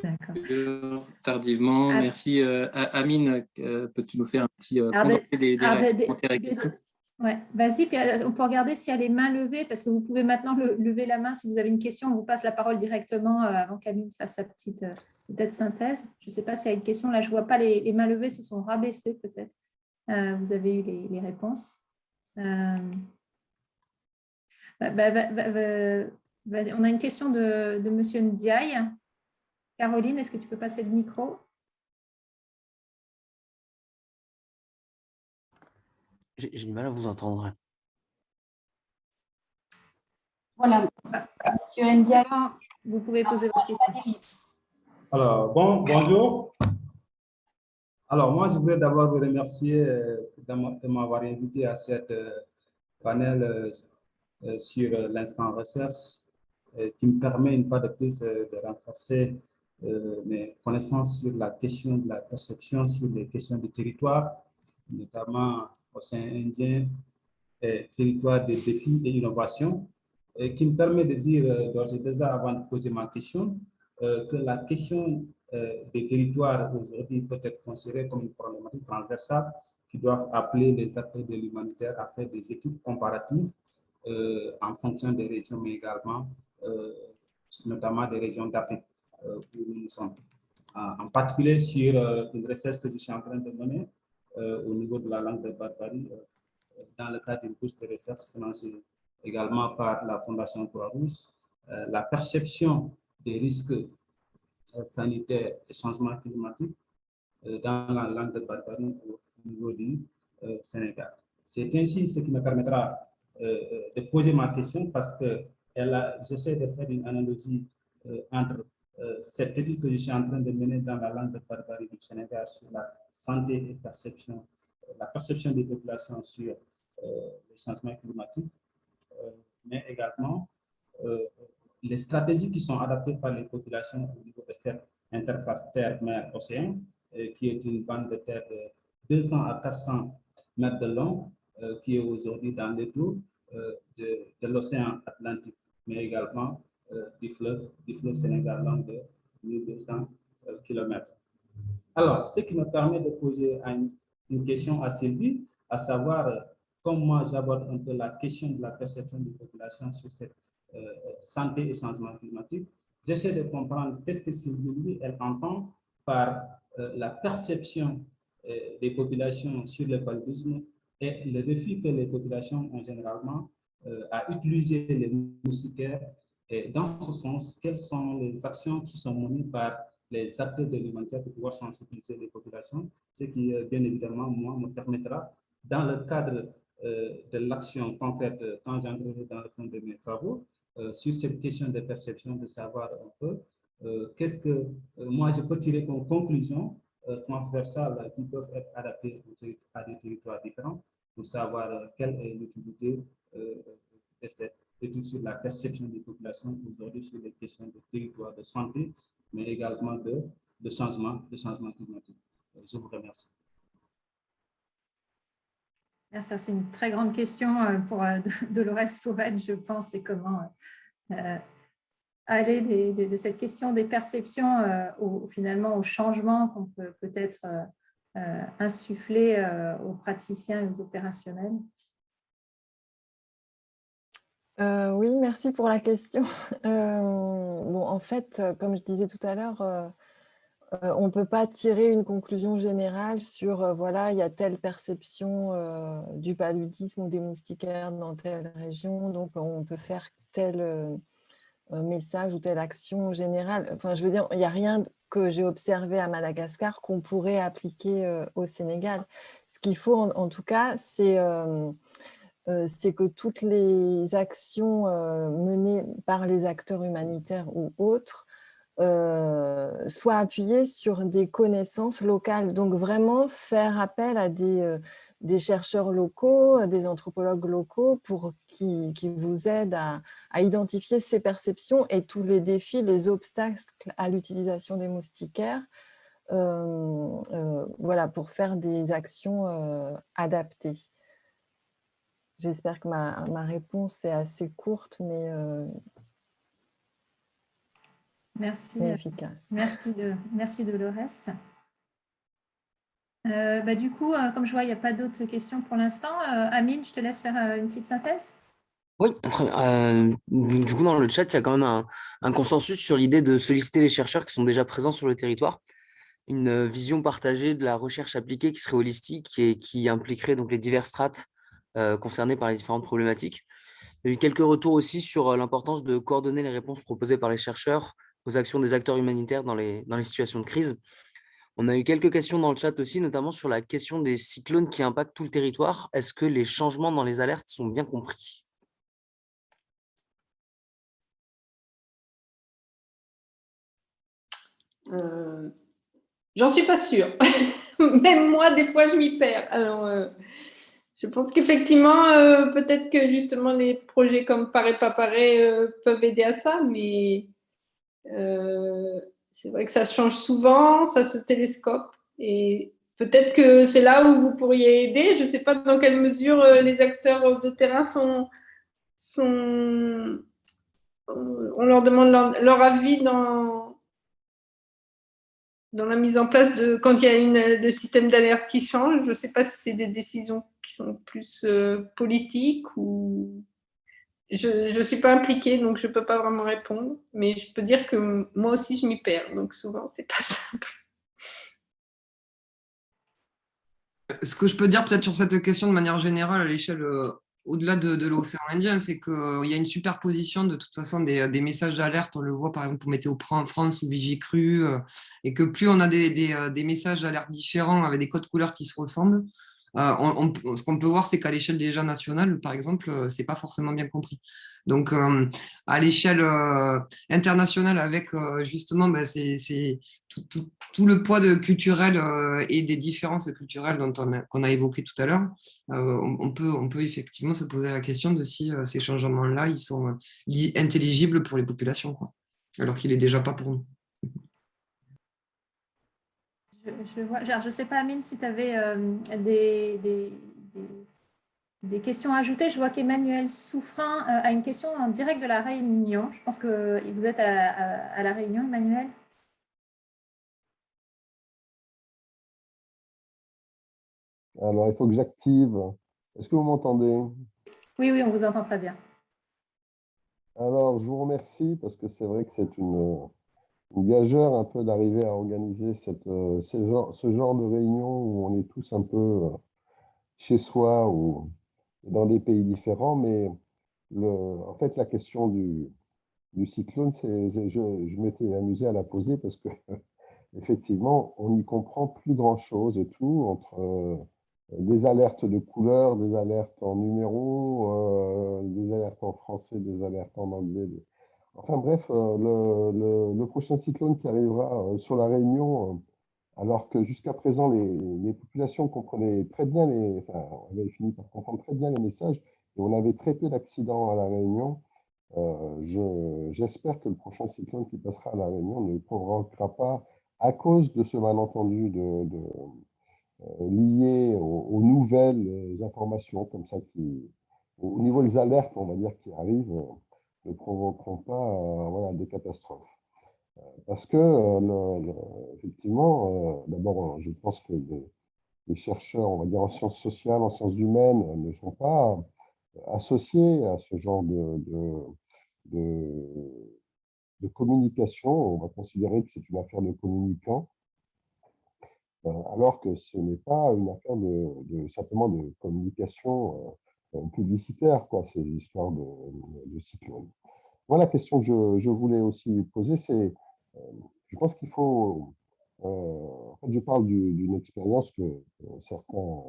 D'accord. Tardivement, merci. Amine, peux-tu nous faire un petit condensé des commentaires et questions? Ouais, vas-y, puis on peut regarder s'il y a les mains levées, parce que vous pouvez maintenant lever la main si vous avez une question. On vous passe la parole directement avant qu'Amine fasse sa petite peut-être synthèse. Je ne sais pas s'il y a une question. Là, je ne vois pas les mains levées, se sont rabaissées peut-être. Vous avez eu les réponses. Vas-y, on a une question de Monsieur Ndiaye. Caroline, est-ce que tu peux passer le micro? J'ai du mal à vous entendre. Voilà, Monsieur Ndiaye. Vous pouvez poser votre question. Alors, bonjour. Alors, moi, je voudrais d'abord vous remercier de m'avoir invité à cette panel sur l'instant recherche qui me permet une fois de plus de renforcer mes connaissances sur la question de la perception, sur les questions du territoire, notamment océan Indien, territoire des défis et innovations, qui me permet de dire d'ores et déjà, avant de poser ma question, que la question des territoires aujourd'hui peut être considérée comme une problématique transversale qui doivent appeler les acteurs de l'humanitaire à faire des études comparatives en fonction des régions, mais également notamment des régions d'Afrique où nous sommes. En particulier sur une recherche que je suis en train de mener au niveau de la langue de Barbarie, dans le cadre d'une bourse de recherche financée également par la Fondation Croix-Rouge, la perception des risques sanitaires et changements climatiques dans la langue de Barbarie au niveau du Sénégal. C'est ainsi ce qui me permettra de poser ma question parce que j'essaie de faire une analogie entre cette étude que je suis en train de mener dans la langue de Barbarie du Sénégal sur la santé et perception, la perception des populations sur les changements climatiques, mais également les stratégies qui sont adaptées par les populations au niveau de cette interface terre-mer-océan, qui est une bande de terre de 200 à 400 mètres de long, qui est aujourd'hui dans les eaux de l'océan Atlantique, mais également du fleuve Sénégal long de 1200 km. Alors, ce qui me permet de poser une question à Sylvie, à savoir comment j'aborde un peu la question de la perception des populations sur cette santé et changement climatique. J'essaie de comprendre qu'est-ce que Sylvie, elle entend par la perception des populations sur le paludisme et le défi que les populations ont généralement à utiliser les moustiquaires. Et dans ce sens, quelles sont les actions qui sont menées par les acteurs de l'humanitaire pour pouvoir sensibiliser les populations, ce qui, bien évidemment, moi, me permettra, dans le cadre de l'action concrète, quand j'entrerai dans le fond de mes travaux, sur cette question de perception, de savoir un peu qu'est-ce que moi je peux tirer comme conclusion transversale qui peuvent être adaptées à des territoires différents pour savoir quelle est l'utilité de cette étude sur la perception des populations aujourd'hui sur les questions de territoire, de santé, mais également de changement climatique. Je vous remercie. Ça, c'est une très grande question pour Dolores Faurette, je pense, et comment aller de cette question des perceptions finalement au changement qu'on peut peut-être insuffler aux praticiens et aux opérationnels. Oui, merci pour la question. Bon, en fait, comme je disais tout à l'heure, on ne peut pas tirer une conclusion générale sur, voilà, il y a telle perception du paludisme ou des moustiquaires dans telle région, donc on peut faire tel message ou telle action générale. Enfin, je veux dire, il n'y a rien que j'ai observé à Madagascar qu'on pourrait appliquer au Sénégal. Ce qu'il faut, en tout cas, c'est que toutes les actions menées par les acteurs humanitaires ou autres soient appuyées sur des connaissances locales. Donc, vraiment faire appel à des chercheurs locaux, des anthropologues locaux qui vous aident à identifier ces perceptions et tous les défis, les obstacles à l'utilisation des moustiquaires, voilà, pour faire des actions adaptées. J'espère que ma réponse est assez courte, mais Merci, efficace. Merci Dolores. Du coup, comme je vois, il n'y a pas d'autres questions pour l'instant. Amine, je te laisse faire une petite synthèse. Oui, du coup, dans le chat, il y a quand même un consensus sur l'idée de solliciter les chercheurs qui sont déjà présents sur le territoire. Une vision partagée de la recherche appliquée qui serait holistique et qui impliquerait donc les diverses strates concernées par les différentes problématiques. Il y a eu quelques retours aussi sur l'importance de coordonner les réponses proposées par les chercheurs aux actions des acteurs humanitaires dans les situations de crise. On a eu quelques questions dans le chat aussi, notamment sur la question des cyclones qui impactent tout le territoire. Est-ce que les changements dans les alertes sont bien compris ? J'en suis pas sûre. Même moi, des fois, je m'y perds. Alors, je pense qu'effectivement, peut-être que justement les projets comme Pareil pas pareil peuvent aider à ça, mais c'est vrai que ça change souvent, ça se télescope, et peut-être que c'est là où vous pourriez aider. Je ne sais pas dans quelle mesure les acteurs de terrain on leur demande leur avis dans la mise en place de quand il y a le système d'alerte qui change. Je ne sais pas si c'est des décisions qui sont plus politiques ou je ne suis pas impliquée, donc je ne peux pas vraiment répondre, mais je peux dire que moi aussi je m'y perds, donc souvent c'est pas simple. Ce que je peux dire peut-être sur cette question de manière générale à l'échelle au-delà de l'océan Indien, c'est qu'il y a une superposition de toute façon des messages d'alerte. On le voit par exemple pour Météo France ou Vigicru, et que plus on a des messages d'alerte différents avec des codes couleurs qui se ressemblent, ce qu'on peut voir, c'est qu'à l'échelle déjà nationale, par exemple, c'est pas forcément bien compris. Donc, à l'échelle internationale, avec justement, c'est tout le poids culturel et des différences culturelles qu'on a évoquées tout à l'heure, on peut effectivement se poser la question de si ces changements-là, ils sont intelligibles pour les populations, quoi, alors qu'il n'est déjà pas pour nous. Je ne sais pas, Amine, si tu avais des questions à ajouter. Je vois qu'Emmanuel Souffrin a une question en direct de la Réunion. Je pense que vous êtes à la Réunion, Emmanuel. Alors, il faut que j'active. Est-ce que vous m'entendez? Oui, on vous entend très bien. Alors, je vous remercie parce que c'est vrai que c'est une gageure un peu d'arriver à organiser ce genre de réunion où on est tous un peu chez soi ou dans des pays différents. Mais en fait, la question du cyclone, je m'étais amusé à la poser parce que effectivement, on n'y comprend plus grand-chose et tout entre des alertes de couleurs, des alertes en numéro, des alertes en français, des alertes en anglais. Enfin bref, le prochain cyclone qui arrivera sur la Réunion, alors que jusqu'à présent, les populations comprenaient très bien on avait fini par comprendre très bien les messages et on avait très peu d'accidents à la Réunion. J'espère que le prochain cyclone qui passera à la Réunion ne provoquera pas, à cause de ce malentendu lié aux nouvelles informations comme ça, au niveau des alertes, on va dire, qui arrivent, ne provoqueront pas voilà, des catastrophes. Parce que, effectivement, d'abord, je pense que les chercheurs, on va dire en sciences sociales, en sciences humaines, ne sont pas associés à ce genre de communication. On va considérer que c'est une affaire de communicants, alors que ce n'est pas une affaire simplement de communication publicitaire, quoi, ces histoires de cyclones. Moi, la question que je voulais aussi poser, c'est, je pense qu'il faut, en fait, je parle d'une expérience que certains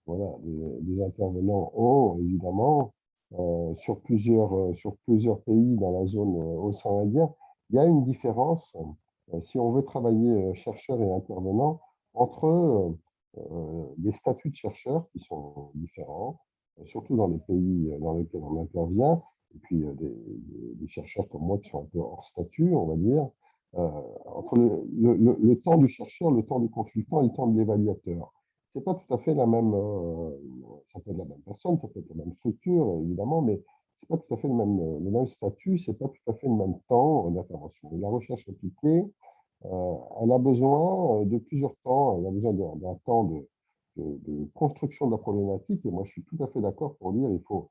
voilà, des intervenants ont, évidemment, sur plusieurs pays dans la zone océan Indien. Il y a une différence, si on veut travailler chercheurs et intervenants, entre des statuts de chercheurs qui sont différents, surtout dans les pays dans lesquels on intervient, et puis des chercheurs comme moi qui sont un peu hors statut, on va dire, entre le temps du chercheur, le temps du consultant et le temps de l'évaluateur. C'est pas tout à fait la même, ça peut être la même personne, ça peut être la même structure, évidemment, mais c'est pas tout à fait le même statut, c'est pas tout à fait le même temps d'intervention. La recherche appliquée, elle a besoin de plusieurs temps, elle a besoin d'un temps de construction de la problématique, et moi je suis tout à fait d'accord pour dire qu'il faut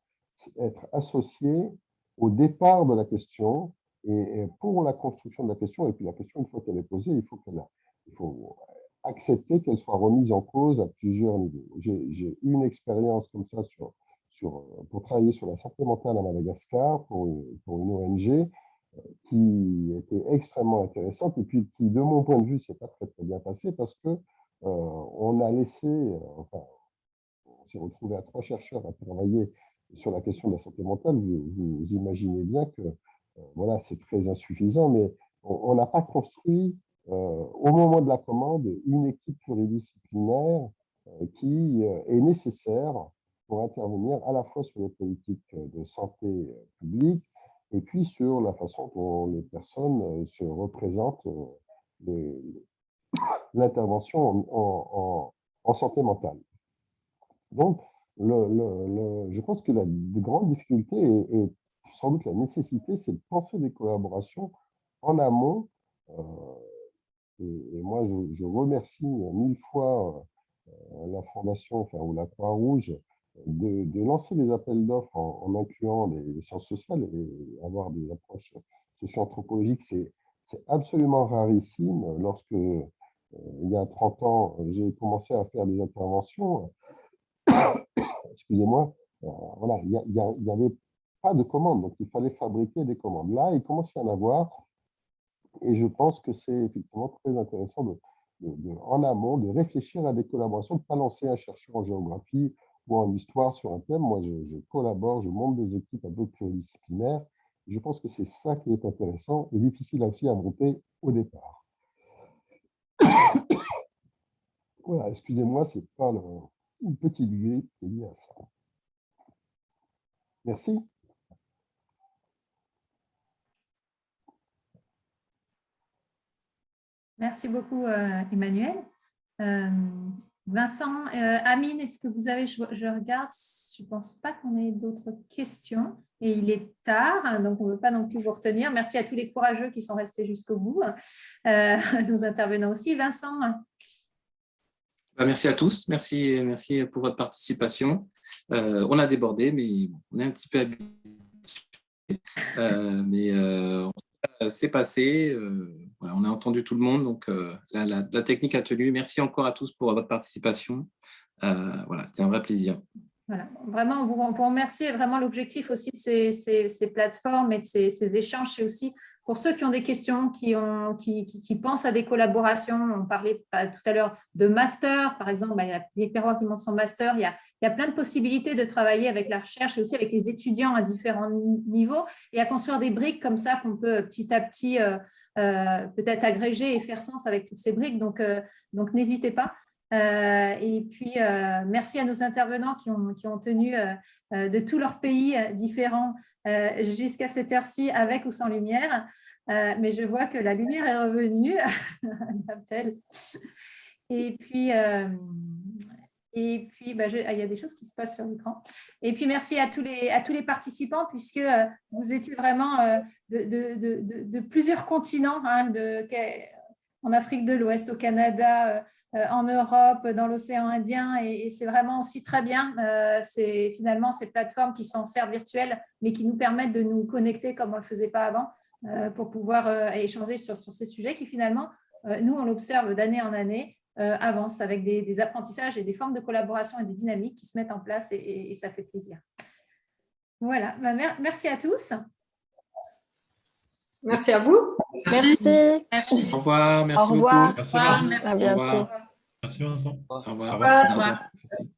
être associé au départ de la question, et pour la construction de la question, et puis la question, une fois qu'elle est posée, il faut accepter qu'elle soit remise en cause à plusieurs niveaux. J'ai eu une expérience comme ça pour travailler sur la santé mentale à Madagascar pour une ONG qui était extrêmement intéressante et puis qui, de mon point de vue, s'est pas très bien passé parce que on a laissé, enfin, on s'est retrouvé à 3 chercheurs à travailler sur la question de la santé mentale. Vous imaginez bien que voilà, c'est très insuffisant, mais on n'a pas construit au moment de la commande une équipe pluridisciplinaire qui est nécessaire pour intervenir à la fois sur les politiques de santé publique et puis sur la façon dont les personnes se représentent l'intervention en santé mentale. Donc, je pense que la grande difficulté et sans doute la nécessité, c'est de penser des collaborations en amont. Et moi, je remercie 1000 fois la Fondation, enfin, ou la Croix-Rouge de lancer des appels d'offres en incluant les sciences sociales et avoir des approches socio-anthropologiques. C'est absolument rarissime. Lorsque, il y a 30 ans, j'ai commencé à faire des interventions, excusez-moi, voilà, il n'y avait pas de commandes, donc il fallait fabriquer des commandes. Là, il commence à y en avoir, et je pense que c'est effectivement très intéressant en amont de réfléchir à des collaborations, de ne pas lancer un chercheur en géographie ou en histoire sur un thème. Moi, je collabore, je monte des équipes un peu pluridisciplinaires. Je pense que c'est ça qui est intéressant et difficile aussi à monter au départ. Voilà, excusez-moi, c'est pas une petite grippe qui est liée à ça. Merci. Merci beaucoup, Emmanuel. Vincent, Amine, est-ce que vous avez, je regarde, je ne pense pas qu'on ait d'autres questions et il est tard, donc on ne veut pas non plus vous retenir. Merci à tous les courageux qui sont restés jusqu'au bout, nos intervenants aussi. Vincent. Merci à tous, merci pour votre participation. On a débordé, mais on est un petit peu habitué. C'est passé, voilà, on a entendu tout le monde, donc la technique a tenu. Merci encore à tous pour votre participation. Voilà, c'était un vrai plaisir. Voilà, vraiment, on vous remercie. Vraiment, l'objectif aussi de ces plateformes et de ces échanges, c'est aussi pour ceux qui ont des questions, qui pensent à des collaborations. On parlait tout à l'heure de master, par exemple. Il y a Pierre Perrois qui monte son master. Il y a plein de possibilités de travailler avec la recherche et aussi avec les étudiants à différents niveaux et à construire des briques comme ça qu'on peut petit à petit peut-être agréger et faire sens avec toutes ces briques. Donc n'hésitez pas. Et puis, merci à nos intervenants qui ont tenu de tous leurs pays différents jusqu'à cette heure-ci, avec ou sans lumière. Mais je vois que la lumière est revenue. Et puis, Et puis, il y a des choses qui se passent sur l'écran. Et puis, merci à tous les participants, puisque vous étiez vraiment de plusieurs continents, hein, en Afrique de l'Ouest, au Canada, en Europe, dans l'océan Indien. Et c'est vraiment aussi très bien. C'est finalement ces plateformes qui sont certes virtuelles, mais qui nous permettent de nous connecter comme on ne le faisait pas avant, pour pouvoir échanger sur ces sujets qui, finalement, nous, on l'observe d'année en année, avance avec des apprentissages et des formes de collaboration et des dynamiques qui se mettent en place et ça fait plaisir. Voilà, merci à tous. Merci à vous. Merci. Merci. Au revoir, merci Au revoir. beaucoup. Merci, Vincent. Merci. À bientôt. Merci, Vincent. Au revoir. Au revoir. Au revoir. Merci.